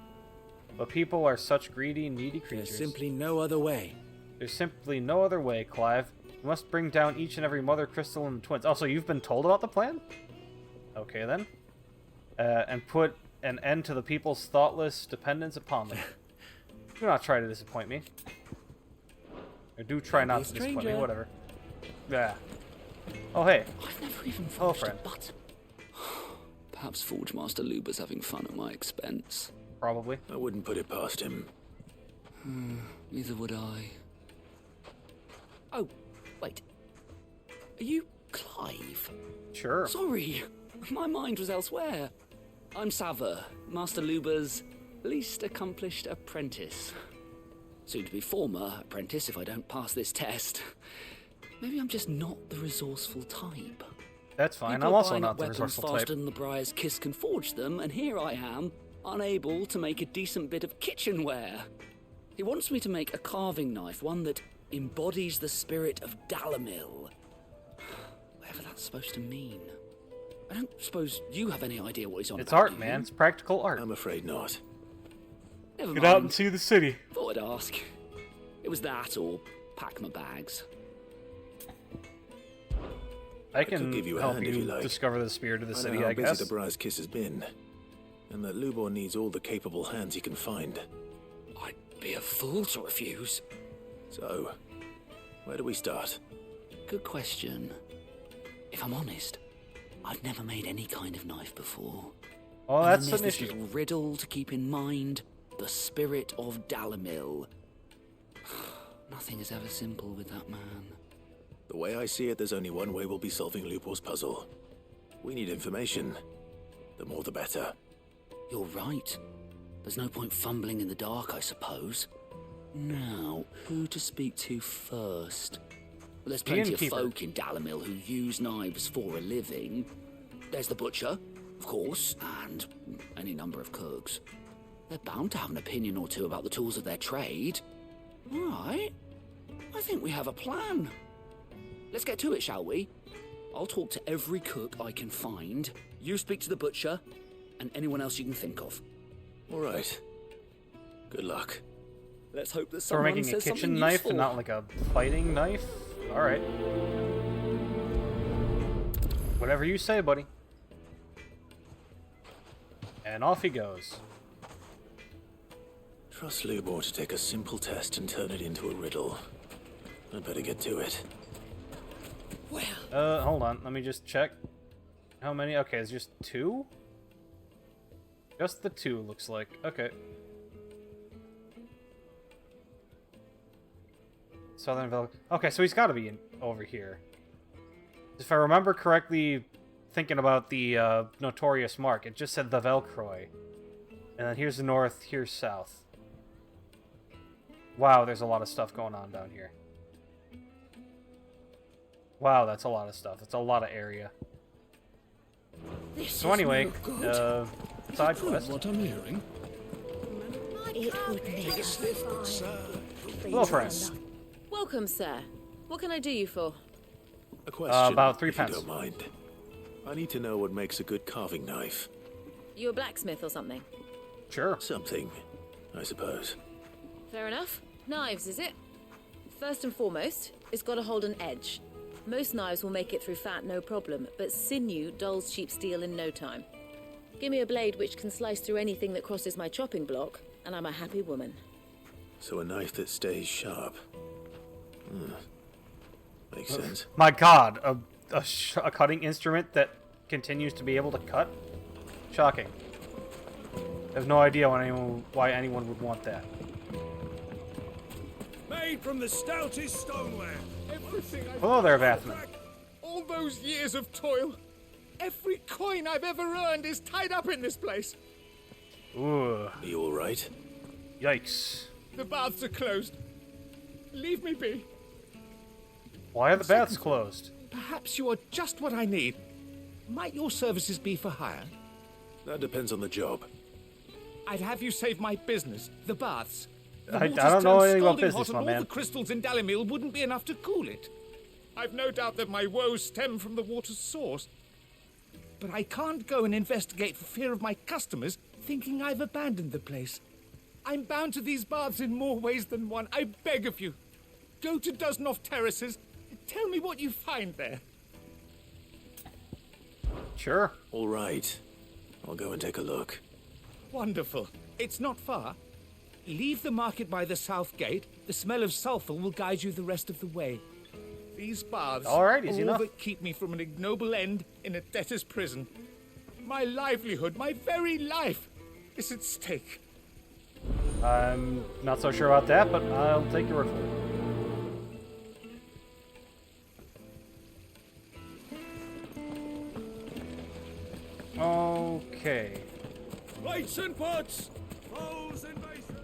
But people are such greedy, needy creatures. There's simply no other way. There's simply no other way, Clive. We must bring down each and every Mother Crystal and the twins. Oh, so you've been told about the plan? Okay, then. And put an end to the people's thoughtless dependence upon them. Do not try to disappoint me. Or do try not to disappoint me, whatever. Yeah. Oh, hey. I've never even hello, friend. Perhaps Forge Master Luber's having fun at my expense. Probably. I wouldn't put it past him. Neither would I. Oh, wait. Are you Clive? Sure. Sorry, my mind was elsewhere. I'm Sava, Master Luber's least accomplished apprentice. Soon to be former apprentice if I don't pass this test. Maybe I'm just not the resourceful type. That's fine. People I'm also buying not up the weapons resourceful faster type. than the Briar's Kiss can forge them, and here I am, unable to make a decent bit of kitchenware. He wants me to make a carving knife, one that embodies the spirit of Dalamil. Whatever that's supposed to mean. I don't suppose you have any idea what he's on about. It's art, man. It's practical art. I'm afraid not. Never Get mind. out and see the city. Thought I'd ask. It was that or pack my bags. I can give you a help hand if you you like. discover the spirit of the I city, know how I busy guess. the Briar's Kiss has been, and that Lubor needs all the capable hands he can find. I'd be a fool to refuse. So, where do we start? Good question. If I'm honest, I've never made any kind of knife before. Oh, And that's then an there's issue. this little riddle to keep in mind. The spirit of Dalamil. Nothing is ever simple with that man. The way I see it, there's only one way we'll be solving Lubor's puzzle. We need information. The more the better. You're right. There's no point fumbling in the dark, I suppose. Now, who to speak to first? Well, there's plenty of folk in Dalamil who use knives for a living. There's the butcher, of course, and any number of cooks. They're bound to have an opinion or two about the tools of their trade. All right. I think we have a plan. Let's get to it, shall we? I'll talk to every cook I can find. You speak to the butcher. and anyone else you can think of. All right. Good luck. Let's hope that So we're someone making a says kitchen something knife useful. and not like a fighting knife? Alright. Whatever you say, buddy. And off he goes. Trust Lubor to take a simple test and turn it into a riddle. I'd better get to it. Hold on. Let me just check. How many? Okay, it's just 2? Just the 2, looks like. Okay. Southern Vel. Okay, so he's got to be over here. If I remember correctly, thinking about the notorious mark, it just said the Velcroy. And then here's the north, here's south. Wow, there's a lot of stuff going on down here. Wow, that's a lot of stuff. It's a lot of area. So anyway, side quest. What I'm hearing. It would make us Hello, friends. Welcome, sir. What can I do you for? A question, about 3 if you pence. don't mind. I need to know what makes a good carving knife. You a blacksmith or something? Sure. Something, I suppose. Fair enough. Knives, is it? First and foremost, it's got to hold an edge. Most knives will make it through fat, no problem, but sinew dulls cheap steel in no time. Give me a blade which can slice through anything that crosses my chopping block, and I'm a happy woman. So a knife that stays sharp. Makes sense. My god, a cutting instrument that continues to be able to cut? Shocking. I have no idea why anyone would want that. Made from the stoutest stoneware. Everything I've Hello there, Bathman. all those years of toil. Every coin I've ever earned is tied up in this place. Ooh. Are you alright? Yikes. The baths are closed. Leave me be. Why are the baths closed? Perhaps you are just what I need. Might your services be for hire? That depends on the job. I'd have you save my business, the baths. The I water's don't know turned anything about scalding business, hot, my and man. all the crystals in Dalimil wouldn't be enough to cool it. I've no doubt that my woes stem from the water's source. But I can't go and investigate for fear of my customers thinking I've abandoned the place. I'm bound to these baths in more ways than one. I beg of you. Go to Dusnoff Terraces. Tell me what you find there. Sure. Alright. I'll go and take a look. Wonderful. It's not far. Leave the market by the south gate. The smell of sulfur will guide you the rest of the way. These baths Alright, are easy all enough. that keep me from an ignoble end in a debtor's prison. My livelihood, my very life, is at stake. I'm not so sure about that, but I'll take your word for it. Okay. Lights and pots! Foes invasion!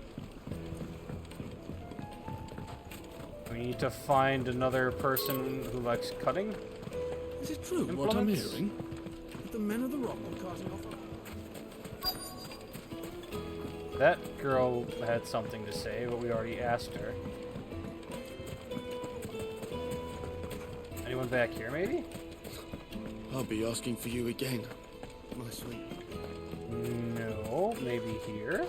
We need to find another person who likes cutting. Is it true what I'm Implements? hearing? That the men of the rock were carting off. That girl had something to say, but we already asked her. Anyone back here, maybe? I'll be asking for you again, my sweet. No, maybe here.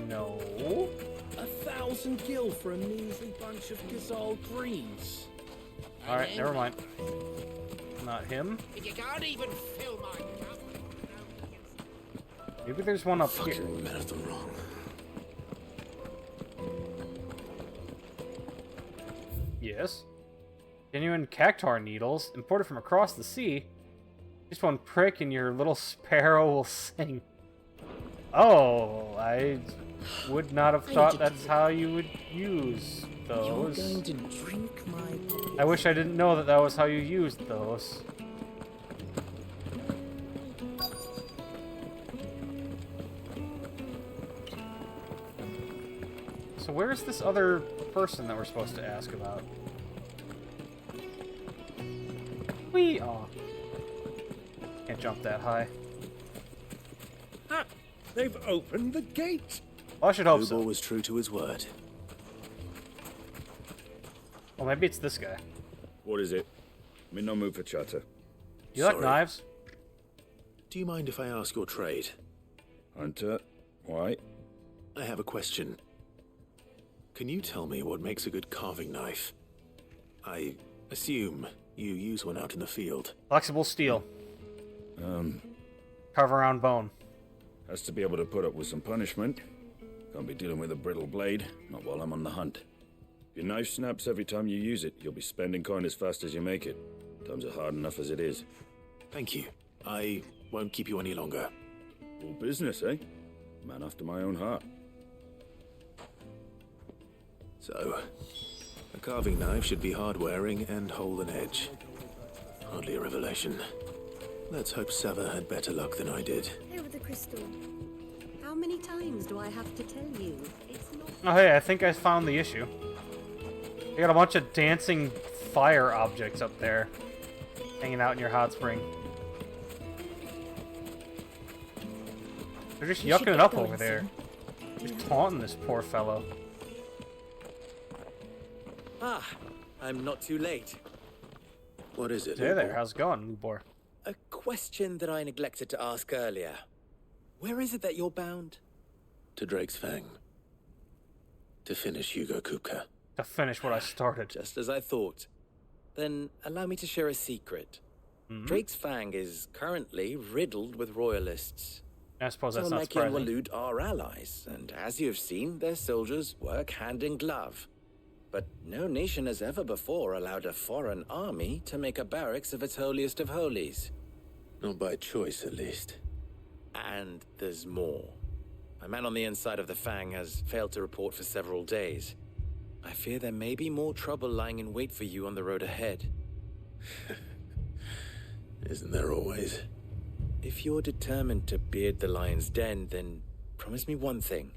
No. 1,000 gil for a measly bunch of Gazal greens. Alright, never mind. Not him. You can't even fill my cup. Maybe there's one up here. Fucking men of the wrong. Yes. Genuine cactar needles, imported from across the sea. Just one prick and your little sparrow will sing. Oh, I would not have thought that's how you would use those. You're going to drink my... I wish I didn't know that that was how you used those. So where's this other person that we're supposed to ask about? Whee! Aw. Can't jump that high. Ah, they've opened the gate. Well, I should hope Lubor so. was true to his word. Well, maybe it's this guy. What is it? I'm in no mood for chatter. You like knives? Do you mind if I ask your trade? Hunter, why? I have a question. Can you tell me what makes a good carving knife? I assume you use one out in the field. Flexible steel. Carve around bone. Has to be able to put up with some punishment. Can't be dealing with a brittle blade, not while I'm on the hunt. If your knife snaps every time you use it, you'll be spending coin as fast as you make it. Times are hard enough as it is. Thank you. I won't keep you any longer. All business, eh? Man after my own heart. So, a carving knife should be hard-wearing and hold an edge. Hardly a revelation. Let's hope Sava had better luck than I did. Over the crystal. How many times do I have to tell you? It's not... Oh, hey, I think I found the issue. You got a bunch of dancing fire objects up there, hanging out in your hot spring. They're just yucking it up over there. Just taunting this poor fellow. Ah, I'm not too late. What is it? Hey there, how's it going, Lubor? A question that I neglected to ask earlier. Where is it that you're bound? To Drake's Fang. To finish Hugo Kupka. To finish what I started. Just as I thought. Then allow me to share a secret. Drake's Fang is currently riddled with royalists. I suppose that's not Solmecki and surprising. Waloed are allies, and as you've seen, their soldiers work hand in glove. But no nation has ever before allowed a foreign army to make a barracks of its holiest of holies. Not by choice, at least. And there's more. A man on the inside of the Fang has failed to report for several days. I fear there may be more trouble lying in wait for you on the road ahead. Isn't there always? If you're determined to beard the lion's den, then promise me one thing.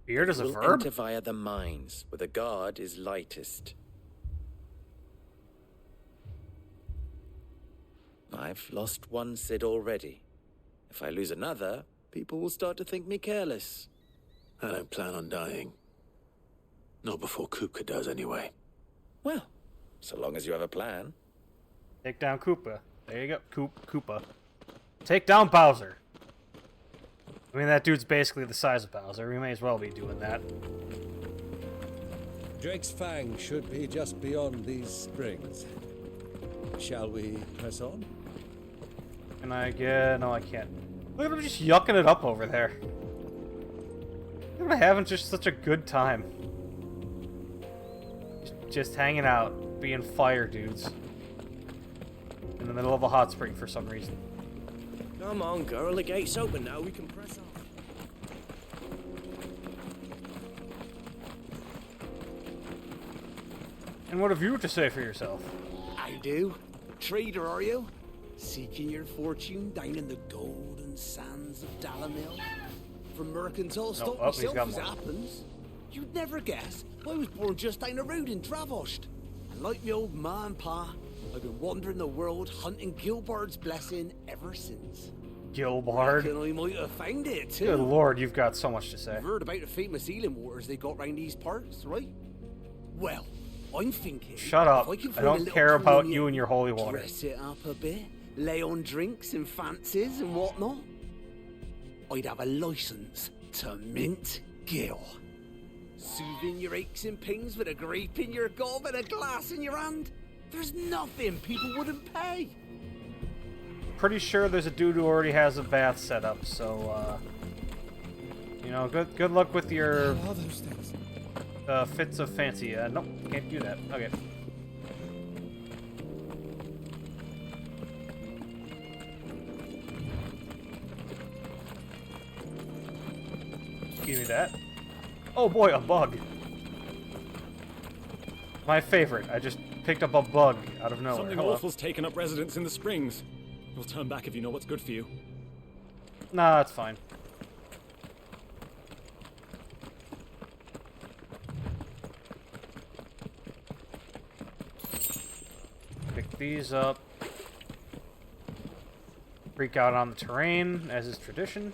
Beard is a We'll verb? enter via the mines, where the guard is lightest. I've lost one Cid already. If I lose another, people will start to think me careless. I don't plan on dying. Not before Kupka does, anyway. Well, so long as you have a plan. Take down Koopa. There you go, Koopa. Take down Bowser. I mean, that dude's basically the size of Bowser. We may as well be doing that. Drake's Fang should be just beyond these springs. Shall we press on? Can I get... No, I can't. Look at him just yucking it up over there. Look at him having just such a good time. Just hanging out, being fire dudes. In the middle of a hot spring for some reason. Come on, girl, the gate's open now, we can press on. And what have you to say for yourself? I do. Trader, are you? Seeking your fortune down in the golden sands of Dalamil? From mercantile stock he's myself got as more. happens. You'd never guess. I was born just down the road in Dravost. And like me old ma and pa, I've been wandering the world hunting Gilbard's blessing ever since. Gilbard? Reckon I might have found it too. Good lord, you've got so much to say. You've heard about the famous healing waters they got round these parts, right? Well, I'm thinking... Shut up. if I, can I find a don't little care about colonial, you and your holy water. Dress it up a bit, lay on drinks and fancies and whatnot, I'd have a license to mint Gil. Soothing your aches and pains with a grape in your gob and a glass in your hand. There's nothing people wouldn't pay. Pretty sure there's a dude who already has a bath set up, so, you know, good luck with your What are those things? fits of fancy. Nope, can't do that. Okay. Give me that. Oh boy, a bug. My favorite. I just picked up a bug out of nowhere. Something Hello. awful's taken up residence in the springs. You'll turn back if you know what's good for you. Nah, it's fine. Pick these up. Freak out on the terrain, as is tradition.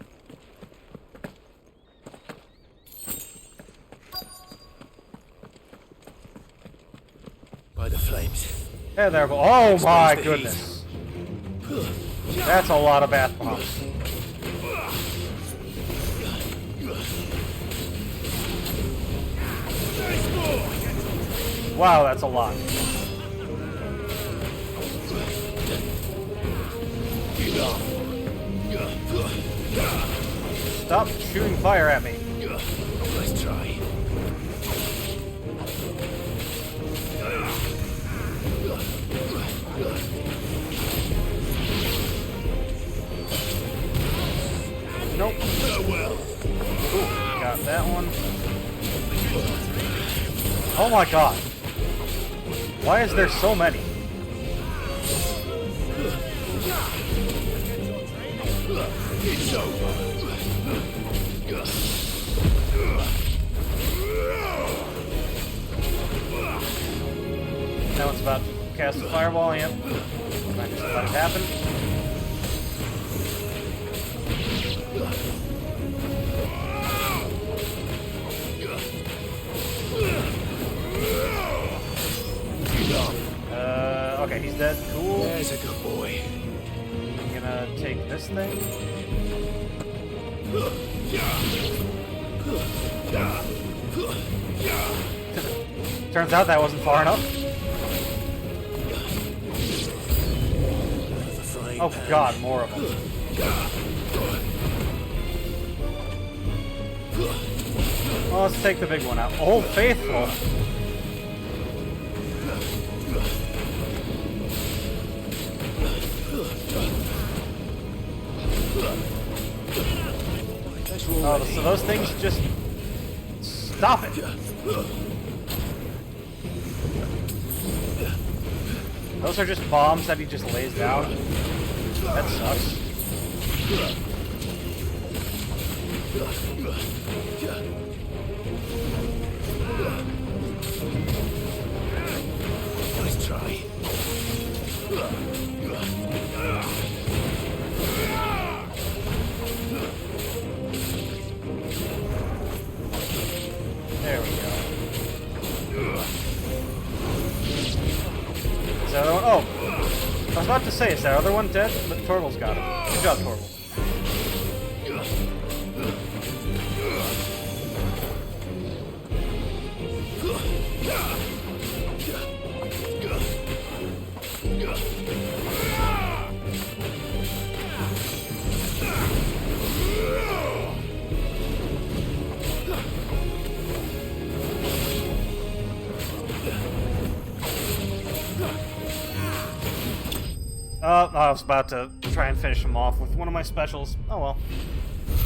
By the flames. Hey there, oh my Expose the goodness. heat. That's a lot of bath bombs. Wow, that's a lot. Stop shooting fire at me. Nice try. Nope. Ooh, got that one. Oh my god. Why is there so many? It's over. Now it's about to cast a fireball. Yep. I just let it happen. Okay, he's dead. Cool. There's a good boy. I'm gonna take this thing. Turns out that wasn't far enough. Oh god, more of them. Well, let's take the big one out. Old Faithful. Oh, so those things just stop it. Those are just bombs that he just lays down. That sucks. Nice try. There we go. Is that other one? Oh! I was about to say, is that other one dead? But Torval's got him. Good job, Torval. I was about to try and finish him off with one of my specials. Oh well.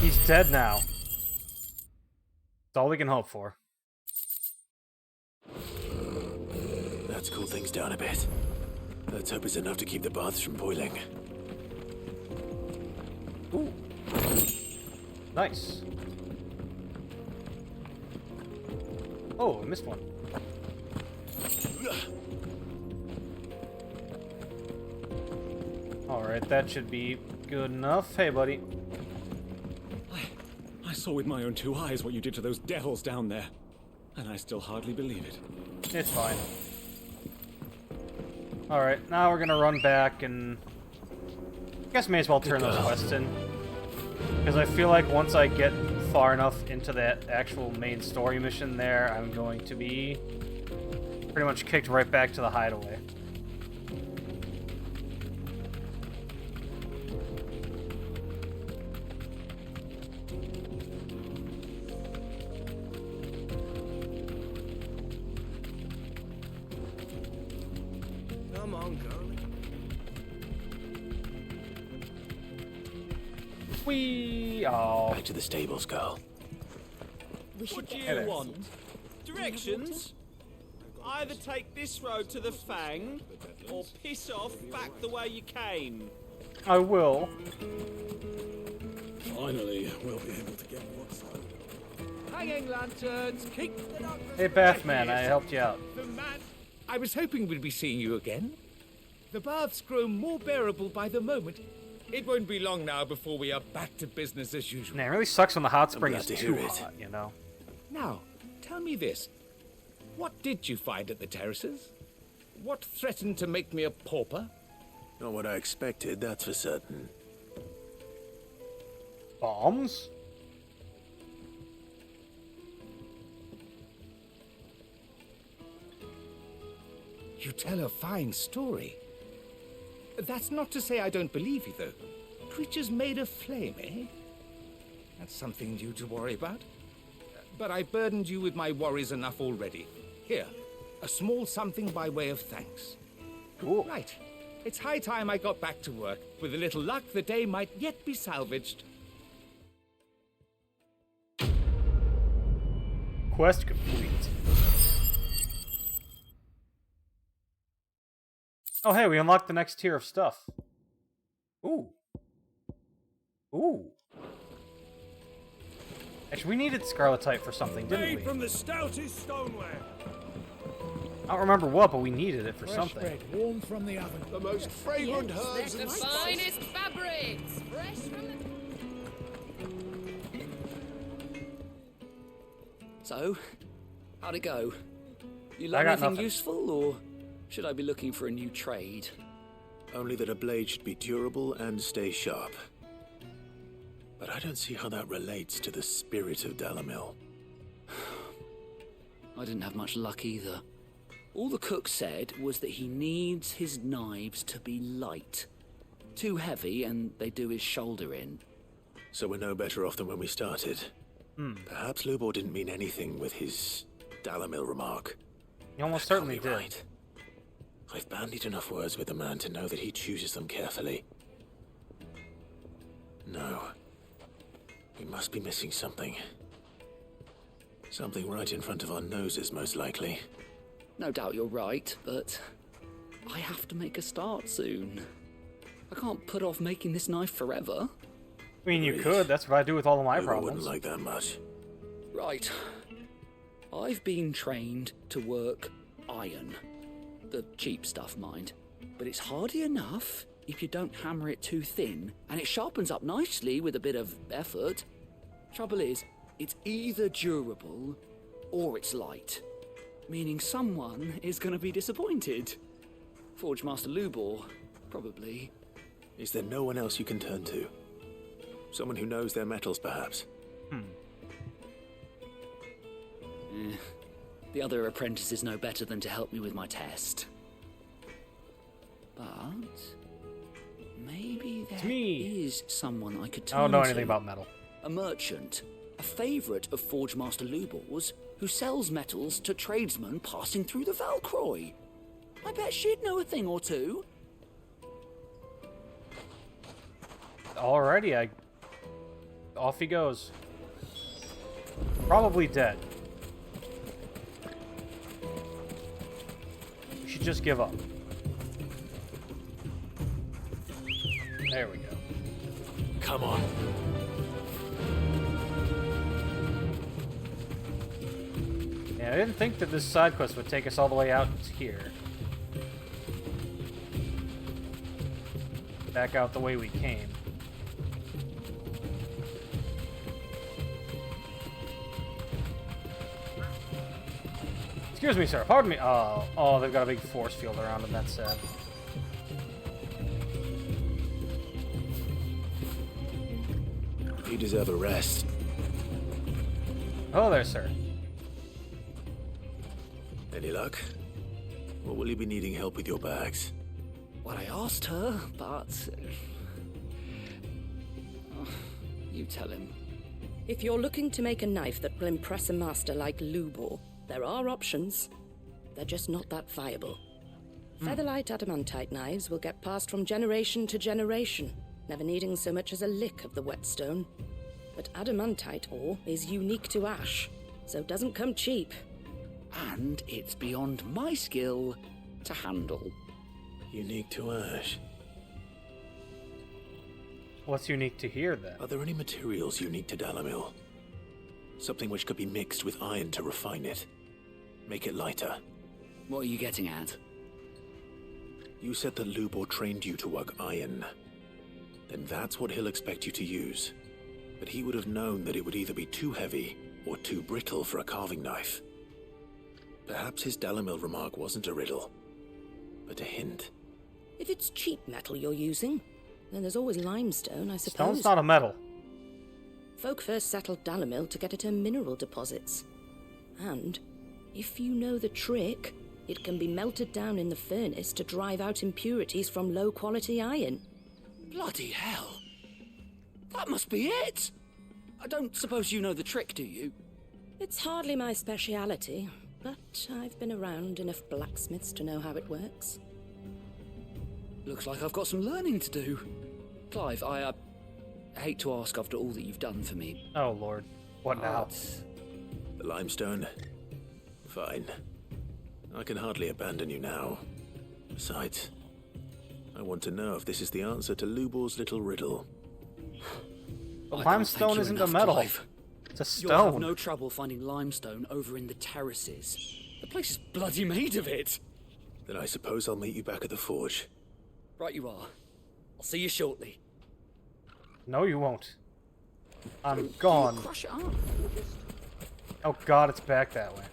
He's dead now. That's all we can hope for. That's cooled things down a bit. Let's hope it's enough to keep the baths from boiling. Ooh. Nice. Oh, I missed one. Alright, that should be good enough. Hey, buddy. I saw with my own two eyes what you did to those devils down there, and I still hardly believe it. It's fine. Alright, now we're gonna run back and... I guess may as well turn those quests in. Because I feel like once I get far enough into that actual main story mission there, I'm going to be pretty much kicked right back to the hideaway. Come on, girl. Whee! Oh. Back to the stables, girl. What do you want? Directions? Either take this road to the Fang, or piss off back the way you came. I will. Finally, we'll be able to get what's on. Hanging lanterns, keep the darkness. Hey, Bathman, I helped you out. The man. I was hoping we'd be seeing you again. The baths grow more bearable by the moment. It won't be long now before we are back to business as usual. Man, it really sucks when the hot spring glad is to too hear it. hot, you know? Now, tell me this. What did you find at the terraces? What threatened to make me a pauper? Not what I expected, that's for certain. Bombs? You tell a fine story. That's not to say I don't believe you, though. Creatures made of flame, eh? That's something new to worry about. But I've burdened you with my worries enough already. Here, a small something by way of thanks. Cool. Right. It's high time I got back to work. With a little luck, the day might yet be salvaged. Quest complete. Oh, hey, we unlocked the next tier of stuff. Ooh. Ooh. Actually, we needed Scarletite for something, didn't we? Made from the stoutest stoneware. I don't remember what, but we needed it for Fresh something. bread, warm from the oven. The most fragrant herbs The and finest fabrics, fresh from the... So, how'd it go? You I learn got anything nothing. useful, or should I be looking for a new trade? Only that a blade should be durable and stay sharp. But I don't see how that relates to the spirit of Dalamil. I didn't have much luck either. All the cook said was that he needs his knives to be light. Too heavy and they do his shoulder in. So we're no better off than when we started. Perhaps Lubor didn't mean anything with his Dalamil remark. He almost certainly did. Right. I've bandied enough words with the man to know that he chooses them carefully. No. We must be missing something. Something right in front of our noses, most likely. No doubt you're right, but I have to make a start soon. I can't put off making this knife forever. I mean, you could. That's what I do with all of my Lubor problems. wouldn't like that much. Right. I've been trained to work iron. The cheap stuff, mind. But it's hardy enough if you don't hammer it too thin, and it sharpens up nicely with a bit of effort. Trouble is, it's either durable or it's light. Meaning someone is going to be disappointed. Forge Master Lubor, probably. Is there no one else you can turn to? Someone who knows their metals, perhaps? The other apprentices know better than to help me with my test. But maybe there is someone I could turn to. I don't know anything about metal. A merchant, a favourite of Forge Master Lubor's, who sells metals to tradesmen passing through the Valcroy. I bet she'd know a thing or two. Alrighty, off he goes. Probably dead. We should just give up. There we go. Come on. Yeah, I didn't think that this side quest would take us all the way out here. Back out the way we came. Excuse me, sir. Pardon me. Oh, they've got a big force field around them. That's sad. You deserve a rest. Oh, there, sir. Any luck? Or will you be needing help with your bags? Well, I asked her, but... you tell him. If you're looking to make a knife that will impress a master like Lubor, there are options. They're just not that viable. Featherlight adamantite knives will get passed from generation to generation, never needing so much as a lick of the whetstone. But adamantite ore is unique to ash, so it doesn't come cheap. And it's beyond my skill to handle. Unique to ash? What's unique to here, then? Are there any materials unique to Dalamil? Something which could be mixed with iron to refine it. Make it lighter. What are you getting at? You said that Lubor trained you to work iron. Then that's what he'll expect you to use. But he would have known that it would either be too heavy or too brittle for a carving knife. Perhaps his Dalamil remark wasn't a riddle, but a hint. If it's cheap metal you're using, then there's always limestone, I suppose. Stone's not a metal. Folk first settled Dalamil to get at her mineral deposits. And, if you know the trick, it can be melted down in the furnace to drive out impurities from low-quality iron. Bloody hell! That must be it! I don't suppose you know the trick, do you? It's hardly my speciality, but I've been around enough blacksmiths to know how it works. Looks like I've got some learning to do. Clive, I hate to ask after all that you've done for me. Oh, Lord. What now? The limestone? Fine. I can hardly abandon you now. Besides, I want to know if this is the answer to Lubor's little riddle. The limestone isn't a metal. Clive. It's a stone. You'll have no trouble finding limestone over in the terraces. The place is bloody made of it. Then I suppose I'll meet you back at the forge. Right you are. I'll see you shortly. No, you won't. I'm gone. Crush it up. Oh god, it's back that way.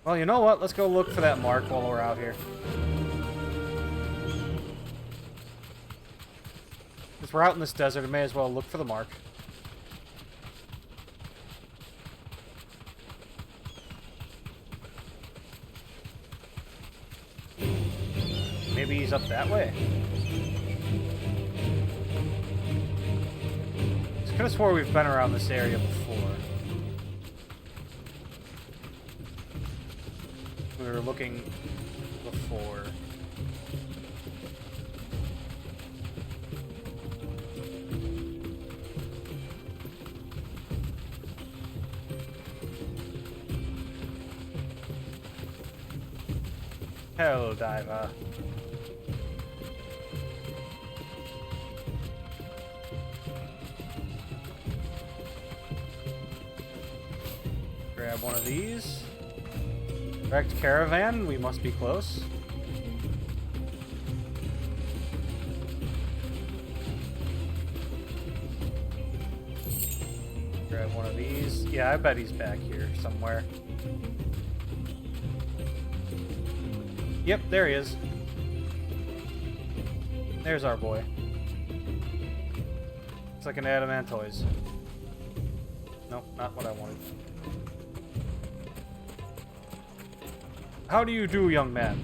Well, you know what? Let's go look for that mark while we're out here. Since we're out in this desert, I may as well look for the mark. Maybe he's up that way. I could have swore we've been around this area before. We were looking before. Hell diver. Grab one of these. Direct caravan, we must be close. Grab one of these. Yeah, I bet he's back here somewhere. Yep, there he is. There's our boy. It's like an adamantoise. Nope, not what I wanted. How do you do, young man?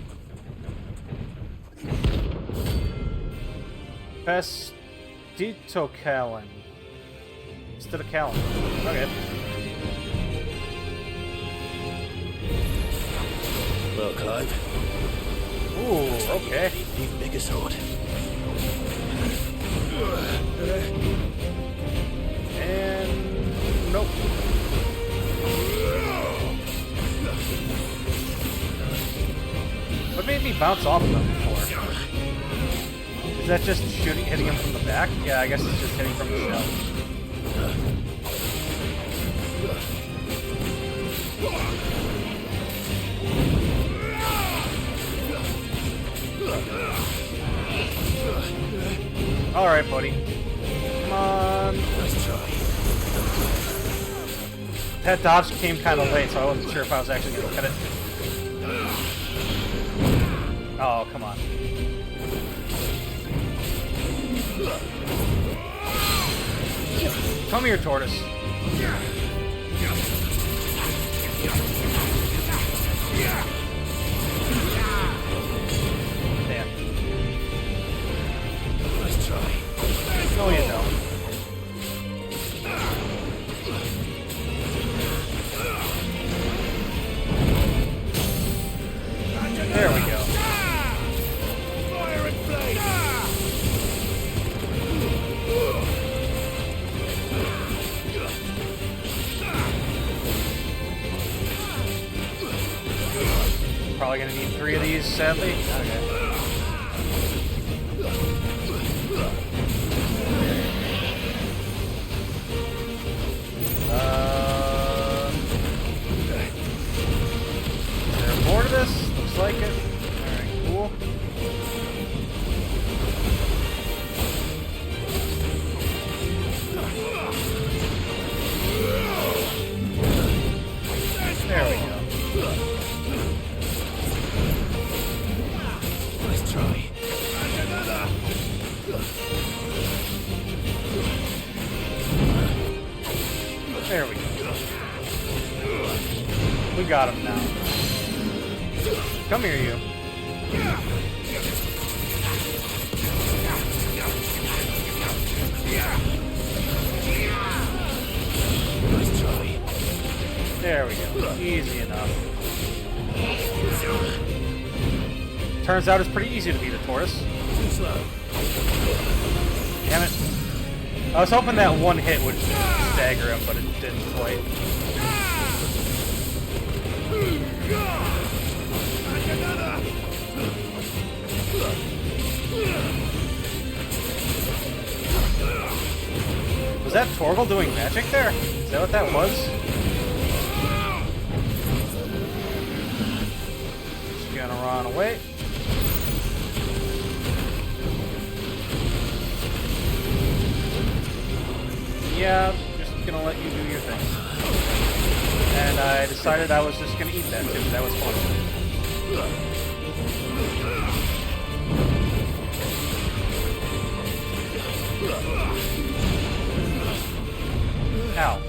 Pestito Callan. Instead of Callan. Okay. Well, Clive. Ooh, okay. Need a bigger sword. And nope. What made me bounce off of them before? Is that just hitting him from the back? Yeah, I guess it's just hitting from the shell. Alright, buddy. Come on. Nice try. That dodge came kind of late, so I wasn't sure if I was actually going to cut it. Oh, come on. Come here, tortoise. Damn. Nice try. No, you don't. There we go. Fire and flame. Probably gonna need 3 of these, sadly. Okay. Is there more to this? Looks like it. Alright, cool. There we go. There we go. We got him now. Come here, you. Nice try. There we go. Easy enough. Turns out it's pretty easy to beat a Taurus. Too slow. Damn it. I was hoping that one hit would stagger him, but it didn't quite. Was that Torgal doing magic there? Is that what that was? Just gonna run away. Yeah, just gonna let you do your thing. And I decided I was just gonna eat that too. That was fun. Ow.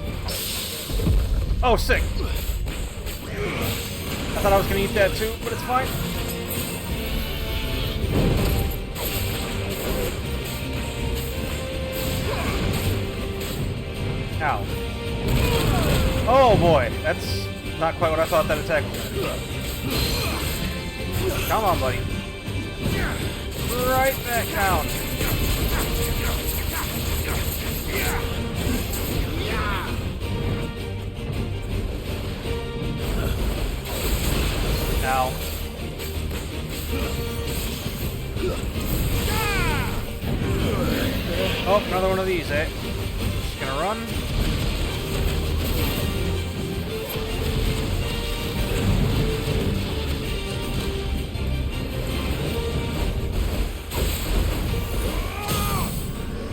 Oh, sick. I thought I was gonna eat that too, but it's fine. Ow. Oh boy, that's not quite what I thought that attack was gonna do. Come on, buddy. Right back down. Ow. Oh, another one of these, eh? Just gonna run.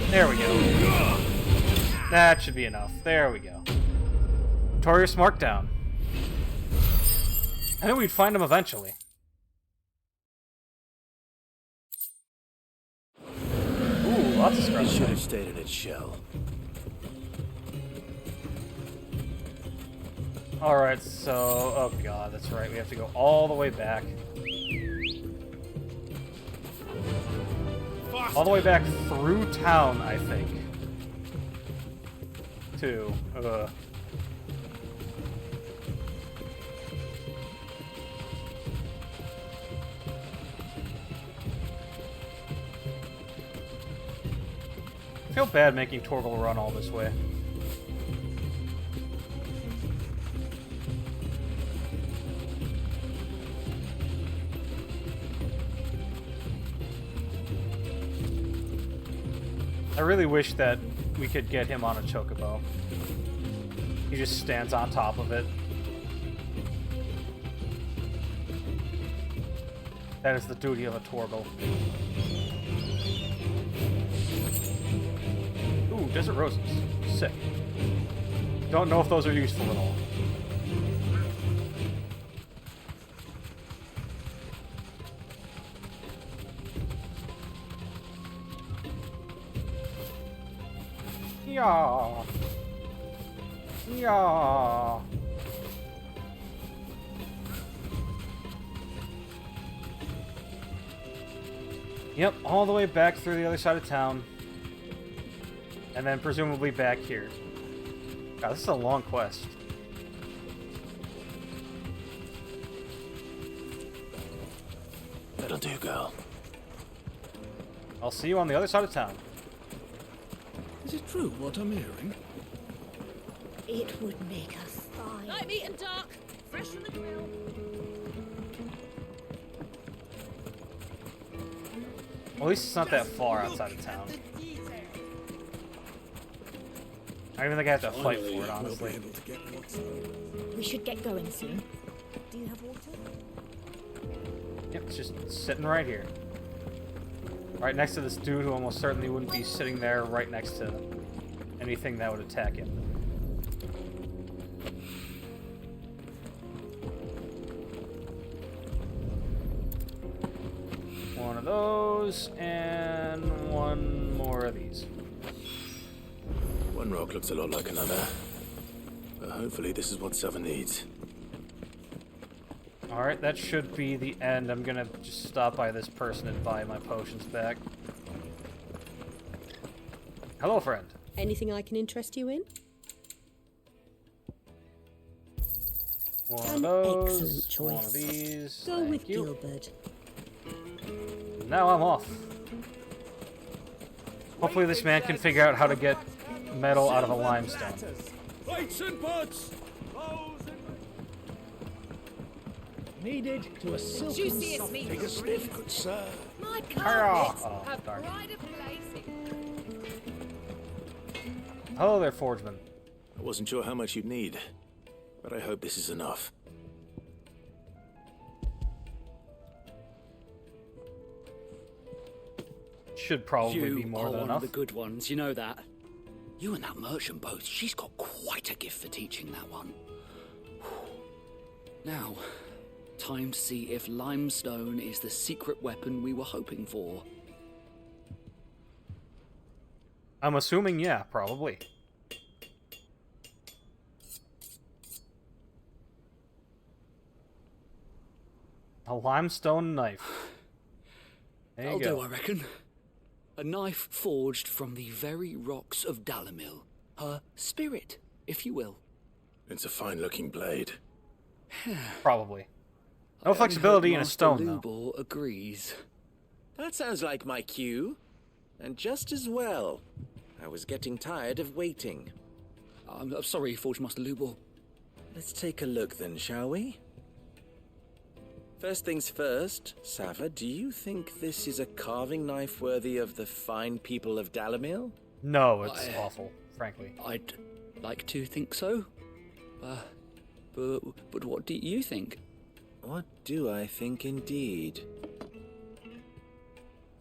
There we go. That should be enough. There we go. Notorious Markdown. I knew we'd find him eventually. Ooh, lots of scrub. It should have stayed in its shell. Alright, so... Oh god, that's right. We have to go all the way back. All the way back through town, I think. To... I feel bad making Torgal run all this way. I really wish that we could get him on a chocobo. He just stands on top of it. That is the duty of a Torgal. Ooh, desert roses. Sick. Don't know if those are useful at all. Yeah. Yeah. Yep, all the way back through the other side of town. And then presumably back here. God, this is a long quest. That'll do, girl. I'll see you on the other side of town. Is it true what I'm hearing? It would make us fine. Light meat and dark, fresh from the grill. Well, at least it's not that far outside of town. I don't even think I have to fight for it, honestly. We should get going soon. Do you have water? Yep, it's just sitting right here. Right next to this dude who almost certainly wouldn't be sitting there right next to anything that would attack him. One of those, and one more of these. One rock looks a lot like another. Hopefully this is what Sava needs. Alright, that should be the end. I'm gonna just stop by this person and buy my potions back. Hello, friend. Anything I can interest you in? One of those. Excellent choice. One of these. Go Thank with you. Gilbert. Now I'm off. Hopefully this man can figure out how to get metal out of a limestone. Plates and pots! Needed to a silken Juiciest soft. meat. Take a sniff, good sir. My carpets carpets have darn. pride of placing. Hello there, Forgeman. I wasn't sure how much you'd need, but I hope this is enough. Should probably You be more are than one enough. of the good ones, you know that. You and that merchant both, she's got quite a gift for teaching that one. Now, time to see if limestone is the secret weapon we were hoping for. I'm assuming, yeah, probably. A limestone knife. There you That'll go. do, I reckon. A knife forged from the very rocks of Dalamil. Her spirit, if you will. It's a fine-looking blade. Probably. No I flexibility in a hope stone, Master though. Lubor agrees. That sounds like my cue. And just as well. I was getting tired of waiting. I'm sorry, Forge Master Lubor. Let's take a look then, shall we? First things first, Sava, do you think this is a carving knife worthy of the fine people of Dalamil? No, it's awful, frankly. I'd like to think so. But what do you think? What do I think indeed?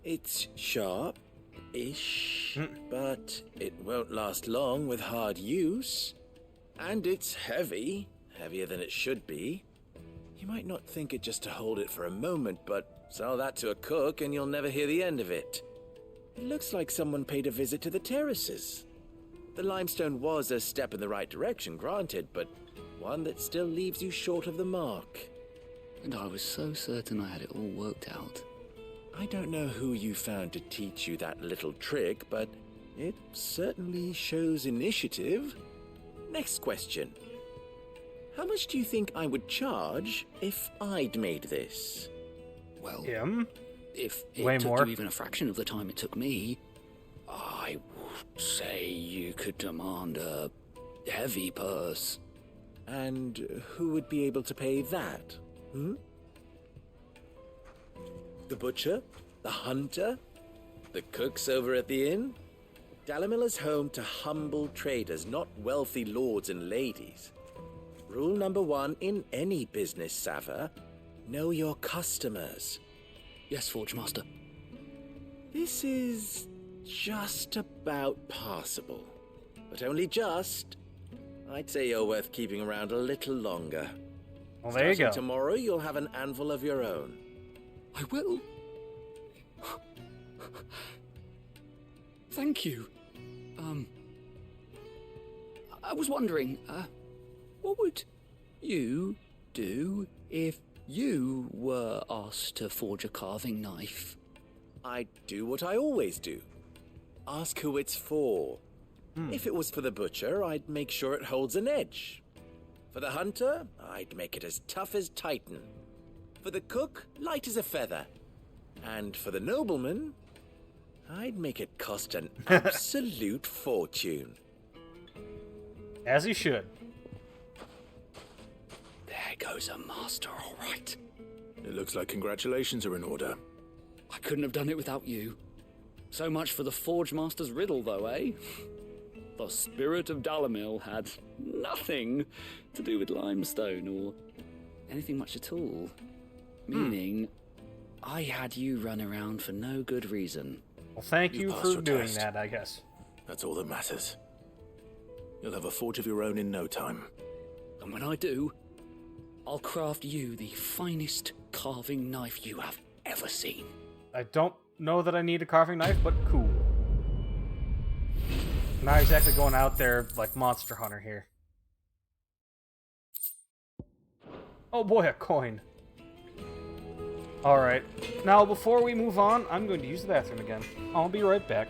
It's sharp-ish, but it won't last long with hard use. And it's heavy, heavier than it should be. You might not think it just to hold it for a moment, but sell that to a cook and you'll never hear the end of it. It looks like someone paid a visit to the terraces. The limestone was a step in the right direction, granted, but one that still leaves you short of the mark. And I was so certain I had it all worked out. I don't know who you found to teach you that little trick, but it certainly shows initiative. Next question. How much do you think I would charge if I'd made this? Well, Him? if it Way took more. you even a fraction of the time it took me, I would say you could demand a heavy purse. And who would be able to pay that? The butcher? The hunter? The cooks over at the inn? Dalamil is home to humble traders, not wealthy lords and ladies. Rule number 1 in any business, Sava, know your customers. Yes, Forge Master. This is just about passable. But only just. I'd say you're worth keeping around a little longer. Well, there you Starting go. tomorrow, you'll have an anvil of your own. I will. Thank you. I was wondering, what would you do if you were asked to forge a carving knife? I'd do what I always do. Ask who it's for. If it was for the butcher, I'd make sure it holds an edge. For the hunter, I'd make it as tough as Titan. For the cook, light as a feather. And for the nobleman, I'd make it cost an absolute fortune. As he should. There goes a master, all right. It looks like congratulations are in order. I couldn't have done it without you. So much for the Forge Master's riddle, though, eh? The spirit of Dalamil had nothing to do with limestone or anything much at all. Meaning, I had you run around for no good reason. Well, thank You've you passed for your doing test. that, I guess. That's all that matters. You'll have a forge of your own in no time. And when I do, I'll craft you the finest carving knife you have ever seen. I don't know that I need a carving knife, but cool. Not exactly going out there like Monster Hunter here. Oh boy, a coin. Alright. Now, before we move on, I'm going to use the bathroom again. I'll be right back.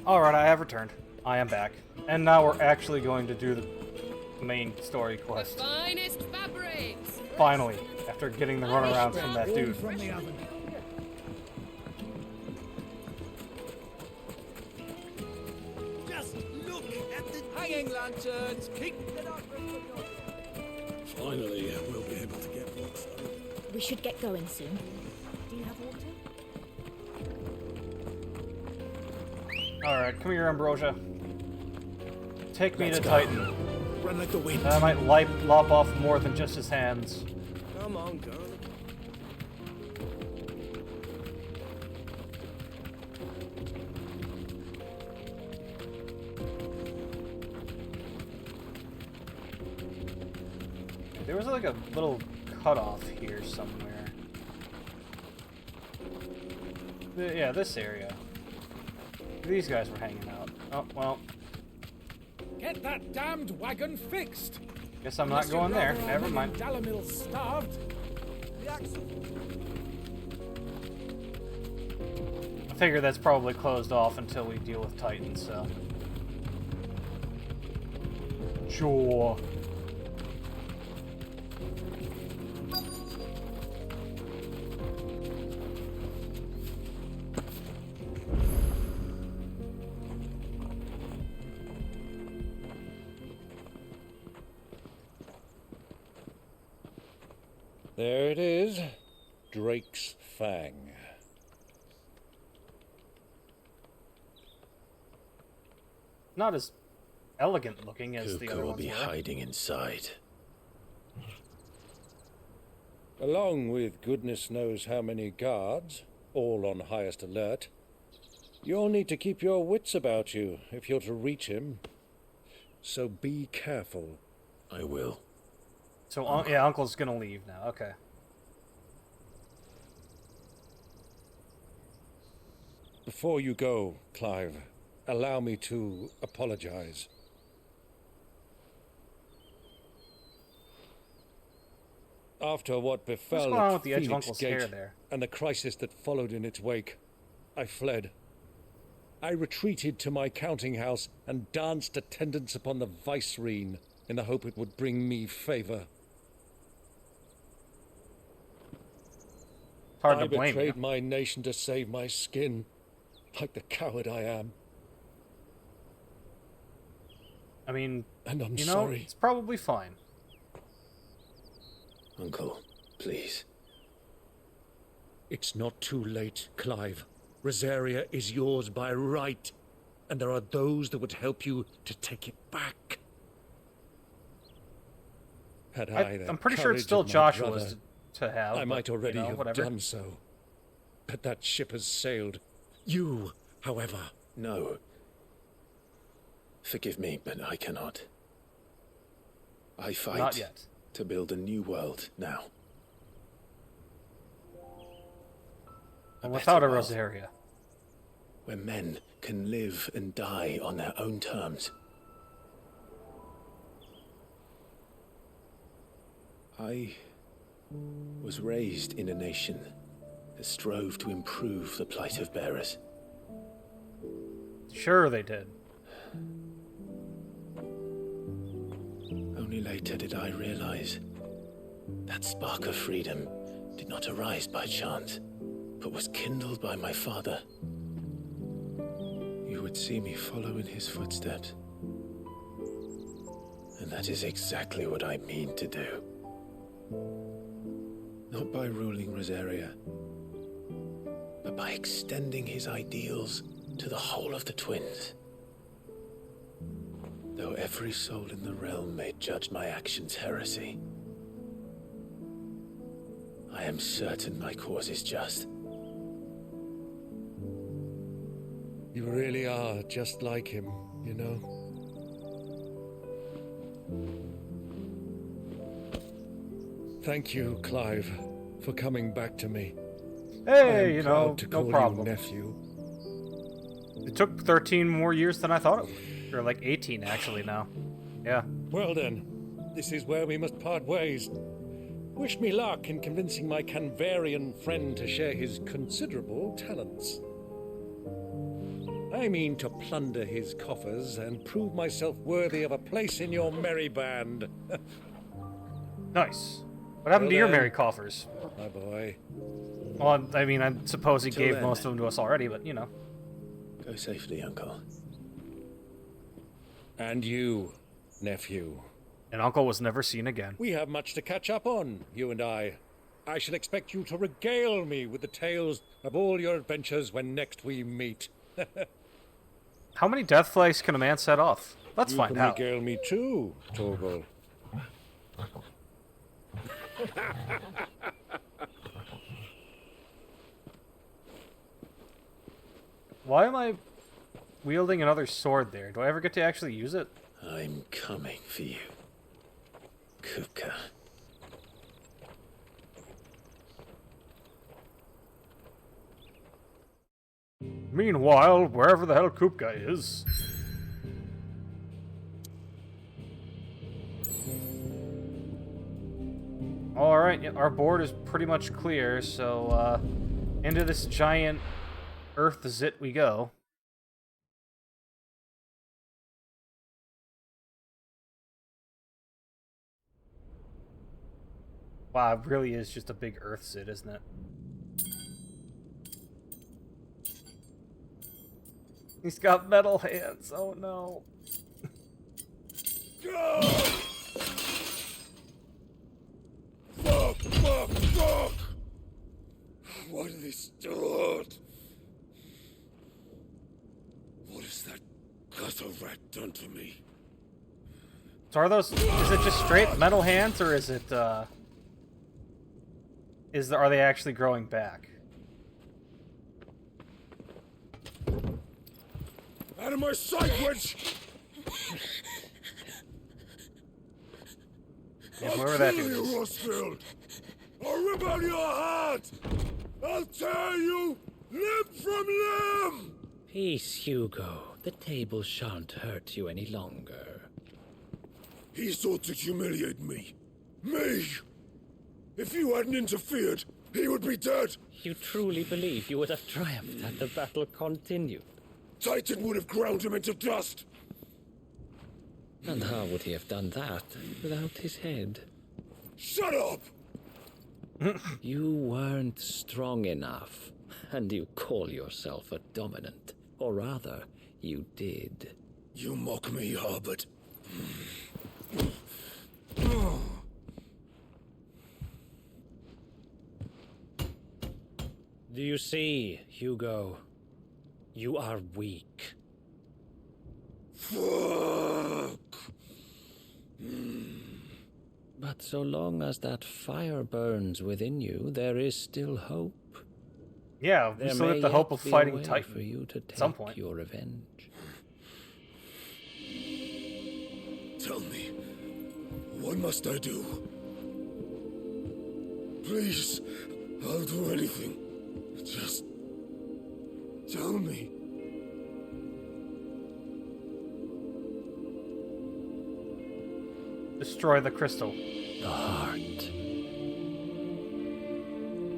Alright, I have returned. I am back. And now we're actually going to do the main story quest. Finest fabrics! Finally, after getting the runaround from that dude. From the oven. Just look at the hanging lanterns. Keep it up. Finally, we'll be able to get what's done. We should get going soon. Do you have water? Alright, come here, Ambrosia. Take me Let's to go. Titan. Run like the wind. I might lop off more than just his hands. Come on, girl. There was like a little cutoff here somewhere. Yeah, this area. These guys were hanging out. Oh, well. Get that damned wagon fixed. Guess I'm not going there. Never mind. Dalamil starved. I figure that's probably closed off until we deal with Titan, so. Sure. There it is. Drake's Fang. Not as elegant looking as the Kupka other will ones be were. hiding inside. Along with goodness knows how many guards, all on highest alert. You'll need to keep your wits about you if you're to reach him. So be careful. I will. So, yeah, Uncle's gonna leave now. Okay. Before you go, Clive, allow me to apologize. After what befell What's going on at with the edge of Phoenix Uncle's Gate hair there? and the crisis that followed in its wake, I fled. I retreated to my counting house and danced attendance upon the vicereine in the hope it would bring me favor. Hard to I blame betrayed you. my nation to save my skin, like the coward I am. I mean, And I'm you know, sorry. it's probably fine. Uncle, please. It's not too late, Clive. Rosaria is yours by right, and there are those that would help you to take it back. I'm pretty sure it's still Joshua's to have. I might already have whatever. done so. But that ship has sailed. You, however... No. Forgive me, but I cannot. I fight Not yet. to build a new world now. And without a world Rosaria. where men can live and die on their own terms. I was raised in a nation that strove to improve the plight of bearers. Sure they did. Only later did I realize that spark of freedom did not arise by chance, but was kindled by my father. You would see me follow in his footsteps. And that is exactly what I mean to do. Not by ruling Rosaria, but by extending his ideals to the whole of the twins. Though every soul in the realm may judge my actions heresy, I am certain my cause is just. You really are just like him, you know? Thank you, Clive, for coming back to me. Hey, I'm no proud to call problem. you nephew. It took 13 more years than I thought it would. Or like 18, actually, now. Yeah. Well then, this is where we must part ways. Wish me luck in convincing my Canvarian friend to share his considerable talents. I mean to plunder his coffers and prove myself worthy of a place in your merry band. Nice. What happened to your merry coffers? My boy. Well, I mean, I suppose he Till gave then. most of them to us already, but, you know. Go safely, Uncle. And you, nephew. And Uncle was never seen again. We have much to catch up on, you and I. I shall expect you to regale me with the tales of all your adventures when next we meet. How many death flags can a man set off? Let's you find can out. regale me too, Torgal. Why am I wielding another sword there? Do I ever get to actually use it? I'm coming for you, Kupka. Meanwhile, wherever the hell Kupka is... Alright, yeah, our board is pretty much clear, so, into this giant earth zit we go. Wow, it really is just a big earth zit, isn't it? He's got metal hands, oh no. Fuck! What have they start? What has that gutter rat done to me? So are those, is it just straight metal hands, or is it, are they actually growing back? Out of my sight, witch! Yeah, whoever that kill dude you, is. Rosfield! I'll rip out your heart! I'll tear you limb from limb! Peace, Hugo. The table shan't hurt you any longer. He sought to humiliate me. Me! If you hadn't interfered, he would be dead! You truly believe you would have triumphed had the battle continued? Titan would have ground him into dust! And how would he have done that without his head? Shut up! You weren't strong enough, and you call yourself a dominant. Or rather, you did. You mock me, Harbert. Do you see, Hugo? You are weak. Fuck! But so long as that fire burns within you, there is still hope. Yeah, we still have the hope of fighting Titan for you to take at some point. Your revenge. Tell me, what must I do? Please, I'll do anything. Just tell me. Destroy the crystal. The heart.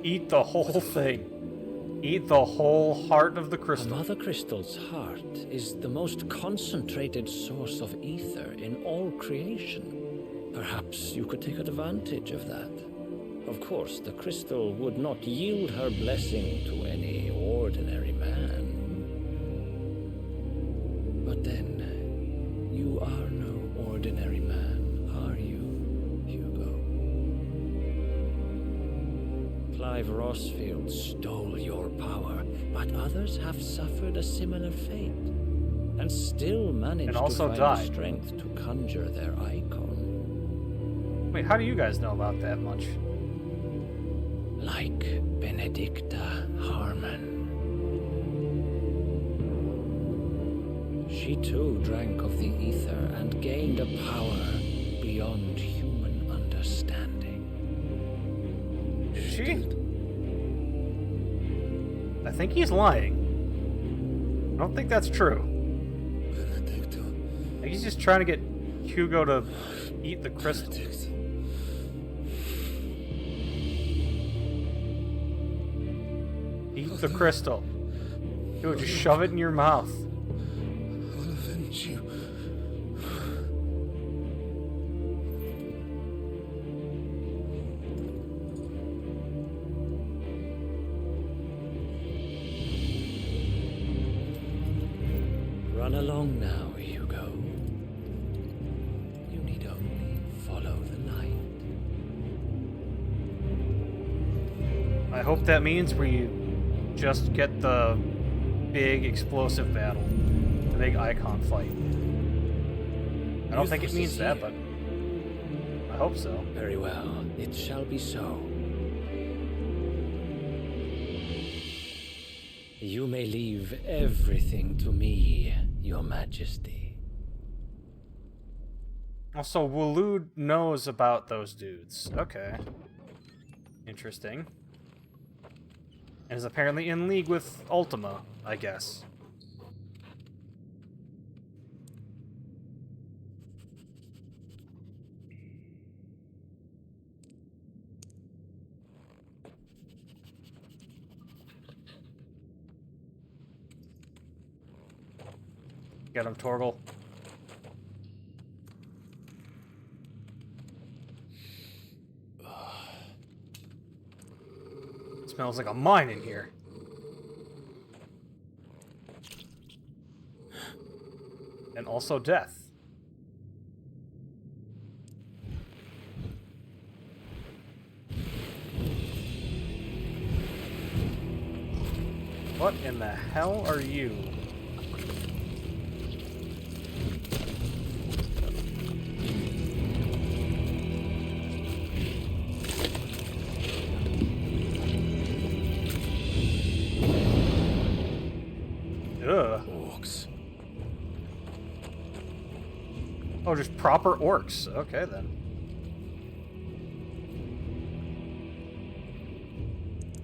Eat the whole thing. Eat the whole heart of the crystal. A mother crystal's heart is the most concentrated source of ether in all creation. Perhaps you could take advantage of that. Of course, the crystal would not yield her blessing to any ordinary man. But then, you are no ordinary man, are you, Hugo? Clive Rossfield stole your power, but others have suffered a similar fate, and still managed to find the strength to conjure their icon. Wait, how do you guys know about that much? Like Benedicta Harmon. She too drank of the ether and gained a power beyond human understanding. Did she? I think he's lying. I don't think that's true. Benedicta. I think he's just trying to get Hugo to eat the crystal. Eat the crystal. Dude, just shove it in your mouth. I'll avenge you. Run along now, Hugo. You need only follow the light. I hope that means we just get the big explosive battle. The big icon fight. I don't think it means that, but I hope so. Very well. It shall be so. You may leave everything to me, Your Majesty. Also, Waloed knows about those dudes. Okay. Interesting. And is apparently in league with Ultima, I guess. Get him, Torgal. Smells like a mine in here. And also death. What in the hell are you? Orcs. Oh, just proper orcs. Okay, then.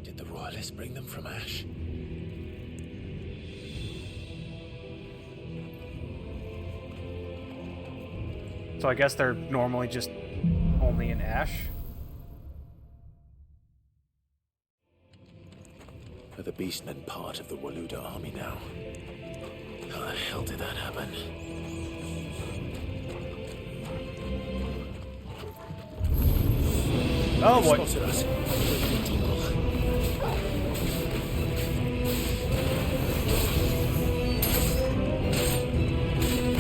Did the royalists bring them from Ash? So I guess they're normally just only in Ash. Are the beastmen part of the Waluda army now? How the hell did that happen? Oh boy. Spotted us.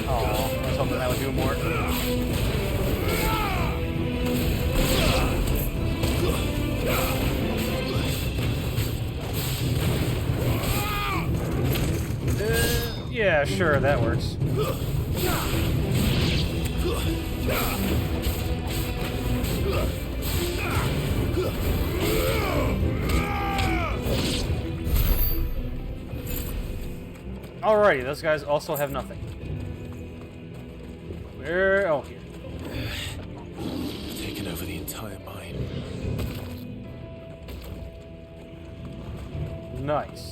Oh, I was hoping that would do more. Yeah, sure, that works. Alrighty, those guys also have nothing. Where? Oh, here. Taken over the entire mine. Nice.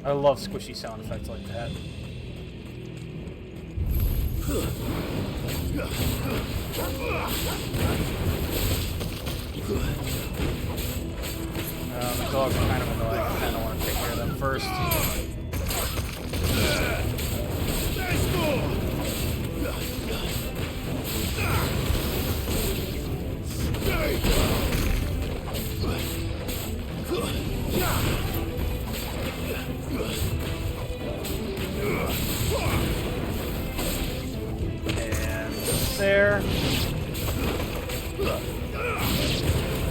I love squishy sound effects like that. The dogs are kind of annoying. I kind of want to take care of them first. And there.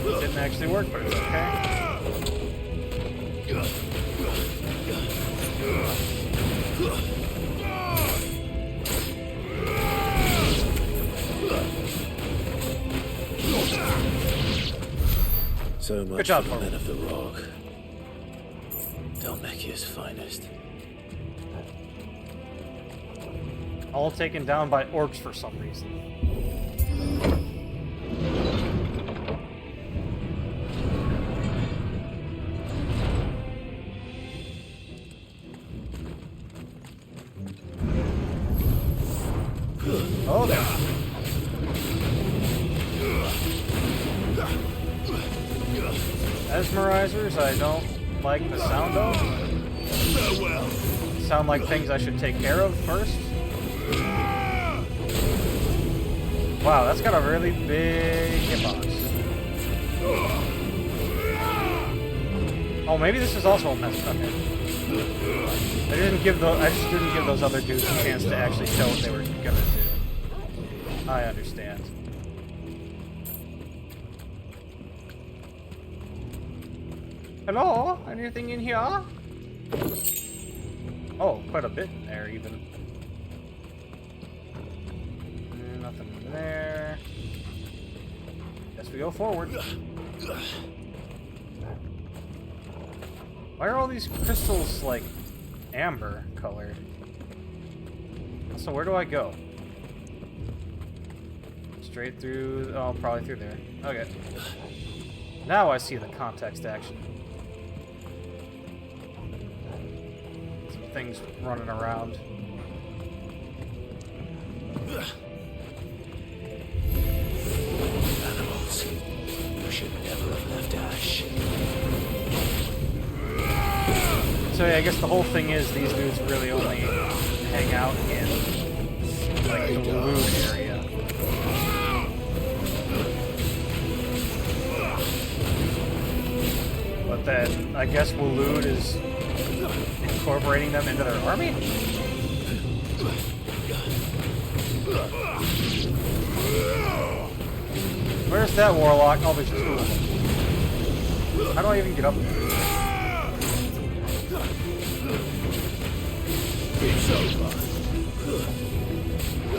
Didn't actually work, but it's okay. So much Good job, for the Corbin. men of the rock. Dalmekia's finest. All taken down by orcs for some reason. Oh, there. Mesmerizers, I don't like the sound of. Sound like things I should take care of first. Wow, that's got a really big hitbox. Oh, maybe this is also a mess. Okay. I just didn't give those other dudes a chance to actually show what they were gonna do. I understand. Hello? Anything in here? Oh, quite a bit in there, even. Nothing in there. Guess we go forward. Why are all these crystals, like, amber colored? So where do I go? Straight through... Oh, probably through there. Okay. Now I see the context action. Some things running around. Animals. You should never have left Ash. So yeah, I guess the whole thing is these dudes really only hang out in, like, the Waloed area. But then, I guess Waloed is incorporating them into their army? Where's that warlock? Oh, there's two of them. How do I even get up there?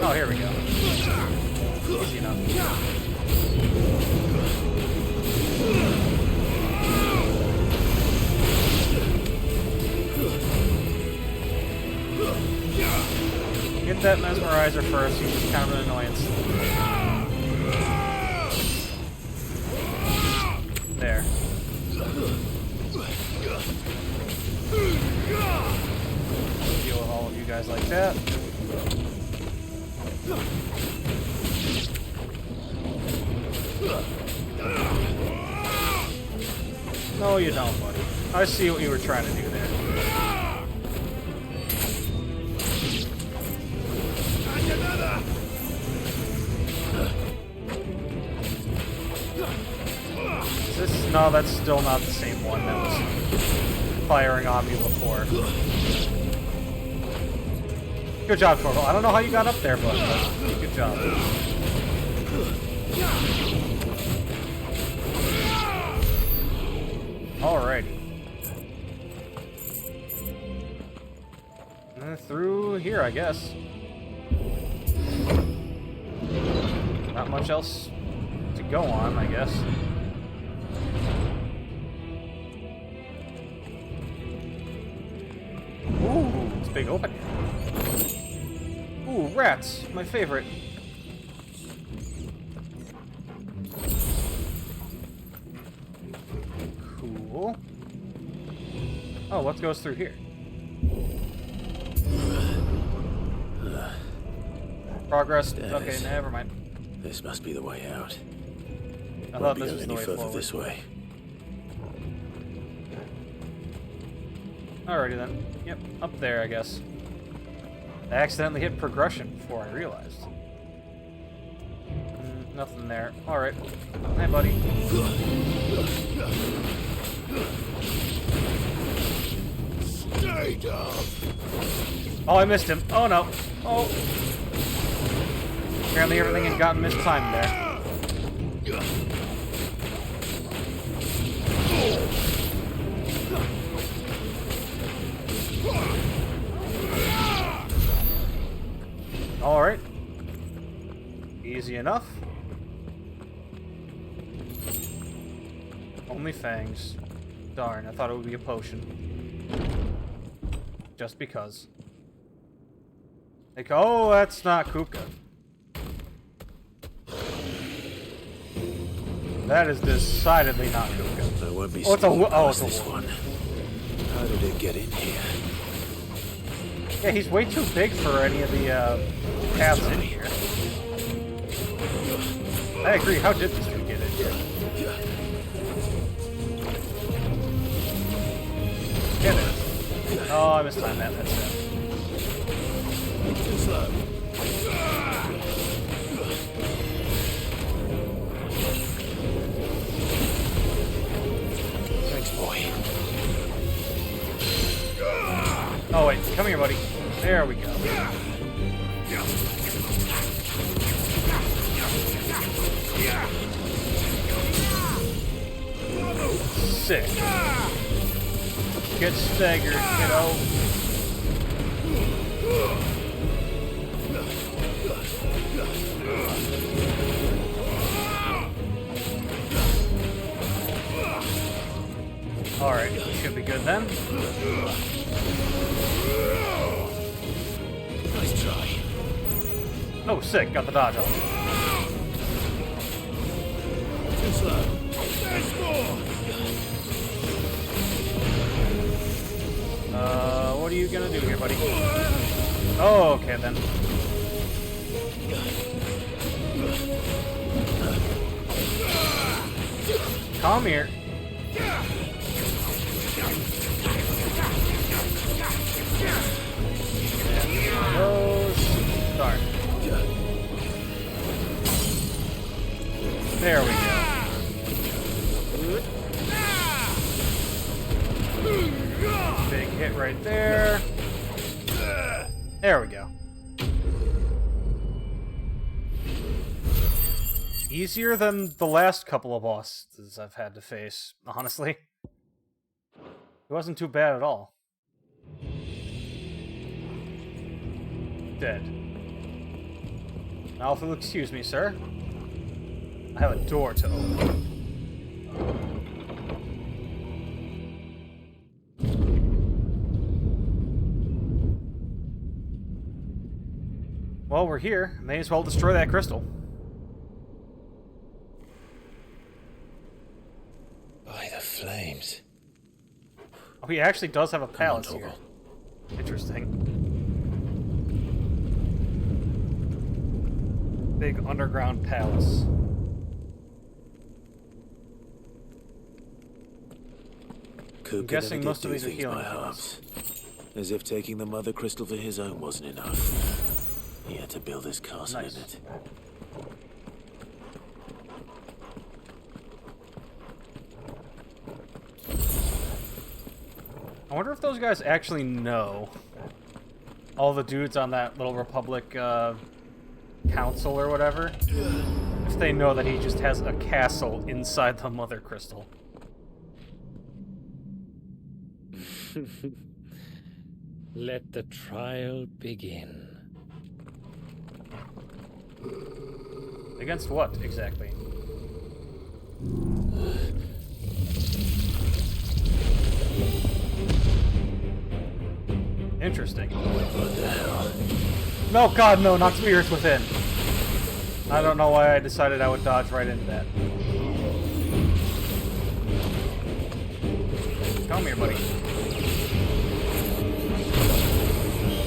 Oh, here we go. Easy enough. Get that mesmerizer first, he's just kind of an annoyance. There. Deal with all of you guys like that. No, you don't, buddy. I see what you were trying to do there. Is this? No, that's still not the same one that was firing on me before. Good job, Torval. I don't know how you got up there, but good job. Alrighty. through here, I guess. Not much else to go on, I guess. Ooh, it's big open. Ooh, rats, my favorite. Cool. Oh, what goes through here? Progress. Okay, never mind. This must be the way out. I Won't thought be this going was the any way further forward. this way. Alrighty then. Yep, up there, I guess. I accidentally hit progression before I realized. Nothing there. Alright. Hi, buddy. Stay down. Oh, I missed him. Oh, no. Oh. Apparently everything had gotten mistimed there. Alright. Easy enough. Only fangs. Darn, I thought it would be a potion. Just because. Like, oh, that's not Kupka. That is decidedly not Kupka. I won't be oh, it's a it's a this one. How did it get in here? Yeah, he's way too big for any of the paths in here. I agree. How did this thing get in here? Get it. Oh, I mistimed that. That's it. Too slow. Thanks, boy. Oh, wait. Come here, buddy. There we go. Sick. Get staggered, kiddo. Alright, should be good then. Nice try. Oh, sick. Got the dodge off. Too slow. There's more. What are you gonna do here, buddy? Oh, okay then. Come here. Darn. There we go. Big hit right there. There we go. Easier than the last couple of bosses I've had to face, honestly. It wasn't too bad at all. Dead. Now, if you'll excuse me, sir. I have a door to open. Well, we're here. May as well destroy that crystal. By the flames. Oh, he actually does have a palace here. Interesting. Big underground palace. I'm guessing most of these are healing herbs. As if taking the mother crystal for his own wasn't enough. He had to build his castle in it. I wonder if those guys actually know all the dudes on that little Republic council or whatever. If they know that he just has a castle inside the mother crystal. Let the trial begin. Against what, exactly? Interesting. What the hell? No, God, no, not Spirits Within. I don't know why I decided I would dodge right into that. Come here, buddy.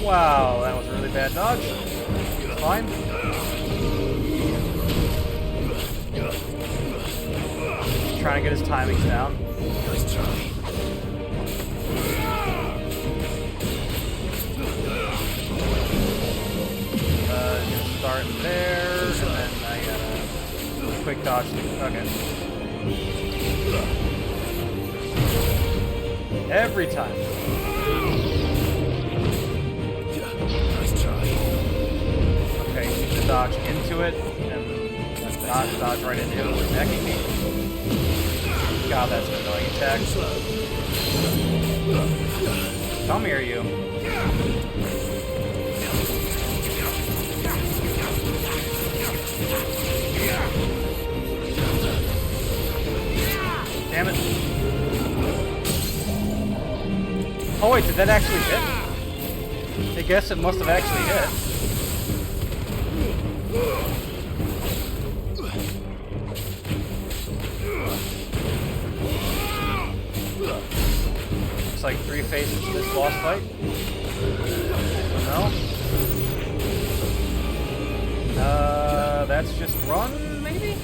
Wow, that was a really bad dodge. It's fine. Just trying to get his timings down. Nice try. Start there, and then I gotta quick dodge. Okay. Every time. Nice try. Okay, you need to dodge into it, and not dodge right into it with attacking me. God, that's an annoying attack. Come here, you. Damn it. Oh wait, did that actually hit? I guess it must have actually hit. Looks like 3 phases to this boss fight. No? That's just run, maybe?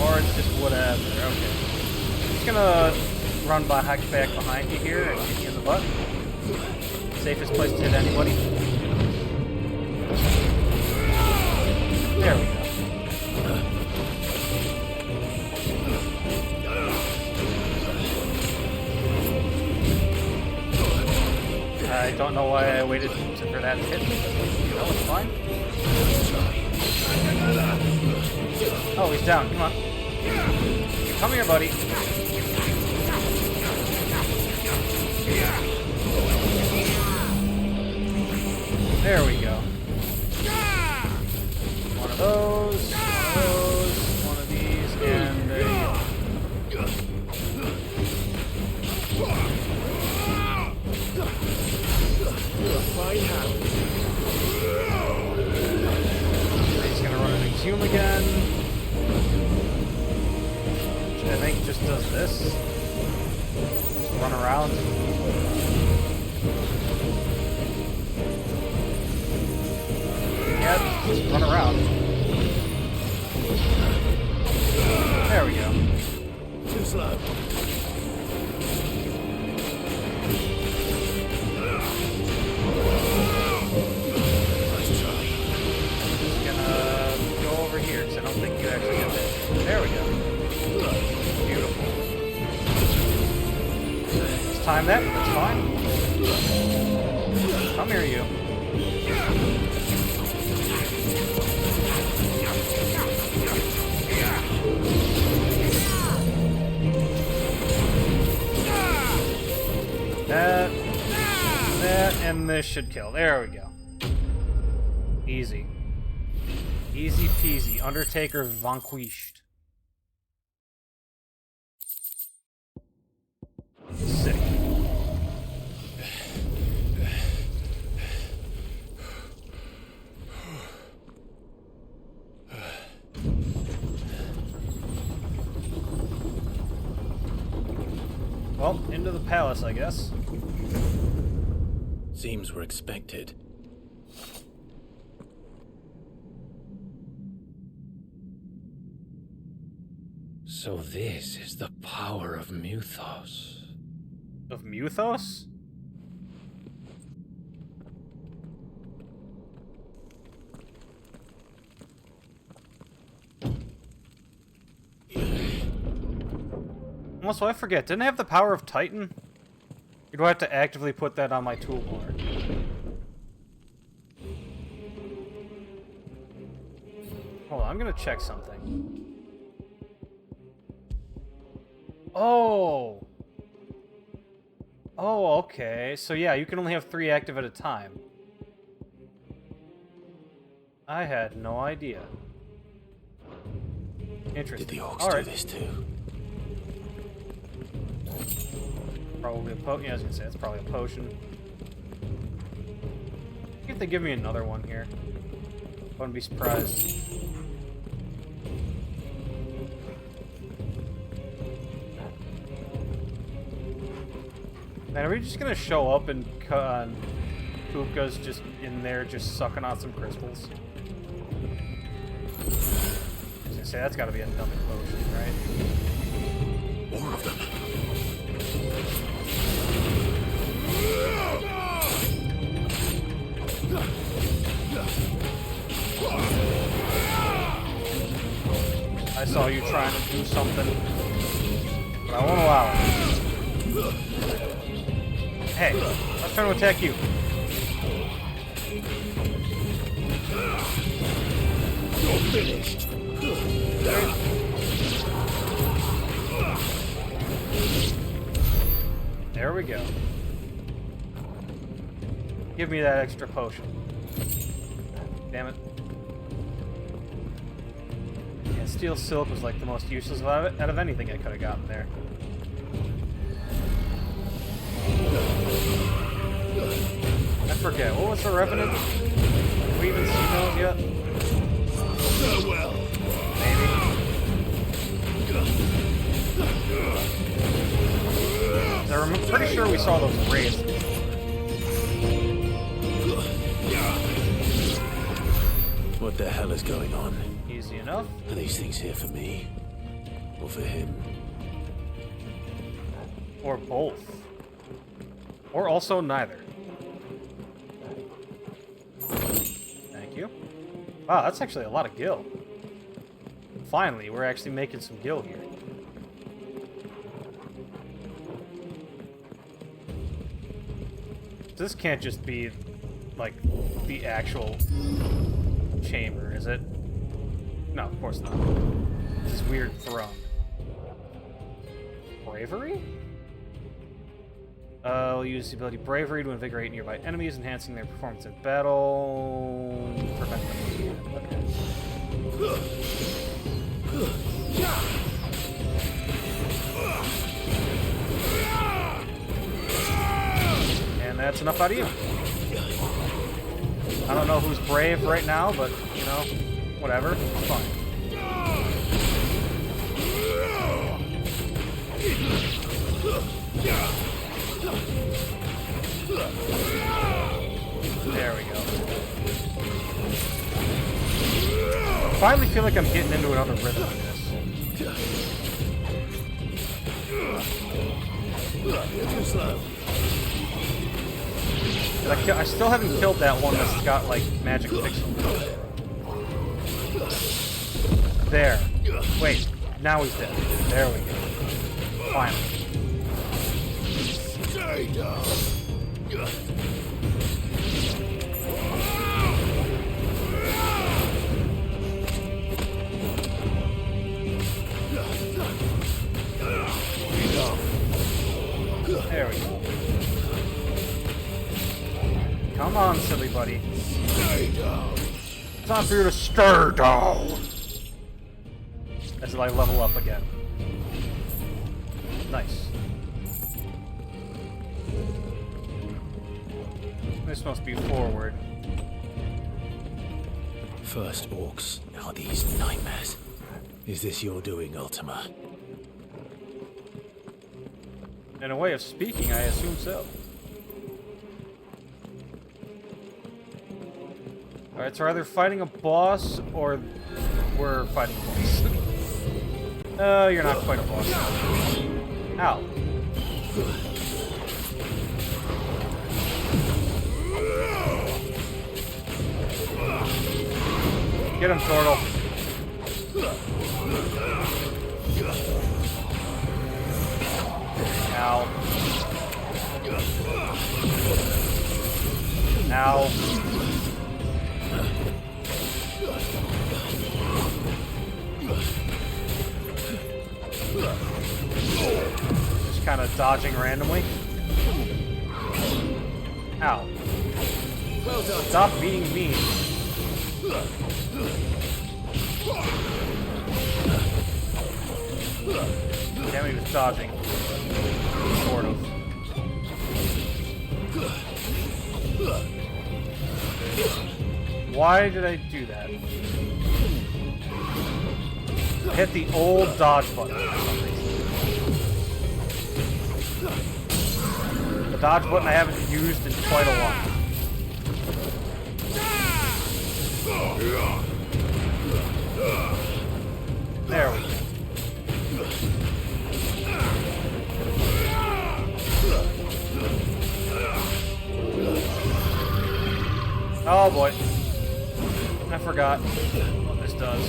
Or it's just whatever, okay. Just gonna run back behind you here and hit you in the butt. Safest place to hit anybody. There we go. I don't know why I waited for that to hit me. You know, it's fine. Oh, he's down. Come on. Come here, buddy. There we go. One of those, one of these, and there you go. He's gonna run an exhume again. Which I think just does this. Just run around. Yeah, just run around. There we go. Too slow. Here, because I don't think you actually hit it. There we go. Beautiful. Let's time that. That's fine. Come here, you. That, and this should kill. There we go. Easy. Easy peasy. Undertaker vanquished. Sick. Well, into the palace, I guess. Seems we're expected. So this is the power of Muthos. Of Muthos? Also, I forget, didn't I have the power of Titan? Or do I have to actively put that on my toolbar? Hold on, I'm gonna check something. Oh! Oh, okay. So yeah, you can only have 3 active at a time. I had no idea. Interesting. Did the orcs do this too? Probably a potion. Yeah, I was gonna say it's probably a potion. See if they give me another one here. Wouldn't be surprised. Man, are we just gonna show up and Kupka's just in there, just sucking on some crystals? I was gonna say that's got to be a numbing potion, right? More of them. I saw you trying to do something, but I won't allow it. Hey, I was trying to attack you. You're finished. There we go. Give me that extra potion. Damn it. Yeah, steel silk was like the most useless out of anything I could have gotten there. I forget, what was the Revenant? Have we even seen those yet? Farewell. Maybe. I'm pretty sure we saw those wraiths. What the hell is going on? Easy enough. Are these things here for me? Or for him? Or both. Or also neither. Thank you. Wow, that's actually a lot of gil. Finally, we're actually making some gil here. This can't just be, like, the actual chamber, is it? No, of course not. This weird throne. Bravery? We'll use the ability Bravery to invigorate nearby enemies, enhancing their performance in battle. Prevent them. Okay. And that's enough out of you. I don't know who's brave right now, but, you know, whatever. It's fine. There we go. I finally feel like I'm getting into another rhythm of this. Too slow. I still haven't killed that one that's got, like, magic pixel. There. Wait. Now he's dead. There we go. Finally. Stay down. There we go. Come on, silly buddy. Stay down. It's time for you to stir down. As I level up again. Nice. This must be forward. First orcs, now these nightmares. Is this your doing, Ultima? In a way of speaking, I assume so. Alright, so we're either fighting a boss or we're fighting a boss. Oh, you're not quite a boss. Ow. Get him, Turtle. Ow. Ow. Just kind of dodging randomly. Ow. Well done. Stop being mean. Damn it, he was dodging. Sort of. Why did I do that? I hit the old dodge button for some reason. The dodge button I haven't used in quite a while. There we go. Oh boy. I forgot what this does.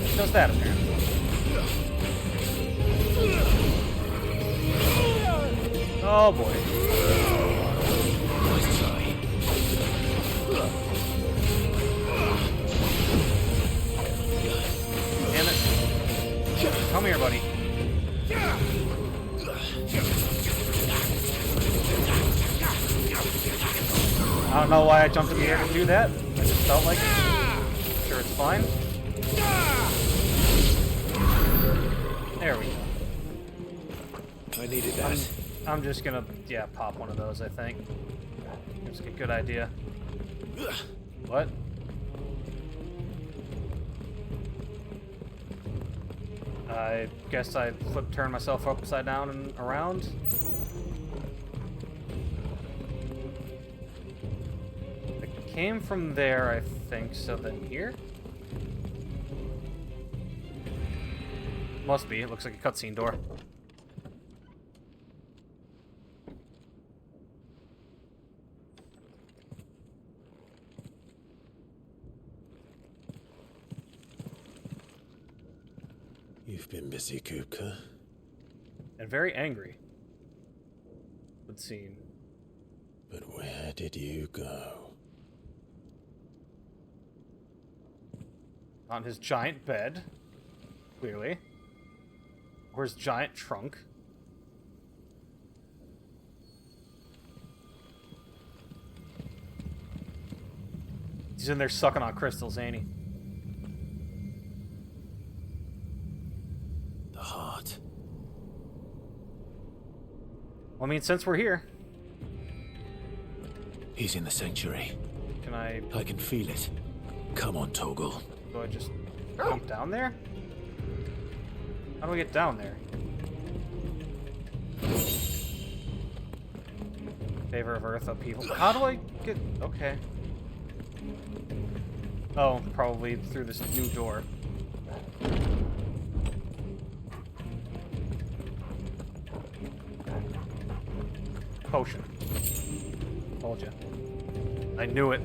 It does that apparently. Oh boy. Nice try. Damn it. Come here, buddy. I don't know why I jumped in the air to do that. I just felt like it. I'm sure it's fine. There we go. I needed that. I'm just gonna, yeah, pop one of those, I think. It's a good idea. What? I guess I turned myself upside down and around. I came from there, I think, so then here? Must be, it looks like a cutscene door. You've been busy, Kupka. And very angry. Would seem. But where did you go? On his giant bed. Clearly. Or his giant trunk. He's in there sucking on crystals, ain't he? The heart. Well, I mean, since we're here. He's in the sanctuary. Can I... I can feel it. Come on, Toggle. Do I just jump down there? How do I get down there? Favor of Earth upheaval. How do I get... Okay. Oh, probably through this new door. Potion. Told you. I knew it.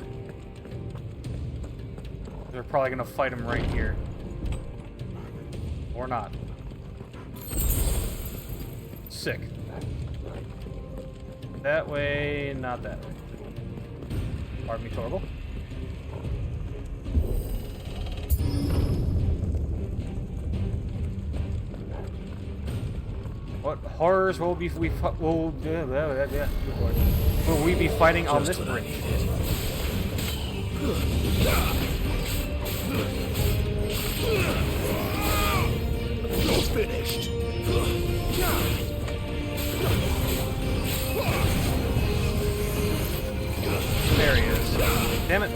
They're probably gonna fight him right here. Or not. Sick. That way, not that way. Pardon me, Torval. What horrors will we be fighting on this bridge? You're finished. There he is. Damn it.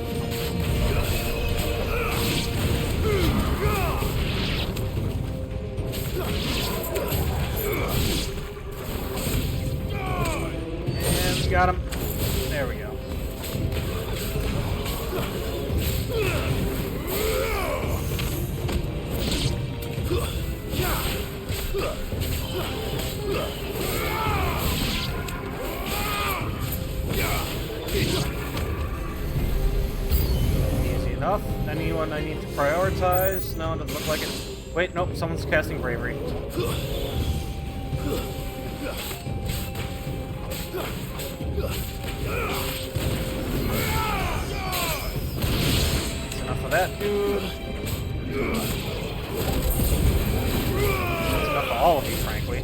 And got him. There we go. Easy enough. Anyone I need to prioritize? No, it doesn't look like it. Wait, nope, someone's casting bravery. That's enough of that, dude. That's enough of all of you, frankly.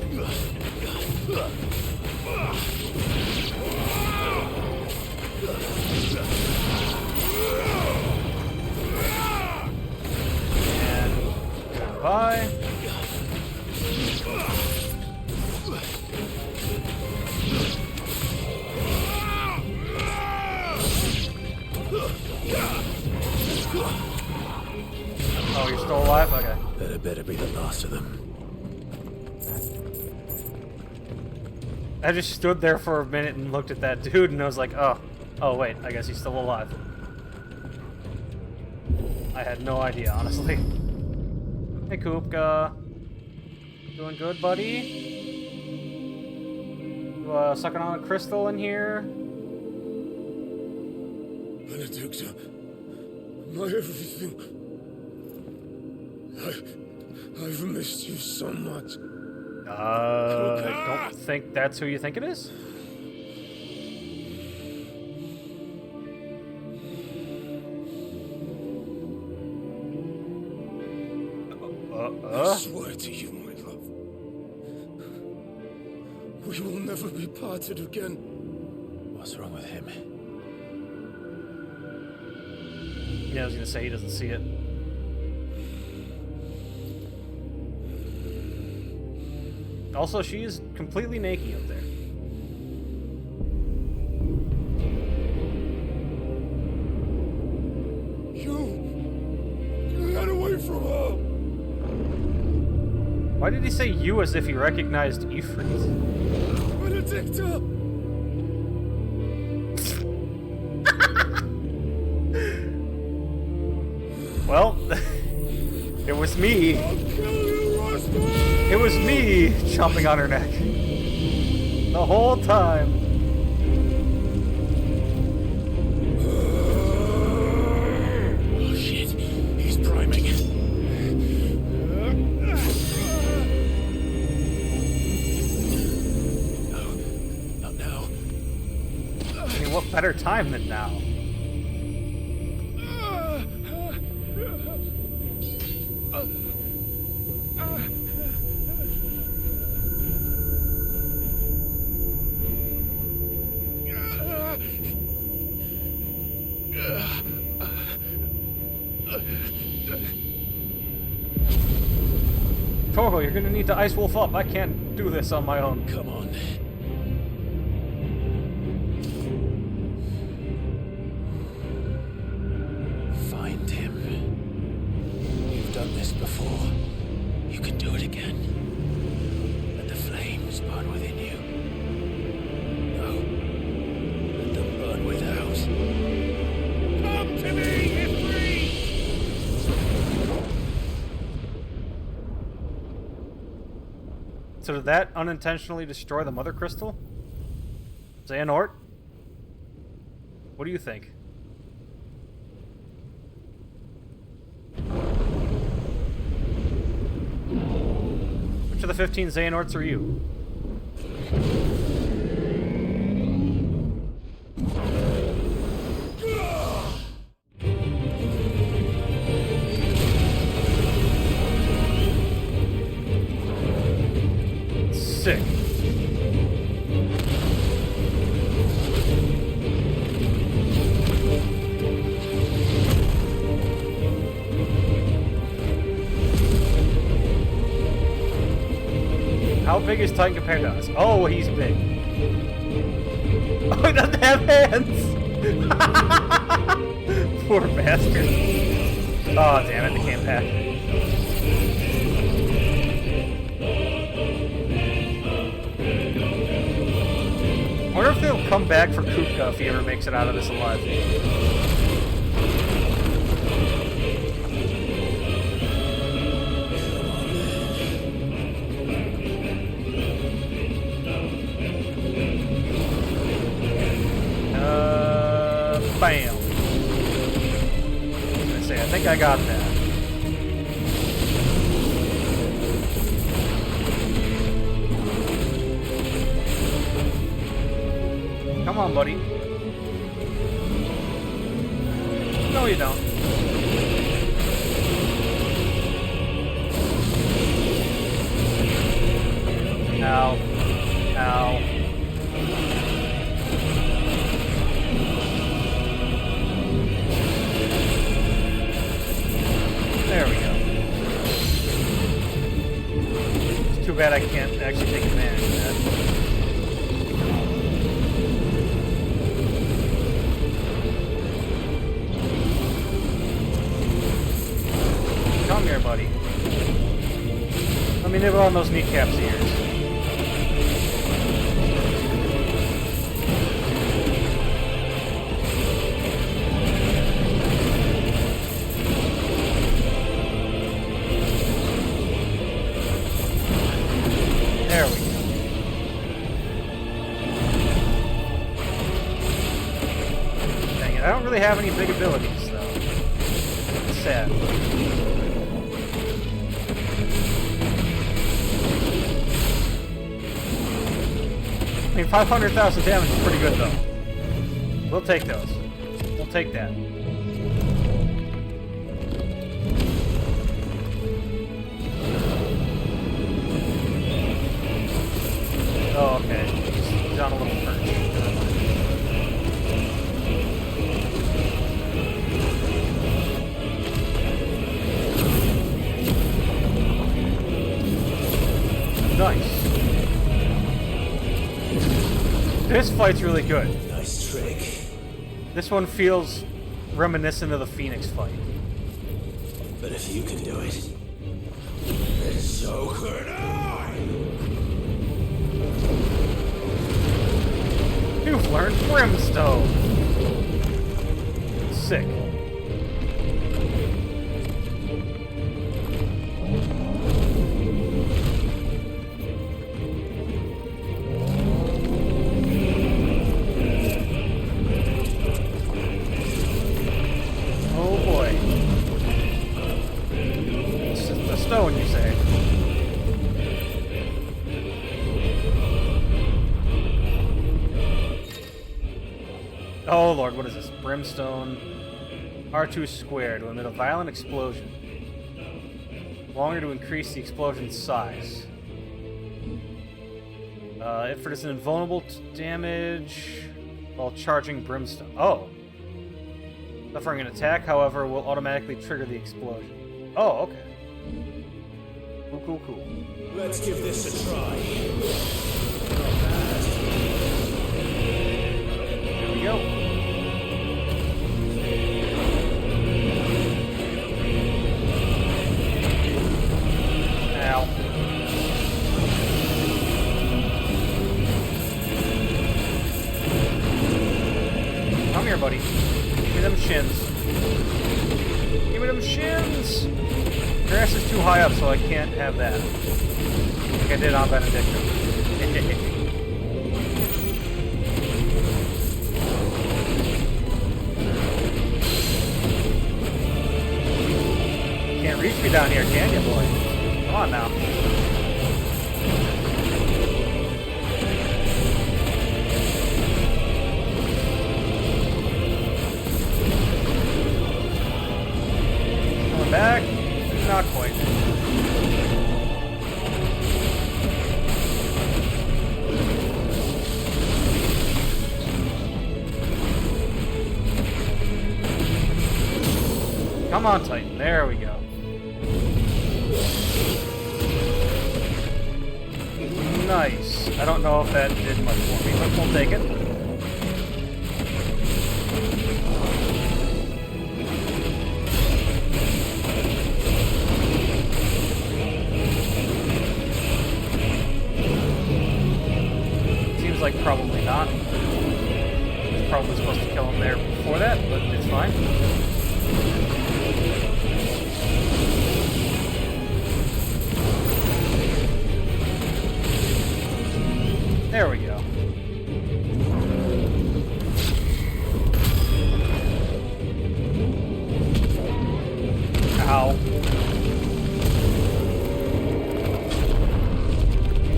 better be the last of them. I just stood there for a minute and looked at that dude, and I was like, oh wait, I guess he's still alive. I had no idea, honestly. Hey, Kupka. Doing good, buddy? You, sucking on a crystal in here? Benedicta, my everything. I've missed you so much. I don't think that's who you think it is. I swear to you, my love, we will never be parted again. What's wrong with him? Yeah, I was gonna say he doesn't see it. Also, she is completely naked up there. You got away from her. Why did he say you as if he recognized Ifrit? Benedicta! Well, it was me. It was me chomping on her neck. The whole time. Oh shit, he's priming. No, not now. I mean, what better time than now? Torgo, you're gonna need to ice wolf up. I can't do this on my own. Come on. Find him. You've done this before. You can do it again. Let the flames burn within you. No. Let them burn without. Come to me, Ifrit! So did that unintentionally destroy the mother crystal? Xehanort? What do you think? Which of the 15 Xehanorts are you? Sick. How big is Titan compared to us? Oh, he's big. Oh, he doesn't have hands! Poor bastard. Oh, damn it, they can't pack. I wonder if they'll come back for Kupka if he ever makes it out of this alive. Bam. I think I got that. Come on, buddy. No, you don't. Ow. Ow. There we go. It's too bad I can't actually take advantage of that. Come here, buddy. nibble on those kneecaps ears. There we go. Dang it, I don't really have any big abilities, though. It's sad. I mean, 500,000 damage is pretty good, though. We'll take those. We'll take that. Oh, okay. He's on a little perch. Nice. This fight's really good. Nice trick. This one feels reminiscent of the Phoenix fight. But if you can do it, then so could I! You've learned Brimstone! Sick. Oh boy. It's a stone, you say? Oh lord, what is this? Brimstone. R2 squared will emit a violent explosion. Longer to increase the explosion's size. If it is invulnerable to damage while charging Brimstone. Oh. Suffering an attack, however, will automatically trigger the explosion. Oh, okay. Cool, cool, cool. Let's give this a try. Here we go. Ow. Come here, buddy. Give me them shins. Give me them shins! Grass is too high up, so I can't have that. Like I did on Benedicto. Can't reach me down here, can you, boy? Come on now. Coming back? Not quite. Come on, Titan. There we go. Nice. I don't know if that did much for me, but we'll take it. Seems like probably not. It's probably supposed to kill him there before that, but it's fine. There we go. Ow.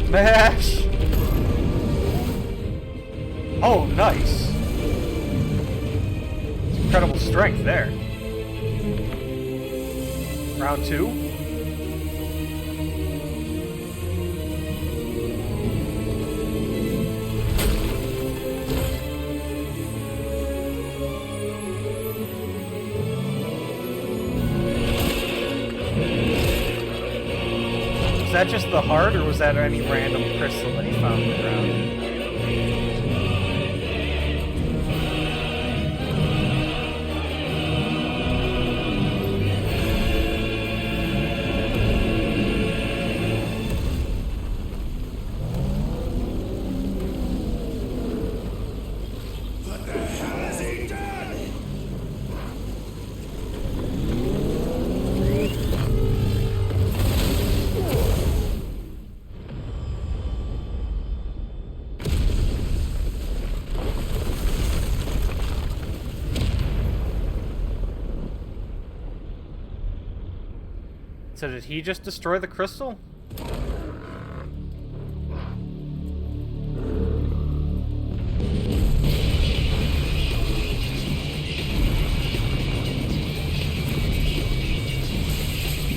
Mash! Oh, nice. Incredible strength there. Round 2. Was that just the heart, or was that any random crystal that he found in the ground? So did he just destroy the crystal?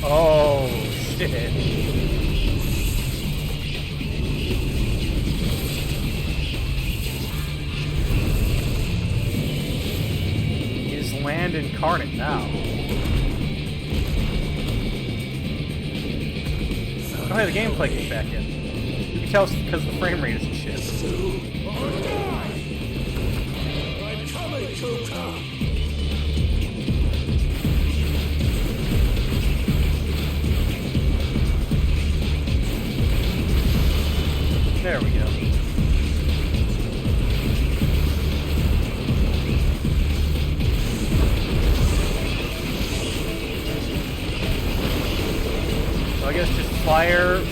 Oh, shit. He's land incarnate now. Oh, hey, the gameplay kicked back in. You can tell it's because the frame rate isn't shit. There we go. So I guess just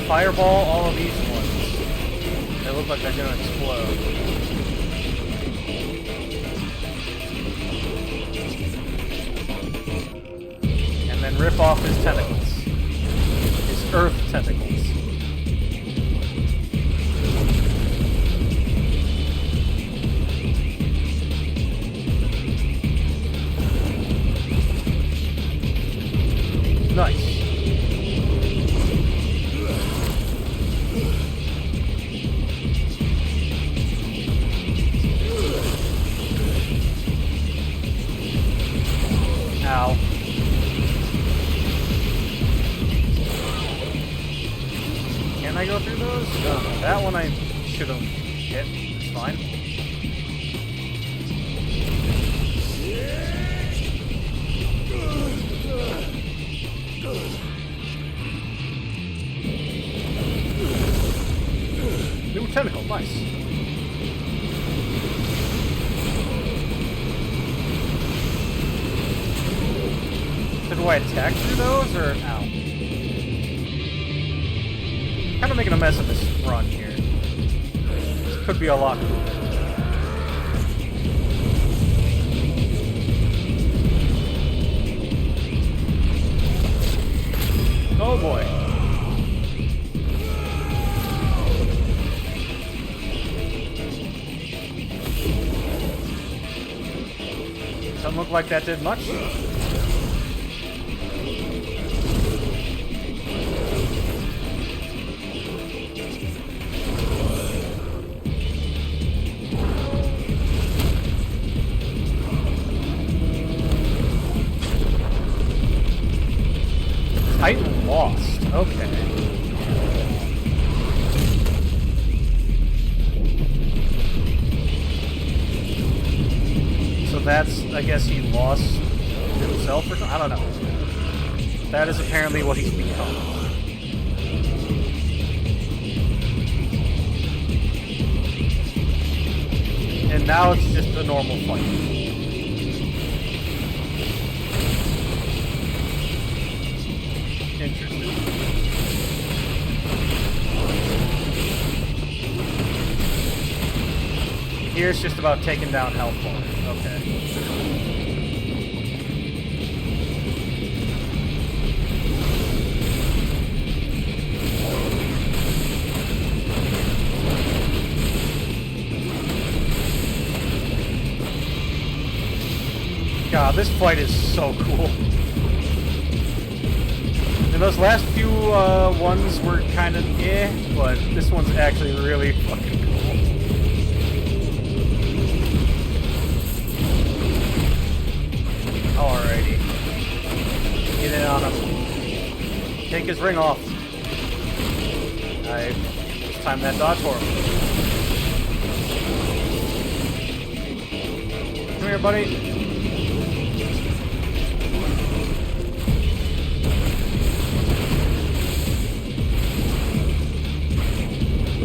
fireball all of these ones. They look like they're gonna explode. And then rip off his tentacles. His earth tentacles. Nice. Ow. Can I go through those? No, that one I should have hit. It's fine. New tentacle, nice. So do I attack through those, or ow? Kind of making a mess of this run here. This could be a lot. Oh boy. Doesn't look like that did much. Titan lost. Okay. So that's, I guess he lost himself or something? I don't know. That is apparently what he's become. And now it's just a normal fight. Interesting. Here it's just about taking down health bars. Okay. God, this fight is so cool. And those last few ones were kind of eh, but this one's actually really fucking cool. Alrighty. Get in on him. Take his ring off. Alright. It's time that dodge for him. Come here, buddy.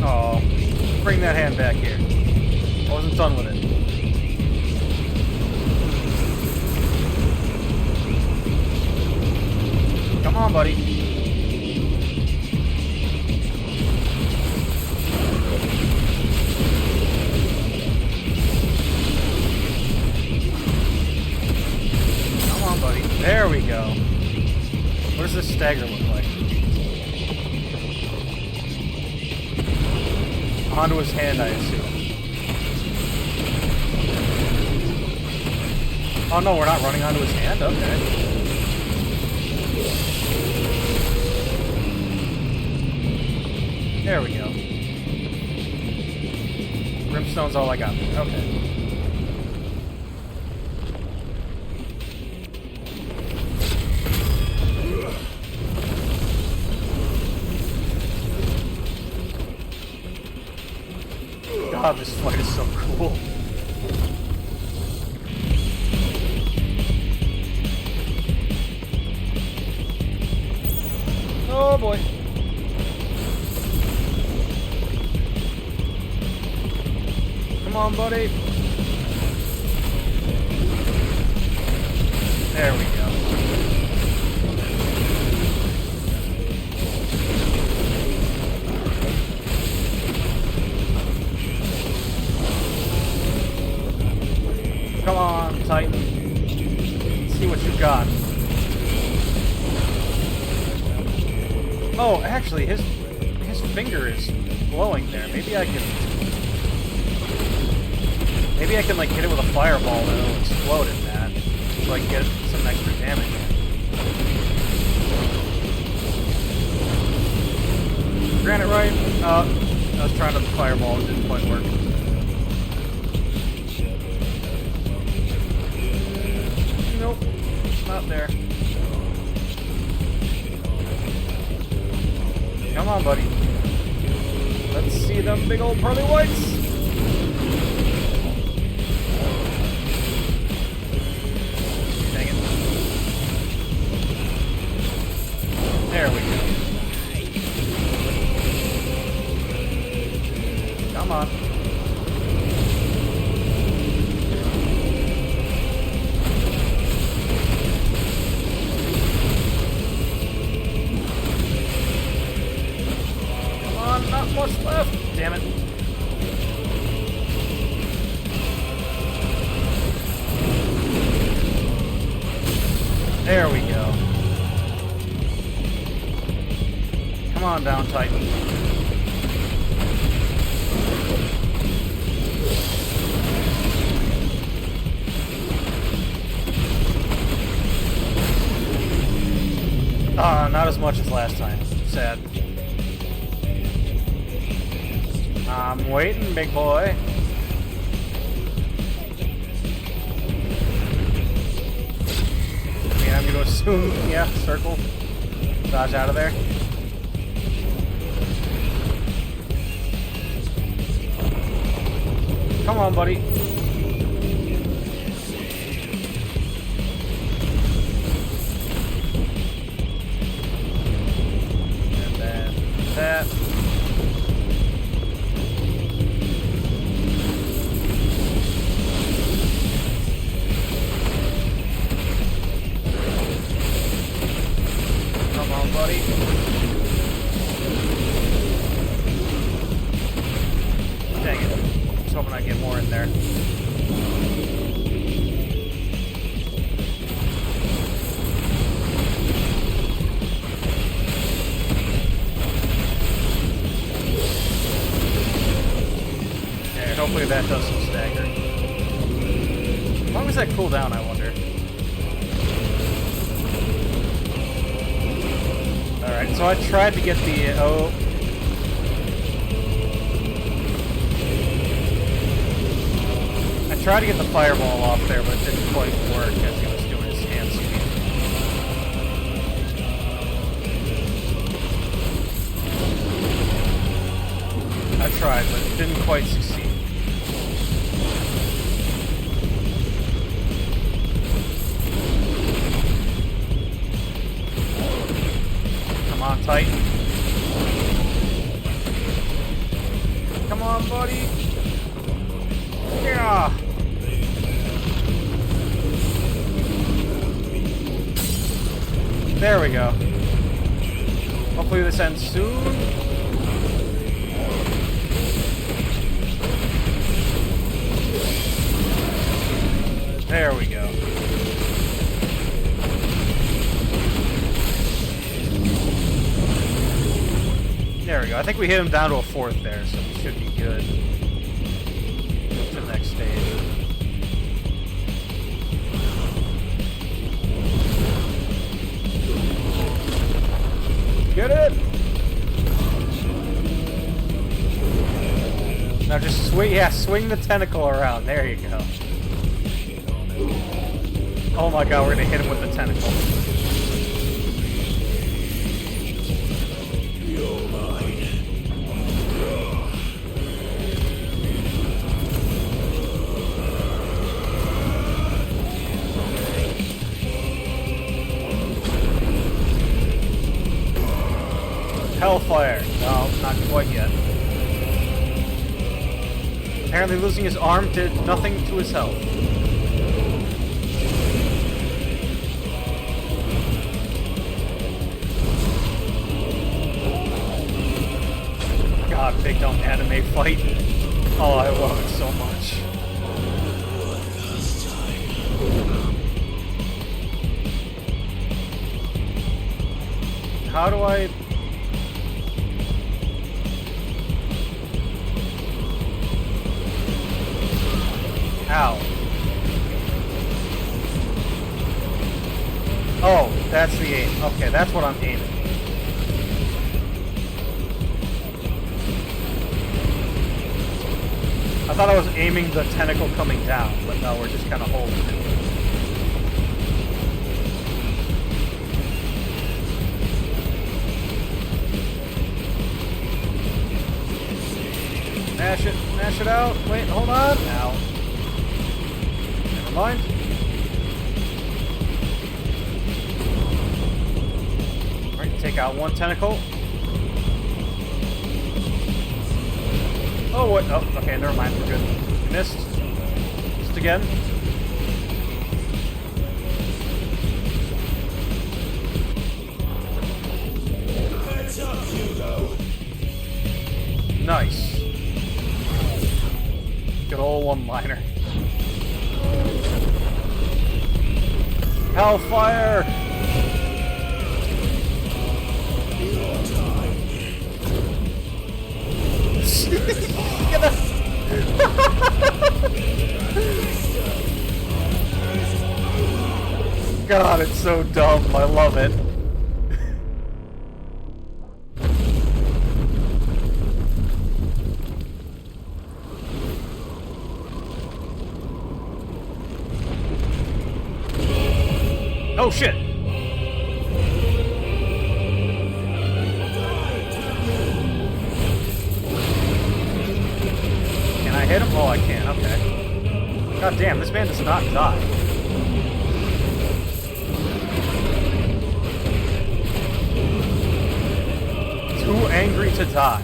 Oh, bring that hand back here. I wasn't done with it. Come on, buddy. Come on, buddy. There we go. We're does this stagger look like? Onto his hand, I assume. Oh no, we're not running onto his hand? Okay. There we go. Brimstone's all I got. Okay. God, this fight is so cool. Oh boy. Come on, buddy. There we go. Come on, Titan. Let's see what you got. Oh, actually, his finger is glowing there. Maybe I can like hit it with a fireball and it'll explode in that, so I can get some extra damage. Granite right? I was trying to fireball, it didn't quite work. Nope, not there. Come on, buddy. Let's see them big old pearly whites. Dang it. There we go. Come on. Not much left. Damn it. There we go. Come on down, Titan. Not as much as last time. Sad. I'm waiting, big boy. I mean, I'm gonna assume, yeah, circle. Dodge out of there. Come on, buddy. And then that. Buddy. Dang it. I was hoping I'd get more in there. Okay, hopefully that does some stagger. How long does that cool down, I wonder? Alright, so I tried to get the... I tried to get the fireball off there, but it didn't quite work as he was doing his hand speed. I tried, but it didn't quite succeed. Come on, Titan. Come on, buddy. Yeah. There we go. Hopefully this ends soon. There we go. I think we hit him down to a 4th there, so we should be good. Move to the next stage. Get it! Now just swing the tentacle around. There you go. Oh my god, we're gonna hit him with the tentacle. You're mine. Hellfire. No, not quite yet. Apparently losing his arm did nothing to his health. God, big dumb anime fight. Oh, I love it so much. How do I... Ow. Oh, that's the aim. Okay, that's what I'm aiming. I thought I was aiming the tentacle coming down, but no, we're just kind of holding it. Mash it out. Wait, hold on. Ow. Never mind. Alright, take out one tentacle. Oh, what? Oh, okay, never mind. We're good. Missed. Missed again. Heads up, Hugo. Nice. Good old one-liner. Hellfire! God, it's so dumb. I love it. Oh shit! Can I hit him? Oh, I can. Okay. God damn, this man does not die. Too angry to die.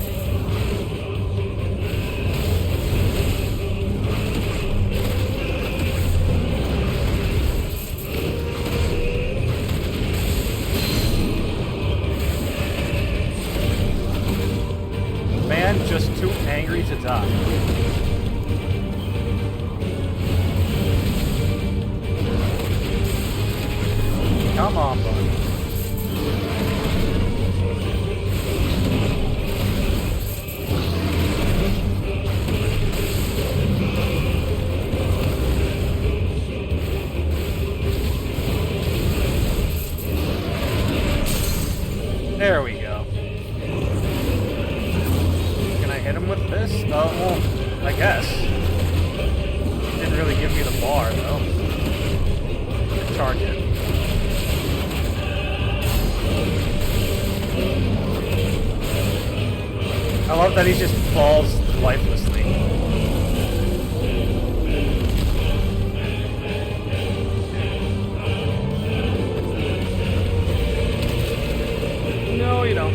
Man just too angry to die. Come on, buddy. There we go. Can I hit him with this? Oh, well, I guess. Didn't really give me the bar, though. Charge it. I love that he just falls lifelessly. No, you don't.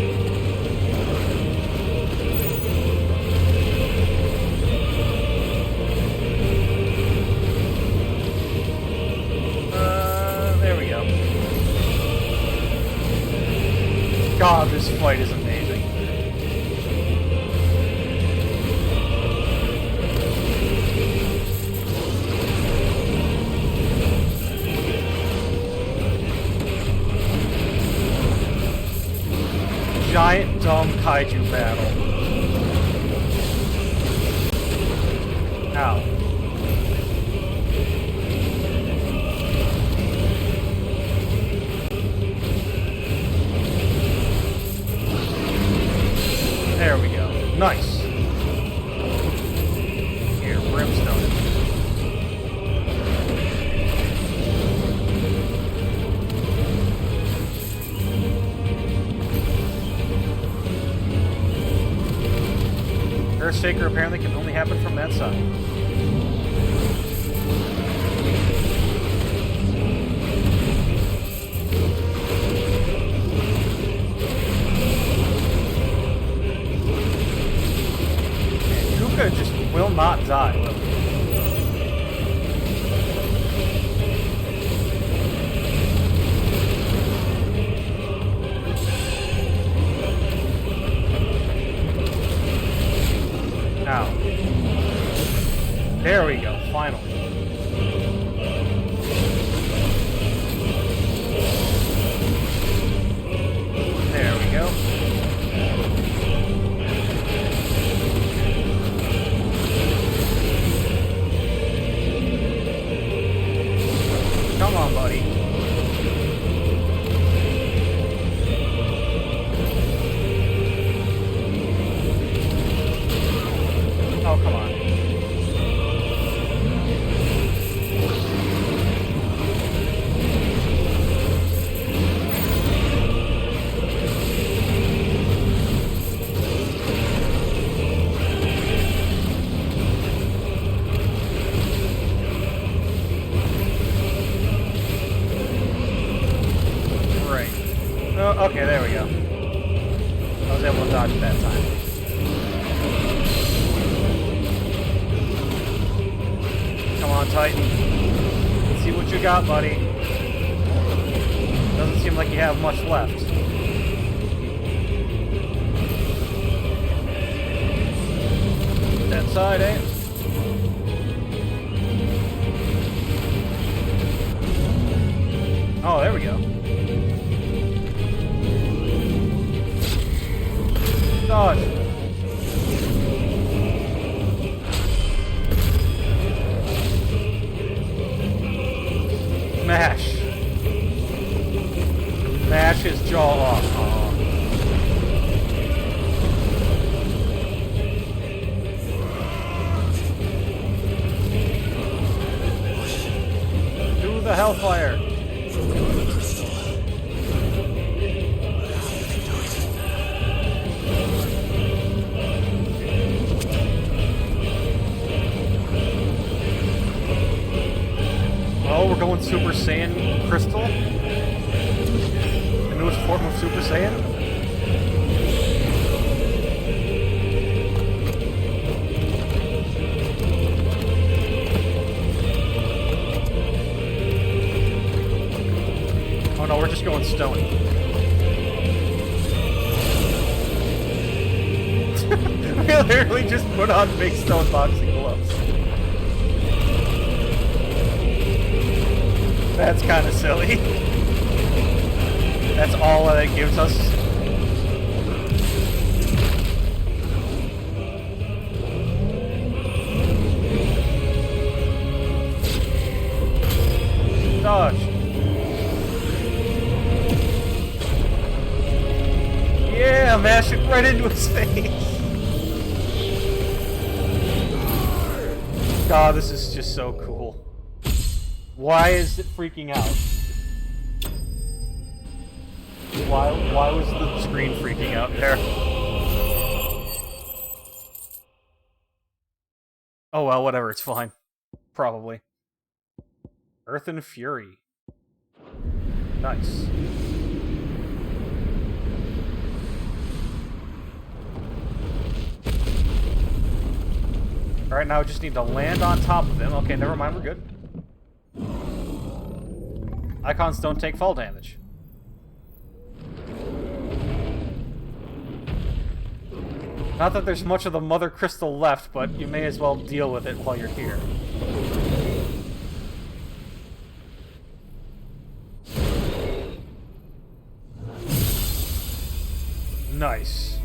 There we go. God, this fight is amazing. giant, dumb kaiju battle. Ow. There we go. Nice. Here, brimstone. Earthshaker apparently can only happen from that side. And Kuka just will not die. Ow. There we go, finally. There we go. Come on, buddy. Oh, come on. Great. Oh, okay, there we go. I was able to dodge it that time. Come on, Titan. Let's see what you got, buddy. Doesn't seem like you have much left. That side, eh? Oh, there we go. Dodge. Mash. Mash his jaw off. Aw. Do the Hellfire. Oh, we're going Super Saiyan Crystal? The newest form of Super Saiyan? Oh no, we're just going stone. We literally just put on big stone boxing gloves. That's kind of silly. That's all that it gives us. Dodge. Yeah, mash it right into his face. God, this is just so cool. Why is it freaking out? Why was the screen freaking out there? Oh well, whatever, it's fine. Probably. Earth and Fury. Nice. Alright, now I just need to land on top of him. Okay, never mind, we're good. Icons don't take fall damage. Not that there's much of the Mother Crystal left, but you may as well deal with it while you're here. Nice.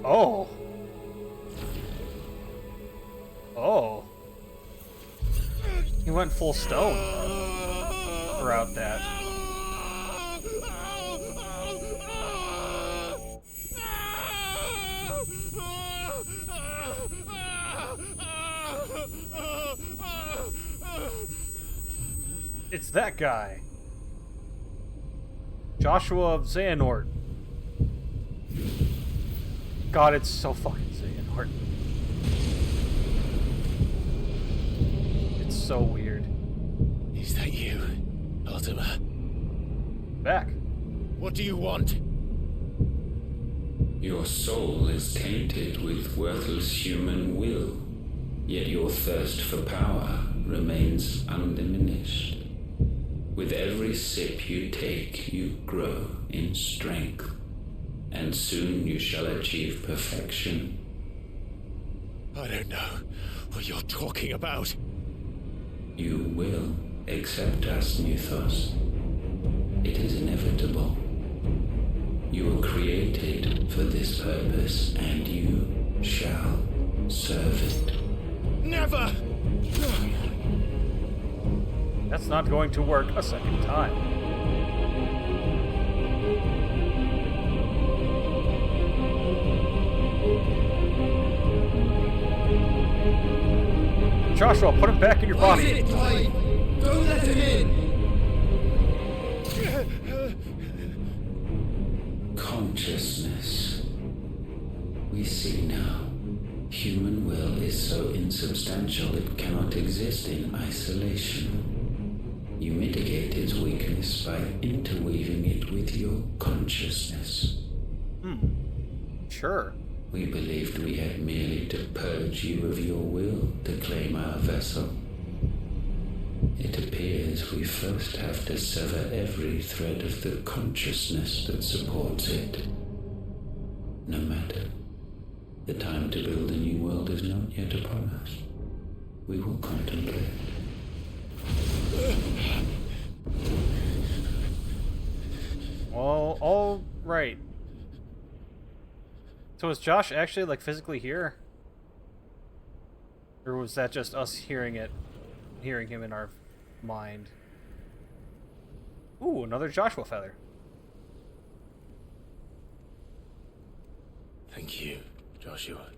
Oh. Oh. He went full stone throughout that. It's that guy. Joshua of Xehanort. God, it's so fucking Xehanort. It's so weird. Is that you, Ultima? Back. What do you want? Your soul is tainted with worthless human will, yet your thirst for power remains undiminished. With every sip you take, you grow in strength, and soon you shall achieve perfection. I don't know what you're talking about. You will accept us, Mythos. It is inevitable. You were created for this purpose, and you shall serve it. Never! That's not going to work a second time. Joshua, put him back in your body. Don't let him in! Consciousness. We see now. Human will is so insubstantial it cannot exist in isolation. You mitigate its weakness by interweaving it with your consciousness. Sure. We believed we had merely to purge you of your will to claim our vessel. It appears we first have to sever every thread of the consciousness that supports it. No matter. The time to build a new world is not yet upon us. We will contemplate. Well, all right. So is Josh actually, like, physically here? Or was that just us hearing him in our mind? Ooh, another Joshua feather. Thank you, Joshua.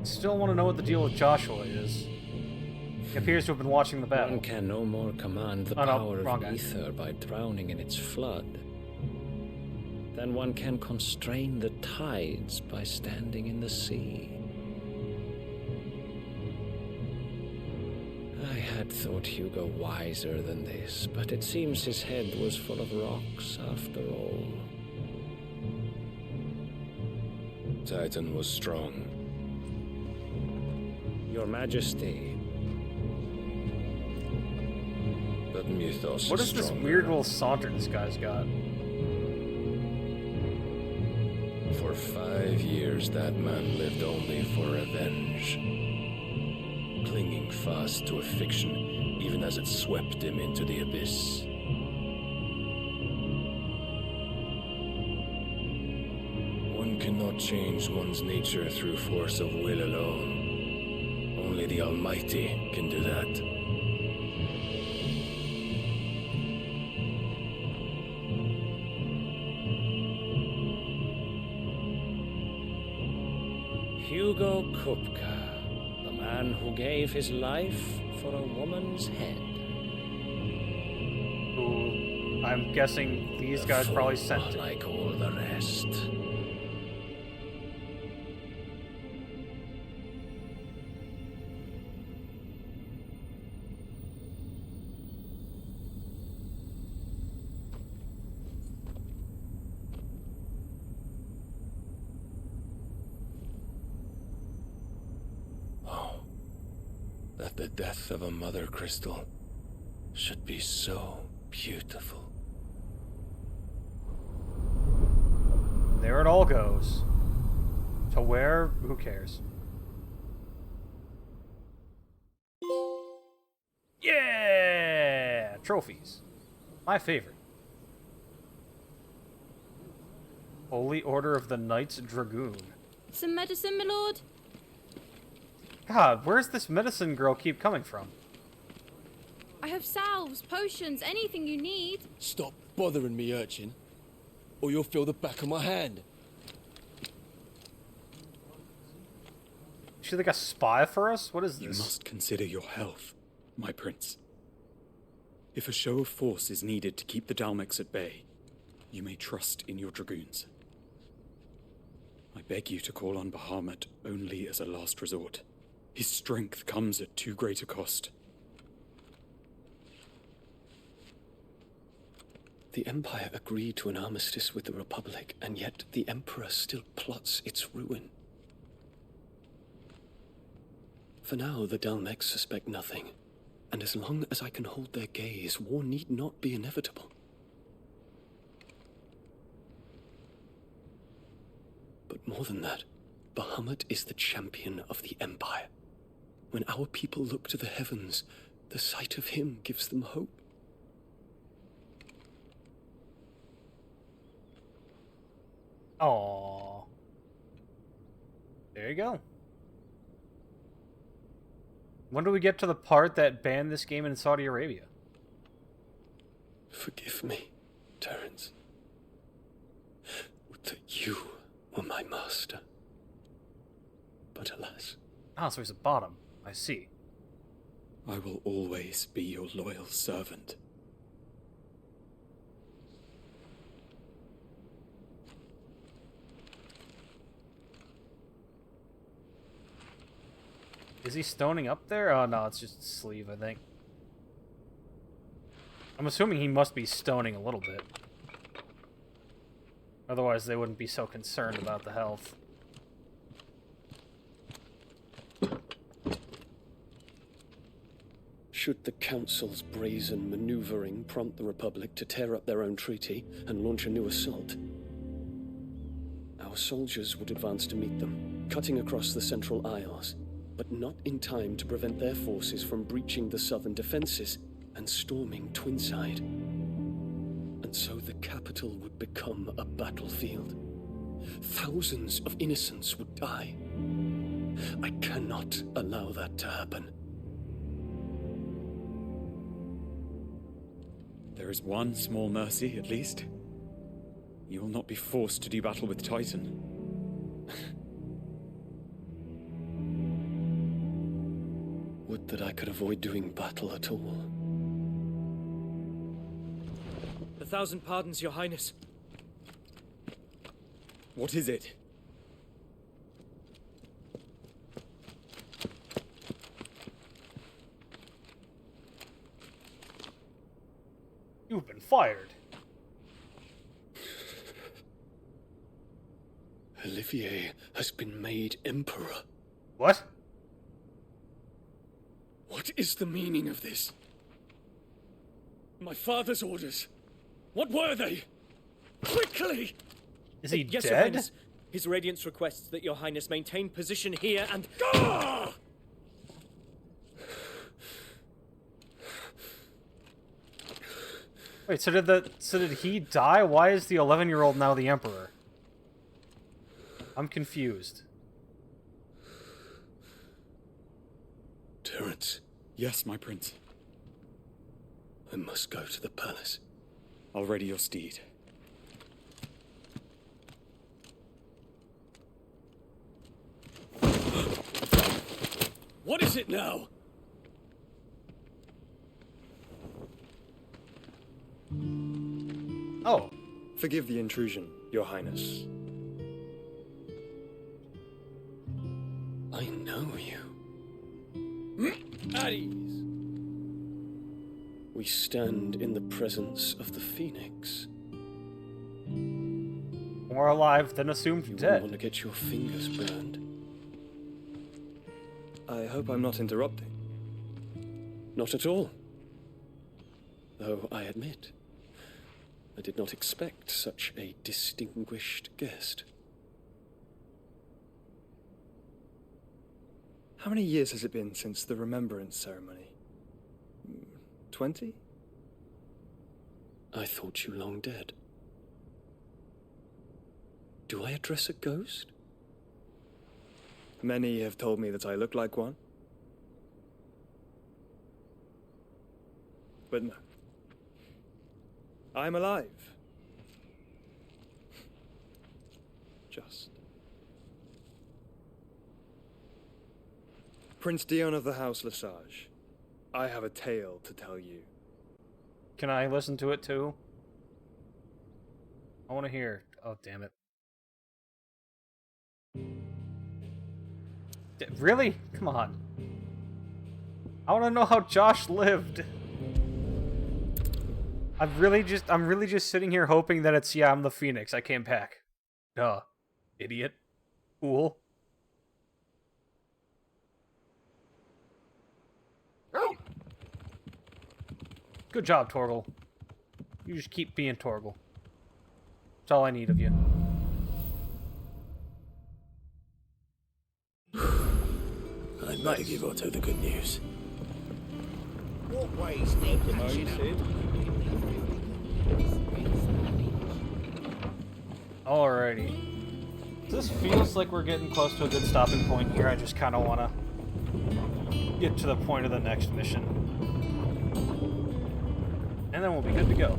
Still want to know what the deal with Joshua is. He appears to have been watching the battle. One can no more command the power of ether by drowning in its flood than one can constrain the tides by standing in the sea. I had thought Hugo wiser than this, but it seems his head was full of rocks after all. Titan was strong. Your Majesty. But Mythos What is this weird little saunter this guy's got? For 5 years, that man lived only for revenge. Clinging fast to a fiction, even as it swept him into the abyss. One cannot change one's nature through force of will alone. Only the Almighty can do that. Hugo Kupka, the man who gave his life for a woman's head. Who, I'm guessing these guys probably sent him. Like all the rest. The death of a mother crystal should be so beautiful. There it all goes. To where? Who cares? Yeah! Trophies. My favorite. Holy Order of the Knights Dragoon. Some medicine, my lord? God, where's this medicine girl keep coming from? I have salves, potions, anything you need. Stop bothering me, urchin, or you'll feel the back of my hand. Is she like a spy for us? What is this? You must consider your health, my prince. If a show of force is needed to keep the Dalmex at bay, you may trust in your dragoons. I beg you to call on Bahamut only as a last resort. His strength comes at too great a cost. The Empire agreed to an armistice with the Republic, and yet the Emperor still plots its ruin. For now, the Dalmex suspect nothing, and as long as I can hold their gaze, war need not be inevitable. But more than that, Bahamut is the champion of the Empire. When our people look to the heavens, the sight of him gives them hope. Aww. There you go. When do we get to the part that banned this game in Saudi Arabia? Forgive me, Terence. Would that you were my master. But alas. Ah, so he's a bottom. I see. I will always be your loyal servant. Is he stoning up there? Oh, no, it's just sleeve, I think. I'm assuming he must be stoning a little bit. Otherwise, they wouldn't be so concerned about the health. Should the Council's brazen maneuvering prompt the Republic to tear up their own treaty and launch a new assault, our soldiers would advance to meet them, cutting across the Central Isles, but not in time to prevent their forces from breaching the southern defenses and storming Twinside. And so the capital would become a battlefield. Thousands of innocents would die. I cannot allow that to happen. There is one small mercy, at least. You will not be forced to do battle with Titan. Would that I could avoid doing battle at all. 1,000 pardons, Your Highness. What is it? You've been fired. Olivier has been made Emperor. What? What is the meaning of this? My father's orders. What were they? Quickly! Is he yes, dead? Your Highness. His Radiance requests that Your Highness maintain position here and... Ah! Wait, so did he die? Why is the 11-year-old now the Emperor? I'm confused. Terence. Yes, my prince. I must go to the palace. I'll ready your steed. What is it now? Oh. Forgive the intrusion, Your Highness. I know you. At ease. We stand in the presence of the Phoenix. More alive than assumed You dead. want to get your fingers burned. I hope I'm not interrupting. Not at all. Though I admit, I did not expect such a distinguished guest. How many years has it been since the remembrance ceremony? 20? I thought you long dead. Do I address a ghost? Many have told me that I look like one. But no. I'm alive. Just. Prince Dion of the House Lesage, I have a tale to tell you. Can I listen to it too? I want to hear. Oh, damn it. Really? Come on. I want to know how Josh lived. I'm really just sitting here hoping that it's, yeah, I'm the Phoenix. I came back. Duh. Idiot. Fool. Good job, Torgal. You just keep being Torgal. That's all I need of you. I'd better give Otto the good news. What ways they're catching up? Alrighty. This feels like we're getting close to a good stopping point here. I just kind of want to get to the point of the next mission. And then we'll be good to go.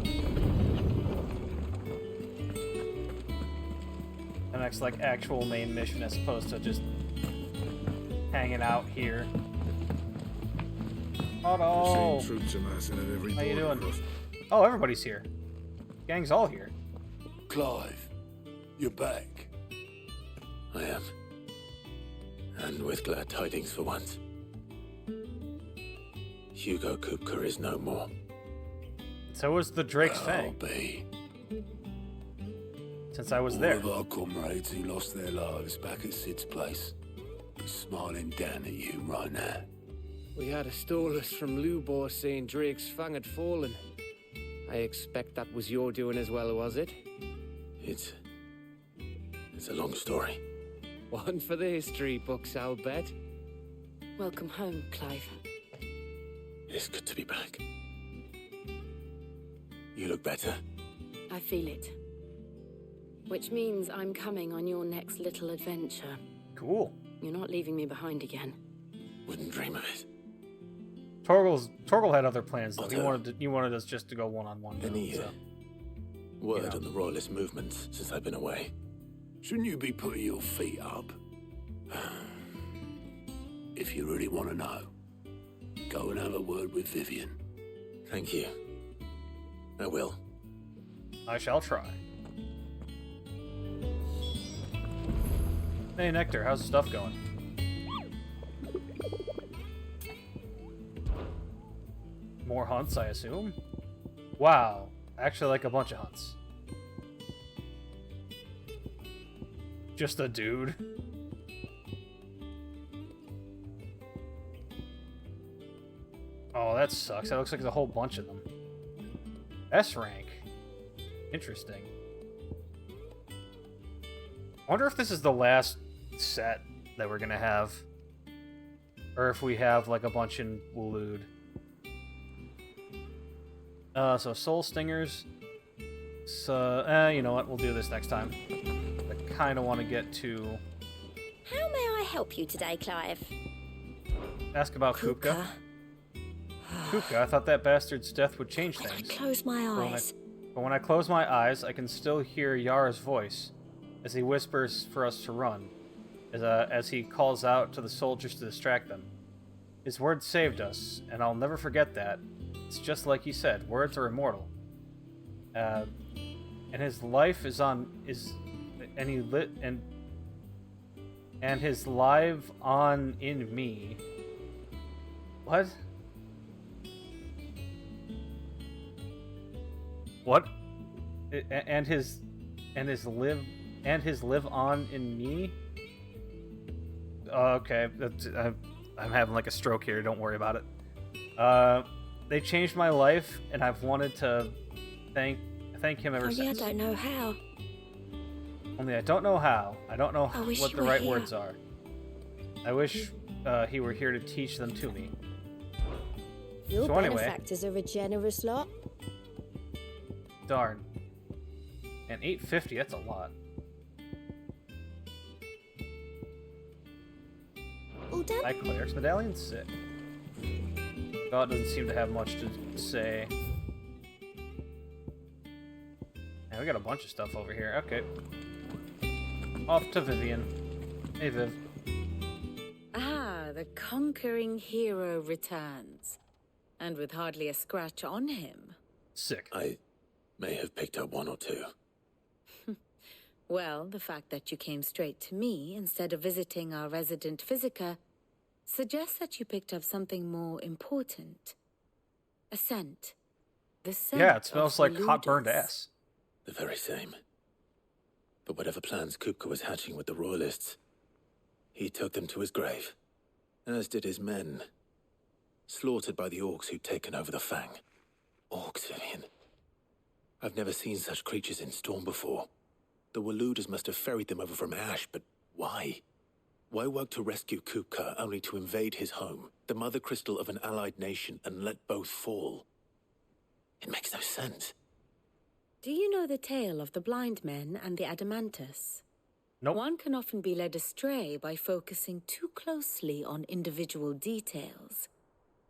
The next, like, actual main mission as opposed to just hanging out here. Otto! How you doing? Oh, everybody's here. Gang's all here. Clive, you're back. I am. And with glad tidings for once. Hugo Kupka is no more. So was the Drake's Fang. Since I was there. All of our comrades who lost their lives back at Sid's place be smiling down at you right now. We had a stolus from Lubor saying Drake's Fang had fallen. I expect that was your doing as well, was it? It's a long story. One for the history books, I'll bet. Welcome home, Clive. It's good to be back. You look better. I feel it. Which means I'm coming on your next little adventure. Cool. You're not leaving me behind again. Wouldn't dream of it. Torgal had other plans though. He wanted us just to go one-on-one. Any word on the Royalist movements since I've been away? Shouldn't you be putting your feet up? If you really want to know, go and have a word with Vivian. Thank you. I will. I shall try. Hey, Nectar, how's the stuff going? More hunts, I assume? Wow. Actually, like a bunch of hunts. Just a dude. Oh, that sucks. That looks like there's a whole bunch of them. S rank. Interesting. I wonder if this is the last set that we're gonna have. Or if we have like a bunch in Wulude. So Soul Stingers. So, you know what? We'll do this next time. I kind of want to get to... How may I help you today, Clive? Ask about Kupka. Kupka, I thought that bastard's death would change things. I close my eyes. But when I close my eyes, I can still hear Yara's voice as he whispers for us to run, as he calls out to the soldiers to distract them. His words saved us, and I'll never forget that. It's just like he said, words are immortal. And his life is on and his live on in me. What? What? And his live on in me? Okay, I'm having like a stroke here. Don't worry about it. They changed my life, and I've wanted to thank him ever Only since. I don't know how. Only I don't know how. I don't know wish what he the were right here. words are. I wish he were here to teach them to me. Your So anyway. benefactors are a generous lot. Darn. And 850, that's a lot. All done? High Cleric's Medallion, sick. God doesn't seem to have much to say. Yeah, we got a bunch of stuff over here. Okay. Off to Vivian. Hey, Viv. Ah, the conquering hero returns. And with hardly a scratch on him. Sick. I may have picked up one or two. Well, the fact that you came straight to me instead of visiting our resident physiker suggests that you picked up something more important. A scent. The scent. Yeah, it smells of like hot burned Waluders. ass. The very same. But whatever plans Kupka was hatching with the Royalists, he took them to his grave, as did his men. Slaughtered by the orcs who'd taken over the Fang. Orcs, Vivian. I've never seen such creatures in Storm before. The Waluders must have ferried them over from Ash, but why? Why work to rescue Kupka only to invade his home, the mother crystal of an allied nation, and let both fall? It makes no sense. Do you know the tale of the blind men and the adamantus? Nope. One can often be led astray by focusing too closely on individual details.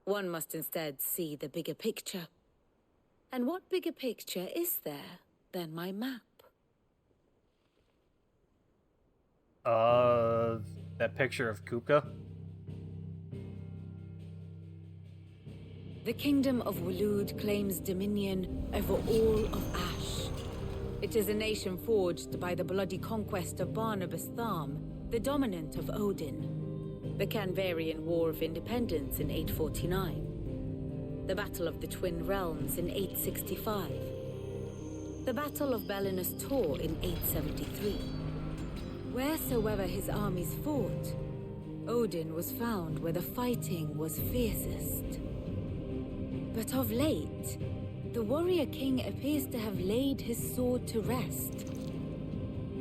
One must instead see the bigger picture. And what bigger picture is there than my map? That picture of Kupka? The kingdom of Walud claims dominion over all of Ash. It is a nation forged by the bloody conquest of Barnabas Tharm, the dominant of Odin. The Canvarian War of Independence in 849. The Battle of the Twin Realms in 865. The Battle of Belinus Tor in 873. Wheresoever his armies fought, Odin was found where the fighting was fiercest. But of late, the warrior king appears to have laid his sword to rest.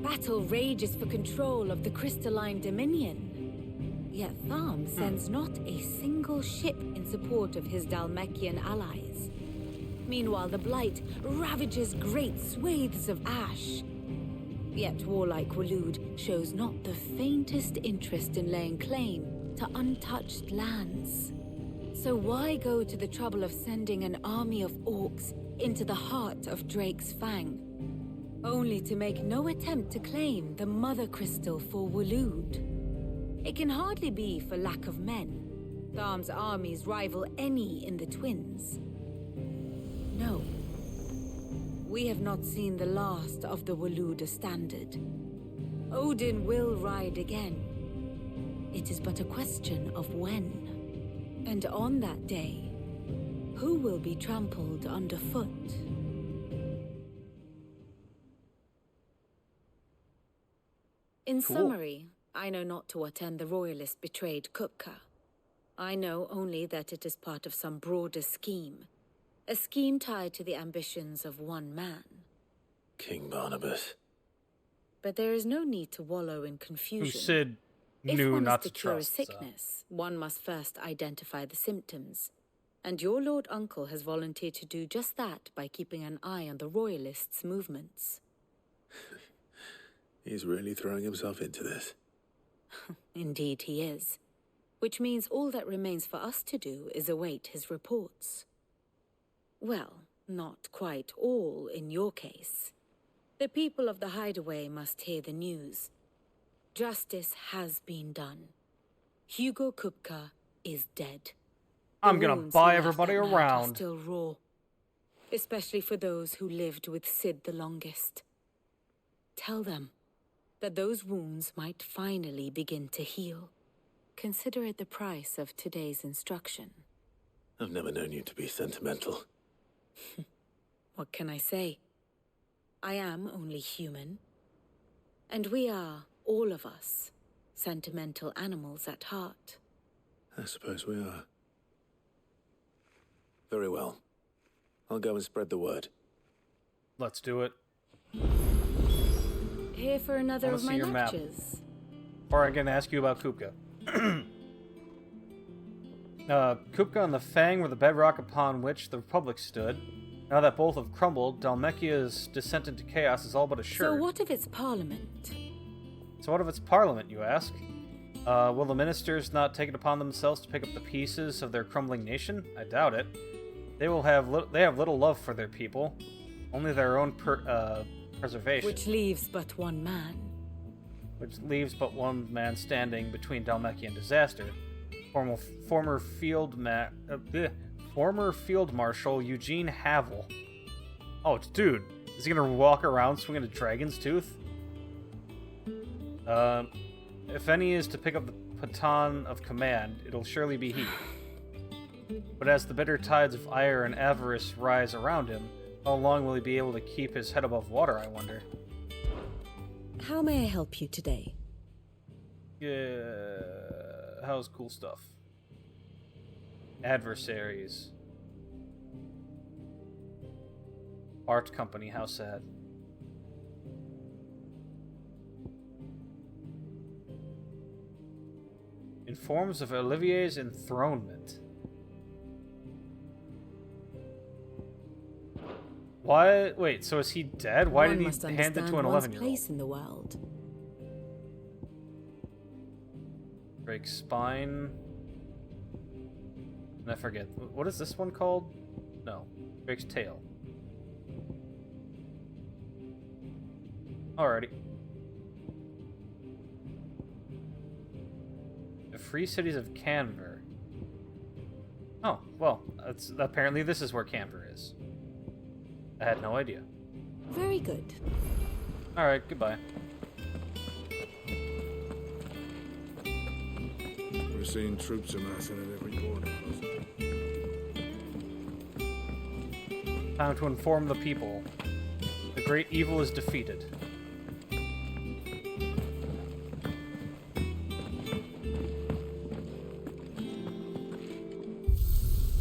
Battle rages for control of the crystalline dominion. Yet Tharm sends not a single ship in support of his Dalmekian allies. Meanwhile, the Blight ravages great swathes of Ash. Yet warlike Walud shows not the faintest interest in laying claim to untouched lands. So why go to the trouble of sending an army of orcs into the heart of Drake's Fang, only to make no attempt to claim the Mother Crystal for Walud? It can hardly be for lack of men. Tharm's armies rival any in the Twins. No. We have not seen the last of the Waluda standard. Odin will ride again. It is but a question of when. And on that day, who will be trampled underfoot? In summary, I know not to what end the Royalists betrayed Kupka. I know only that it is part of some broader scheme. A scheme tied to the ambitions of one man. King Barnabas. But there is no need to wallow in confusion. Who said If knew one not is to to cure trust. a sickness, one must first identify the symptoms. And your Lord Uncle has volunteered to do just that by keeping an eye on the Royalists' movements. He's really throwing himself into this. Indeed he is. Which means all that remains for us to do is await his reports. Well, not quite all in your case. The people of the Hideaway must hear the news. Justice has been done. Hugo Kupka is dead. I'm The gonna wounds buy he left everybody that night are around. still raw, especially for those who lived with Sid the longest. Tell them that those wounds might finally begin to heal. Consider it the price of today's instruction. I've never known you to be sentimental. What can I say? I am only human. And we are, all of us, sentimental animals at heart. I suppose we are. Very well. I'll go and spread the word. Let's do it. Here for another of my map. lectures. Or I'm going to ask you about Kupka. Kupka and the Fang were the bedrock upon which the Republic stood. Now that both have crumbled, Dhalmekia's descent into chaos is all but assured. So what of its parliament? So what of its parliament, you ask? Will the ministers not take it upon themselves to pick up the pieces of their crumbling nation? I doubt it. They have little love for their people, only their own preservation. Which leaves but one man. Which leaves but one man standing between Dhalmekia and disaster. Former Field Marshal Eugene Havel. Oh, dude, is he gonna walk around swinging a dragon's tooth? If any is to pick up the baton of command, it'll surely be he. But as the bitter tides of ire and avarice rise around him, how long will he be able to keep his head above water, I wonder? How may I help you today? Yeah, how's cool stuff? Adversaries. Art company, how sad. Informs of Olivier's enthronement. Why? Wait, so is he dead? Why did he hand it to an 11-year-old? Place in the world. Break spine. And I forget. What is this one called? No. Breaks tail. Alrighty. The Free Cities of Canver. Oh, well, apparently this is where Canver is. I had no idea. Very good. Alright, goodbye. We're seeing troops amassing at every corner. Time to inform the people. The great evil is defeated.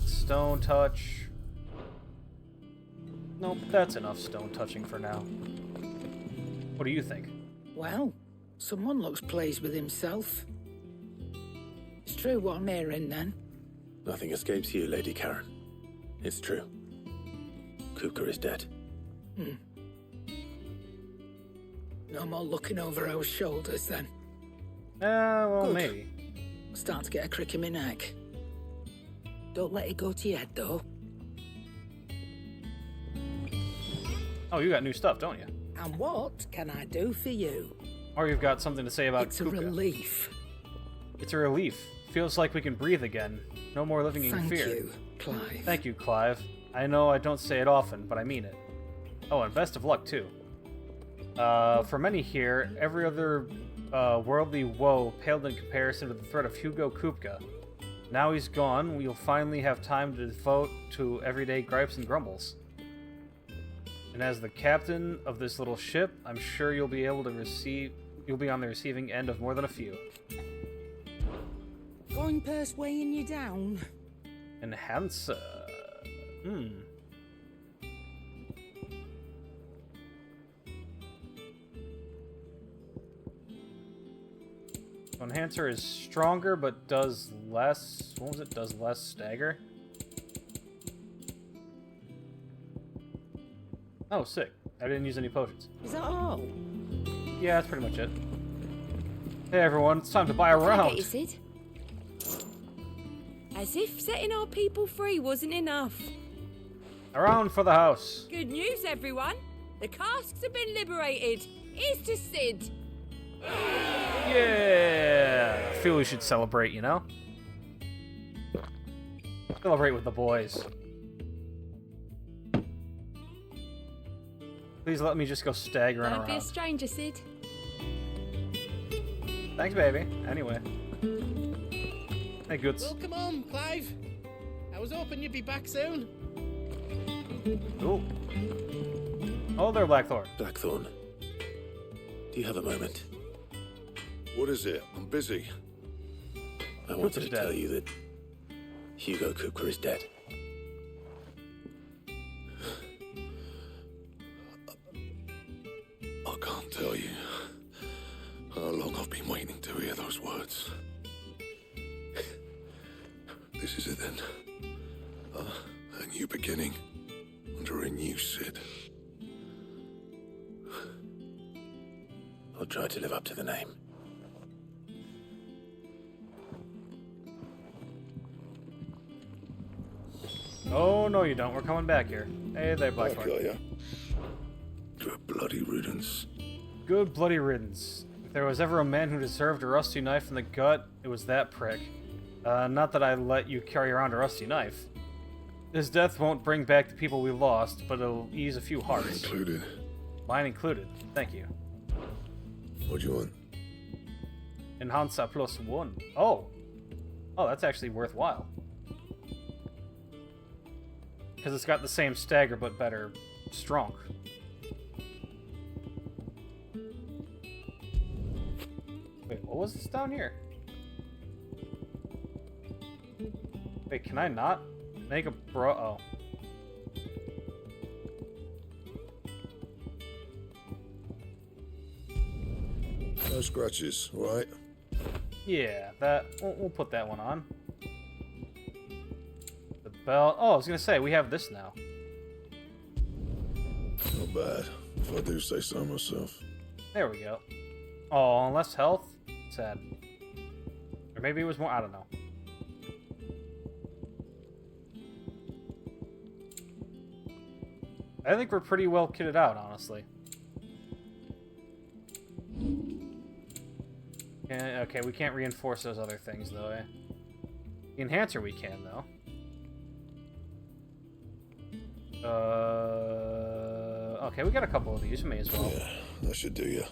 Stone touch. Nope, that's enough stone touching for now. What do you think? Well, someone looks pleased with himself. It's true what I'm hearing, then. Nothing escapes you, Lady Karen. It's true. Kupka is dead. No more looking over our shoulders, then. Well, Good. maybe. I'm starting to get a crick in my neck. Don't let it go to your head, though. Oh, you got new stuff, don't you? And what can I do for you? Or you've got something to say about It's a Kupka. relief. It's a relief. Feels like we can breathe again. No more living in Thank fear. you, Clive. Thank you, Clive. I know I don't say it often, but I mean it. Oh, and best of luck, too. For many here, every other worldly woe paled in comparison to the threat of Hugo Kupka. Now he's gone, we'll finally have time to devote to everyday gripes and grumbles. And as the captain of this little ship, I'm sure you'll be on the receiving end of more than a few. Going purse weighing you down? Enhancer. Enhancer is stronger, but does less... What was it? Does less stagger? Oh, sick. I didn't use any potions. Is that all? Yeah, that's pretty much it. Hey everyone, it's time to buy a round. Get you, Sid. As if setting our people free wasn't enough. A round for the house. Good news, everyone. The casks have been liberated. Here's to Sid. Yeah! I feel we should celebrate, you know? Celebrate with the boys. Please let me just go staggering Don't be a around. stranger, Sid. Thanks, baby. Anyway. Hey, Goods. Well, come on, Clive. I was hoping you'd be back soon. Cool. Oh, there, Blackthorn. Blackthorn. Do you have a moment? What is it? I'm busy. I wanted to tell you that Hugo Kupka is dead. I can't tell you how long I've been waiting to hear those words. This is it then. A new beginning under a new Sid. I'll try to live up to the name. Oh, no you don't. We're coming back here. Hey there, I got Blackthorn. ya. Good bloody riddance. Good bloody riddance. If there was ever a man who deserved a rusty knife in the gut, it was that prick. Not that I let you carry around a rusty knife. His death won't bring back the people we lost, but it'll ease a few hearts. Mine included. Mine included. Thank you. What do you want? Enhancer +1. Oh! Oh, that's actually worthwhile. Because it's got the same stagger, but better strong. Wait, what was this down here? Wait, can I not make a oh. No scratches, right? Yeah, that we'll put that one on. The belt. Oh, I was gonna say we have this now. Not bad, if I do say so myself. There we go. Oh, less health. Sad. Or maybe it was more. I don't know. I think we're pretty well kitted out, honestly. Okay, we can't reinforce those other things, though, eh? The enhancer we can, though. Okay, we got a couple of these. We may as well. Yeah, that should do you.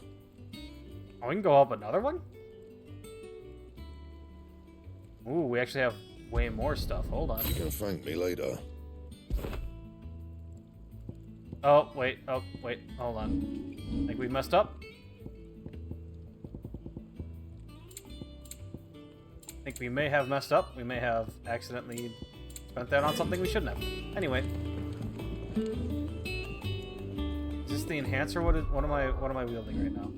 Oh, we can go up another one? Ooh, we actually have way more stuff. Hold on. You can thank me later. Oh, wait. Oh, wait. Hold on. I think we messed up. I think we may have messed up. We may have accidentally spent that on something we shouldn't have. Anyway. Is this the enhancer? What am I wielding right now?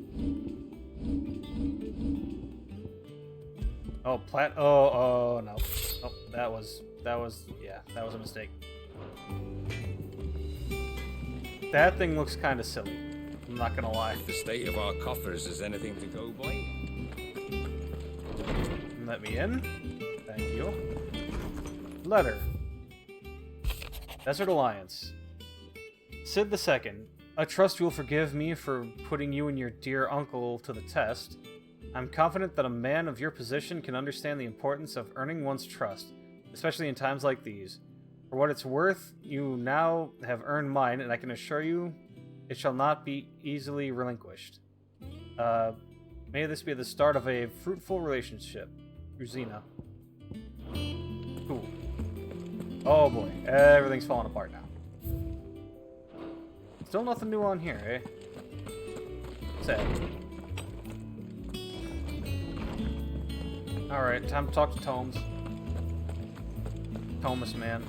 Oh, oh no. Oh, that was yeah, that was a mistake. That thing looks kind of silly. I'm not gonna lie. If the state of our coffers is anything to go by. Let me in. Thank you. Letter. Desert Alliance. Sid II, I trust you will forgive me for putting you and your dear uncle to the test. I'm confident that a man of your position can understand the importance of earning one's trust, especially in times like these. For what it's worth, you now have earned mine, and I can assure you it shall not be easily relinquished. May this be the start of a fruitful relationship. Ruzina. Cool. Oh boy, everything's falling apart now. Still nothing new on here, eh? Sad. Alright, time to talk to Tomes. Thomas, man.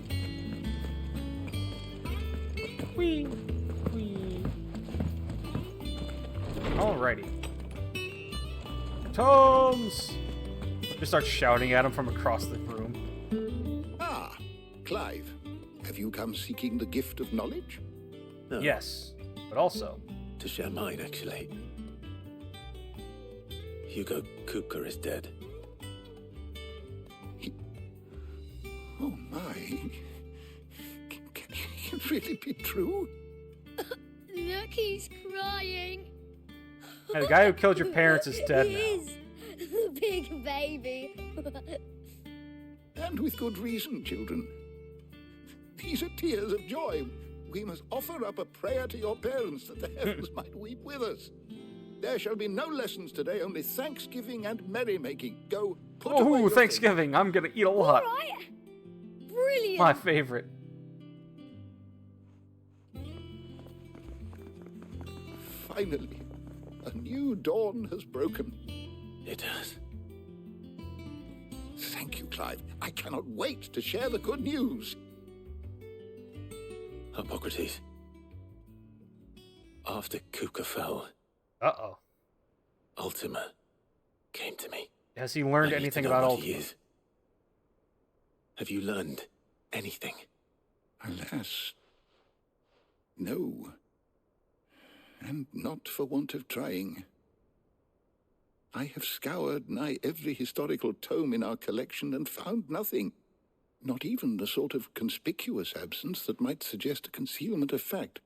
Whee! Whee! Alrighty. Tomes! Just start shouting at him from across the room. Ah, Clive. Have you come seeking the gift of knowledge? No. Yes, but also... To share mine, actually. Hugo Kupka is dead. Oh my. Can it really be true? Look, he's crying. Hey, the guy who killed your parents is dead now. He is. Big baby. And with good reason, children. These are tears of joy. We must offer up a prayer to your parents that the heavens might weep with us. There shall be no lessons today, only thanksgiving and merrymaking. Go, put away your Thanksgiving. I'm gonna eat a lot. All right. Brilliant. My favorite. Finally, a new dawn has broken. It has. Thank you, Clive. I cannot wait to share the good news. Hippocrates. After Kupka fell, Uh-oh. Ultima came to me. Has he learned I need anything to know about what he Ultima? is. Have you learned anything? Alas, no. And not for want of trying. I have scoured nigh every historical tome in our collection and found nothing. Not even the sort of conspicuous absence that might suggest a concealment of fact.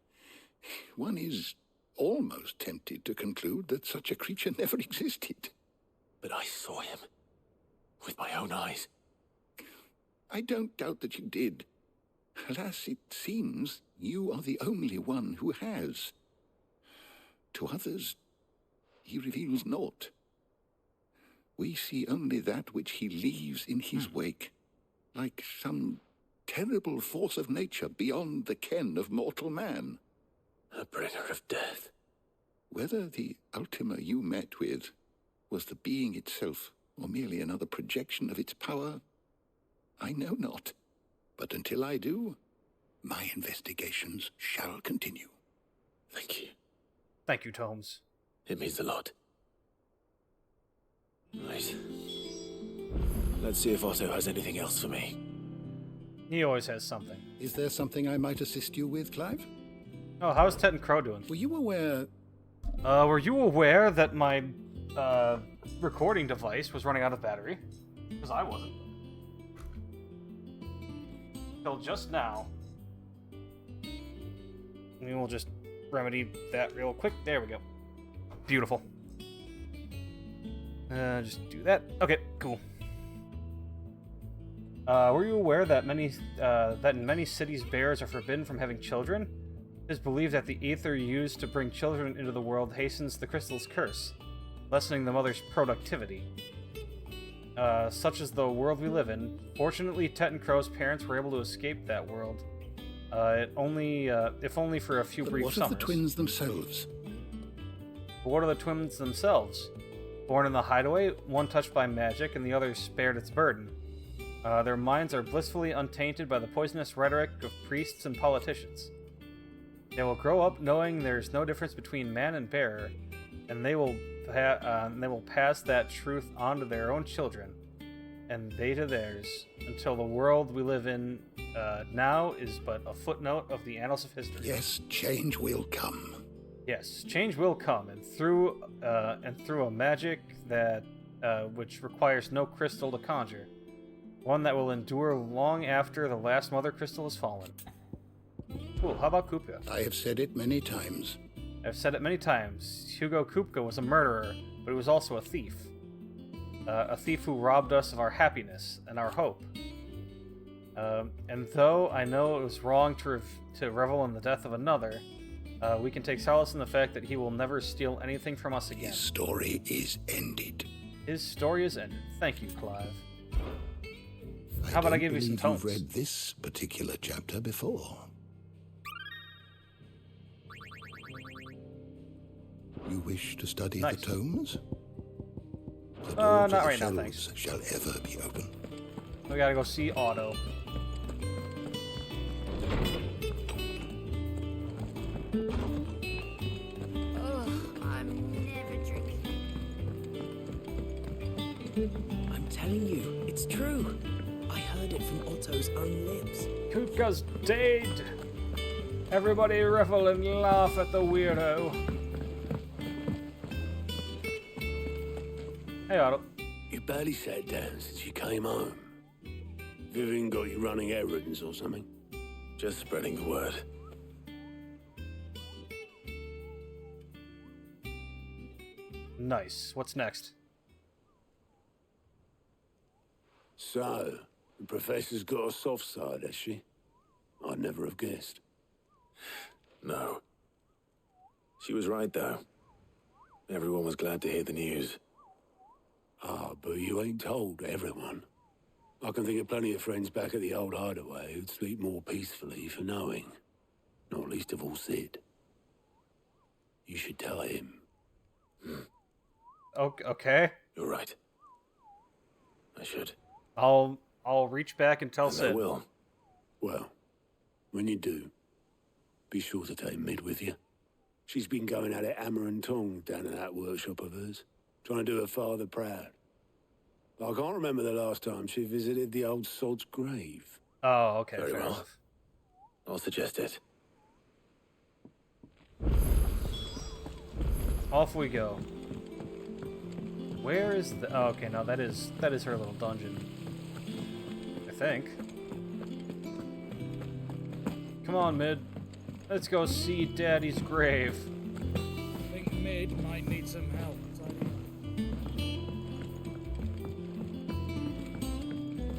One is almost tempted to conclude that such a creature never existed. But I saw him. With my own eyes. I don't doubt that you did. Alas, it seems you are the only one who has. To others, he reveals naught. We see only that which he leaves in his wake, like some terrible force of nature beyond the ken of mortal man. A bringer of death. Whether the Ultima you met with was the being itself, or merely another projection of its power, I know not. But until I do, my investigations shall continue. Thank you. Thank you, Tomes. It means a lot. Right. Let's see if Otto has anything else for me. He always has something. Is there something I might assist you with, Clive? Oh, how's Tet and Crow doing? Were you aware... Were you aware that my, recording device was running out of battery? Because I wasn't. Till just now. We will just remedy that real quick. There we go. Beautiful. Just do that. Okay, cool. Were you aware that that in many cities bears are forbidden from having children? It is believed that the ether used to bring children into the world hastens the crystal's curse, lessening the mother's productivity. Such is the world we live in. Fortunately, Tet and Crow's parents were able to escape that world. If only for a few brief what summers. What of the twins themselves? But what are the twins themselves? Born in the hideaway, one touched by magic and the other spared its burden. Their minds are blissfully untainted by the poisonous rhetoric of priests and politicians. They will grow up knowing there's no difference between man and bearer, and they will pass that truth on to their own children, and they to theirs, until the world we live in now is but a footnote of the annals of history. Yes, change will come. Yes, change will come, and through a magic that which requires no crystal to conjure, one that will endure long after the last mother crystal has fallen. Cool. How about Kupka? I have said it many times. I've said it many times. Hugo Kupka was a murderer, but he was also a thief. A thief who robbed us of our happiness and our hope. And though I know it was wrong to revel in the death of another, we can take solace in the fact that he will never steal anything from us again. His story is ended. His story is ended. Thank you, Clive. How about I give you some tomes? You've read this particular chapter before. You wish to study the tomes? The door to not the right now, shelves thanks. shall ever be open. We gotta go see Otto. I'm never drinking. I'm telling you, it's true. I heard it from Otto's own lips. Kupka's dead. Everybody revel and laugh at the weirdo. Hey, Otto. You barely sat down since you came home. Vivian got you running errands or something? Just spreading the word. Nice. What's next? So, the professor's got a soft side, has she? I'd never have guessed. No. She was right, though. Everyone was glad to hear the news. Ah, but you ain't told everyone. I can think of plenty of friends back at the old hideaway who'd sleep more peacefully for knowing. Not least of all Sid. You should tell him. Okay. You're right. I should. I'll reach back and tell Sid. I will. Well, when you do, be sure to take Mid with you. She's been going at it hammer and tongue down in that workshop of hers, trying to do her father proud. But I can't remember the last time she visited the old sod's grave. Oh, okay, Very fair well. enough. I'll suggest it. Off we go. Where is the... Oh, okay, no, that is her little dungeon. I think. Come on, Mid. Let's go see Daddy's grave. I think Mid might need some help.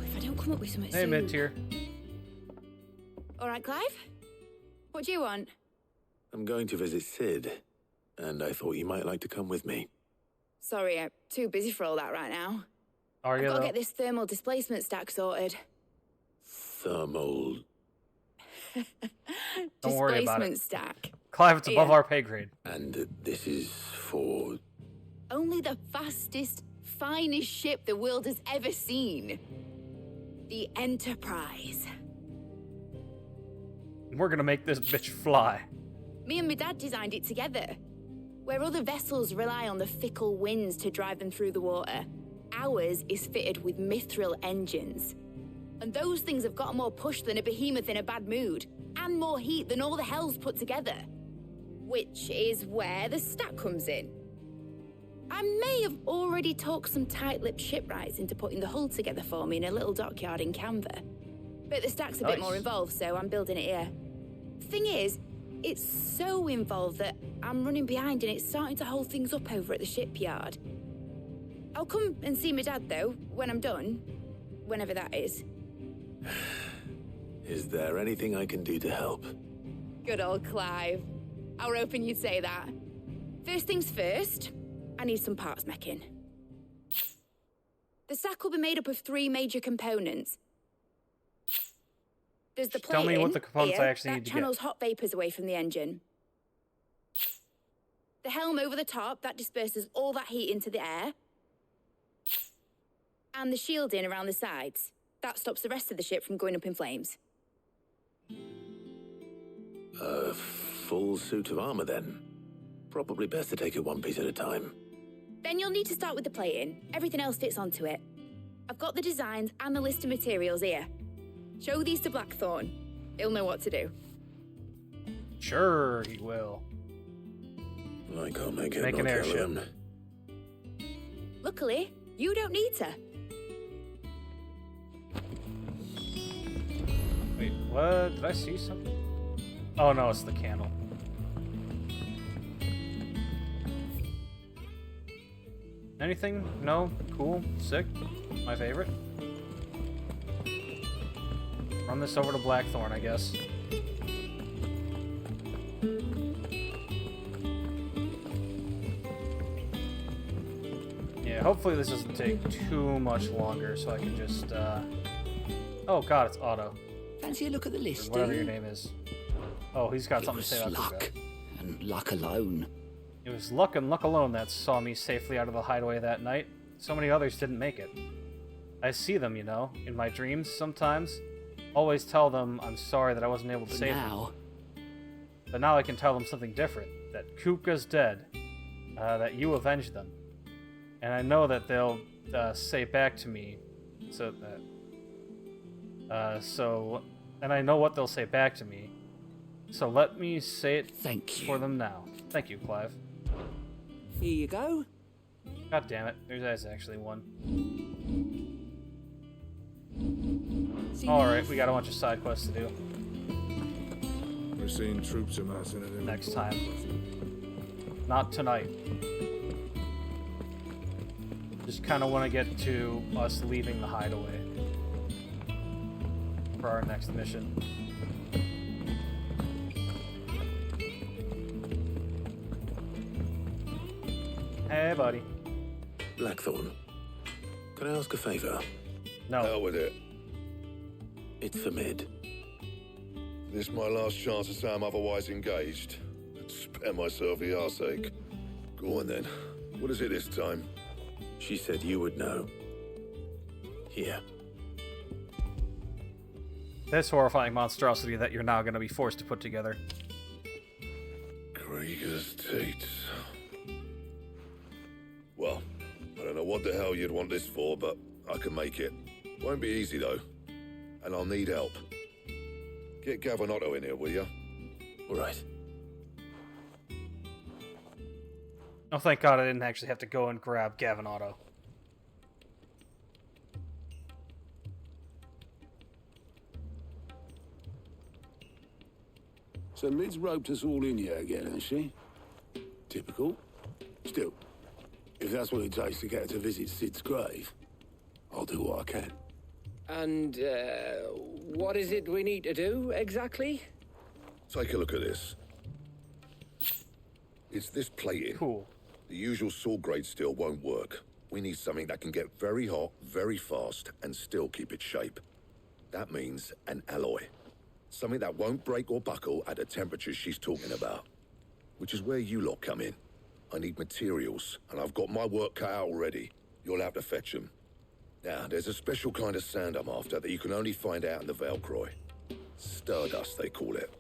If I don't come up with something Hey, soon... Mid-tier. All right, Clive? What do you want? I'm going to visit Sid, and I thought you might like to come with me. Sorry, I'm too busy for all that right now. Are you, I've got to though? get this thermal displacement stack sorted. Thermal... Don't worry about it. Displacement stack. Clive, it's above Yeah. our pay grade. And this is for... Only the fastest, finest ship the world has ever seen. The Enterprise. We're gonna make this bitch fly. Me and my dad designed it together. Where other vessels rely on the fickle winds to drive them through the water, ours is fitted with mithril engines. And those things have got more push than a behemoth in a bad mood, and more heat than all the hells put together. Which is where the stack comes in. I may have already talked some tight-lipped shipwrights into putting the hull together for me in a little dockyard in Canva. But the stack's a bit more involved, so I'm building it here. Thing is, it's so involved that I'm running behind and it's starting to hold things up over at the shipyard. I'll come and see my dad, though, when I'm done. Whenever that is. Is there anything I can do to help? Good old Clive. I were hoping you'd say that. First things first, I need some parts meching. The stack will be made up of 3 major components. There's the Tell me plating what the components here, I actually that need to channels get. hot vapors away from the engine. The helm over the top, that disperses all that heat into the air. And the shielding around the sides. That stops the rest of the ship from going up in flames. A full suit of armor, then. Probably best to take it one piece at a time. Then you'll need to start with the plating. Everything else fits onto it. I've got the designs and the list of materials here. Show these to Blackthorn. He'll know what to do. Sure, he will. I can't make it. Make an not airship. alone. Luckily, you don't need to. Wait, what? Did I see something? Oh no, it's the candle. Anything? No? Cool? Sick? My favorite? Run this over to Blackthorn, I guess. Yeah, hopefully this doesn't take too much longer so I can just, Oh god, it's Otto. Fancy a look at the list, Or whatever do your you? name is. Oh, he's got It something to was say about luck, Kuka. and luck alone. It was luck and luck alone that saw me safely out of the hideaway that night. So many others didn't make it. I see them, you know, in my dreams sometimes. Always tell them I'm sorry that I wasn't able to save them. But now I can tell them something different. That Kuka's dead. That you avenged them. And I know that they'll say back to me so that... and I know what they'll say back to me. So let me say it for them now. Thank you, Clive. Here you go. God damn it, there's actually one. Alright, we got a bunch of side quests to do. We're seeing troops amassing at Next time. Not tonight. Just kind of want to get to us leaving the hideaway for our next mission. Hey, buddy. Blackthorn, can I ask a favor? No. Hell with it. It's for Mid. This my last chance to say I'm otherwise engaged. I'd spare myself the arseache. Go on then. What is it this time? She said you would know. Here. This horrifying monstrosity that you're now going to be forced to put together. Krieger's teats. Well, I don't know what the hell you'd want this for, but I can make it. Won't be easy, though. And I'll need help. Get Gavin Otto in here, will you? All right. Oh, thank God I didn't actually have to go and grab Gavin Otto. So Mid's roped us all in here again, hasn't she? Typical. Still, if that's what it takes to get her to visit Sid's grave, I'll do what I can. And, what is it we need to do, exactly? Take a look at this. It's this plating. Cool. The usual sword grade steel won't work. We need something that can get very hot, very fast, and still keep its shape. That means an alloy. Something that won't break or buckle at the temperatures she's talking about. Which is where you lot come in. I need materials, and I've got my work cut out already. You'll have to fetch them. Now, there's a special kind of sand I'm after that you can only find out in the Velcroy. Stardust, they call it.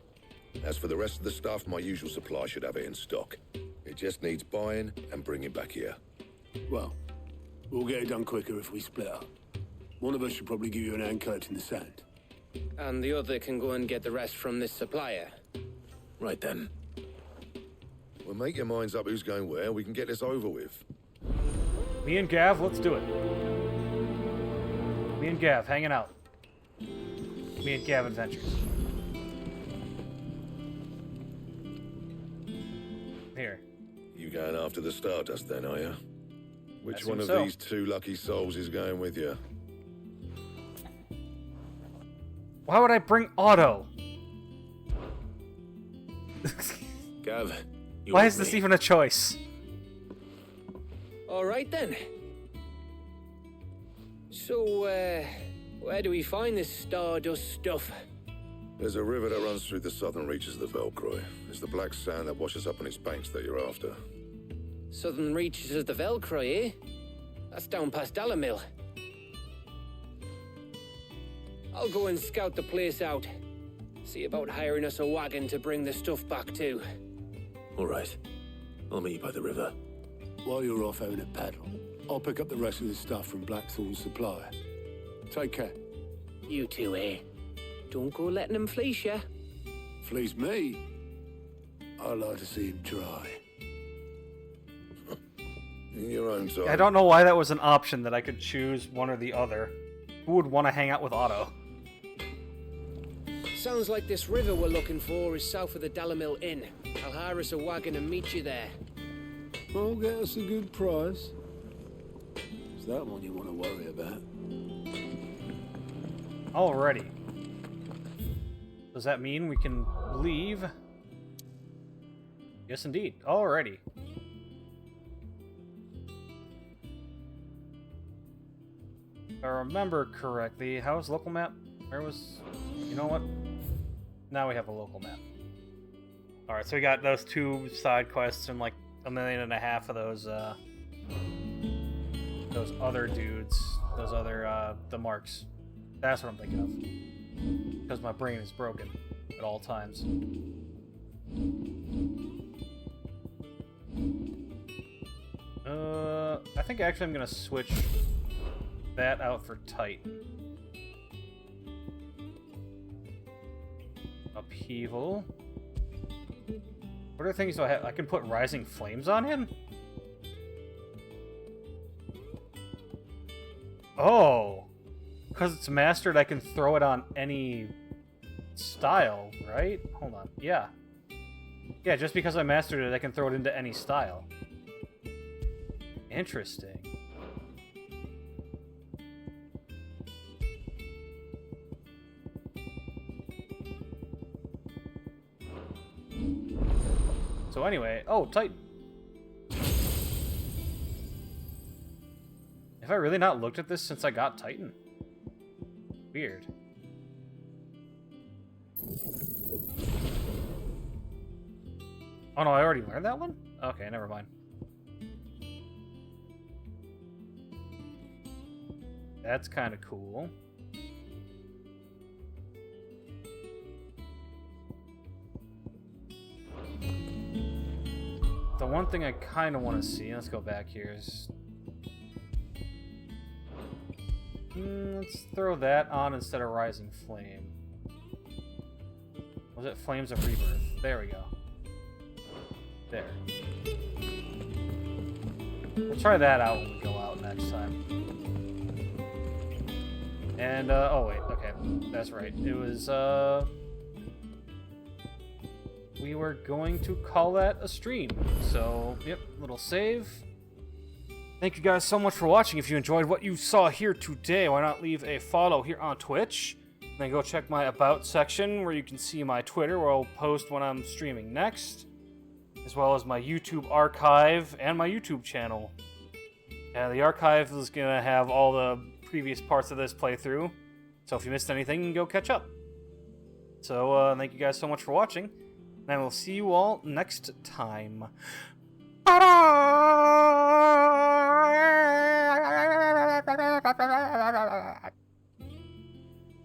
As for the rest of the stuff, my usual supply should have it in stock. It just needs buying and bringing back here. Well, we'll get it done quicker if we split up. One of us should probably give you an hand coat in the sand. And the other can go and get the rest from this supplier. Right then. Well, make your minds up who's going where, we can get this over with. Me and Gav, let's do it. Me and Gav, hanging out. Me and Gav Adventures. Here. You going after the Stardust then, are you? Which Assume one of so. these two lucky souls is going with you? Why would I bring Otto? Gav, Why is this even a choice? All right, then. So, where do we find this Stardust stuff? There's a river that runs through the southern reaches of the Velcroy. It's the black sand that washes up on its banks that you're after. Southern reaches of the Velcroy, eh? That's down past Dalamil. I'll go and scout the place out. See about hiring us a wagon to bring the stuff back to. All right. I'll meet you by the river. While you're off having a paddle, I'll pick up the rest of the stuff from Blackthorn's supplier. Take care. You two, eh? Don't go letting them fleece ya. Fleece me? I'd like to see him try. In your own time. I don't know why that was an option that I could choose one or the other. Who would want to hang out with Otto? Sounds like this river we're looking for is south of the Dalamil Inn. I'll hire us a wagon and meet you there. I'll get us a good price. Is that one you want to worry about? Alrighty. Does that mean we can leave? Yes, indeed. Alrighty. If I remember correctly, how's local map? Where was... You know what? Now we have a local map. Alright, so we got those 2 side quests and like 1.5 million of those other dudes. Those other, the marks. That's what I'm thinking of. Because my brain is broken at all times. I think actually I'm gonna switch that out for Titan. Upheaval. What are things do I have? I can put Rising Flames on him? Oh! Because it's mastered, I can throw it on any style, right? Hold on. Yeah. Yeah, just because I mastered it, I can throw it into any style. Interesting. So anyway, oh, Titan. Have I really not looked at this since I got Titan? Weird. Oh no, I already learned that one? Okay, never mind. That's kind of cool. one thing I kind of want to see. Let's go back here. Let's throw that on instead of Rising Flame. Was it Flames of Rebirth? There we go. There. We'll try that out when we go out next time. And, oh wait, okay. That's right. It was, we were going to call that a stream. So, yep, little save. Thank you guys so much for watching. If you enjoyed what you saw here today, why not leave a follow here on Twitch? Then go check my About section where you can see my Twitter, where I'll post when I'm streaming next, as well as my YouTube archive and my YouTube channel. The archive is going to have all the previous parts of this playthrough, so if you missed anything, you can go catch up. So, thank you guys so much for watching, and I will see you all next time. Ta-da!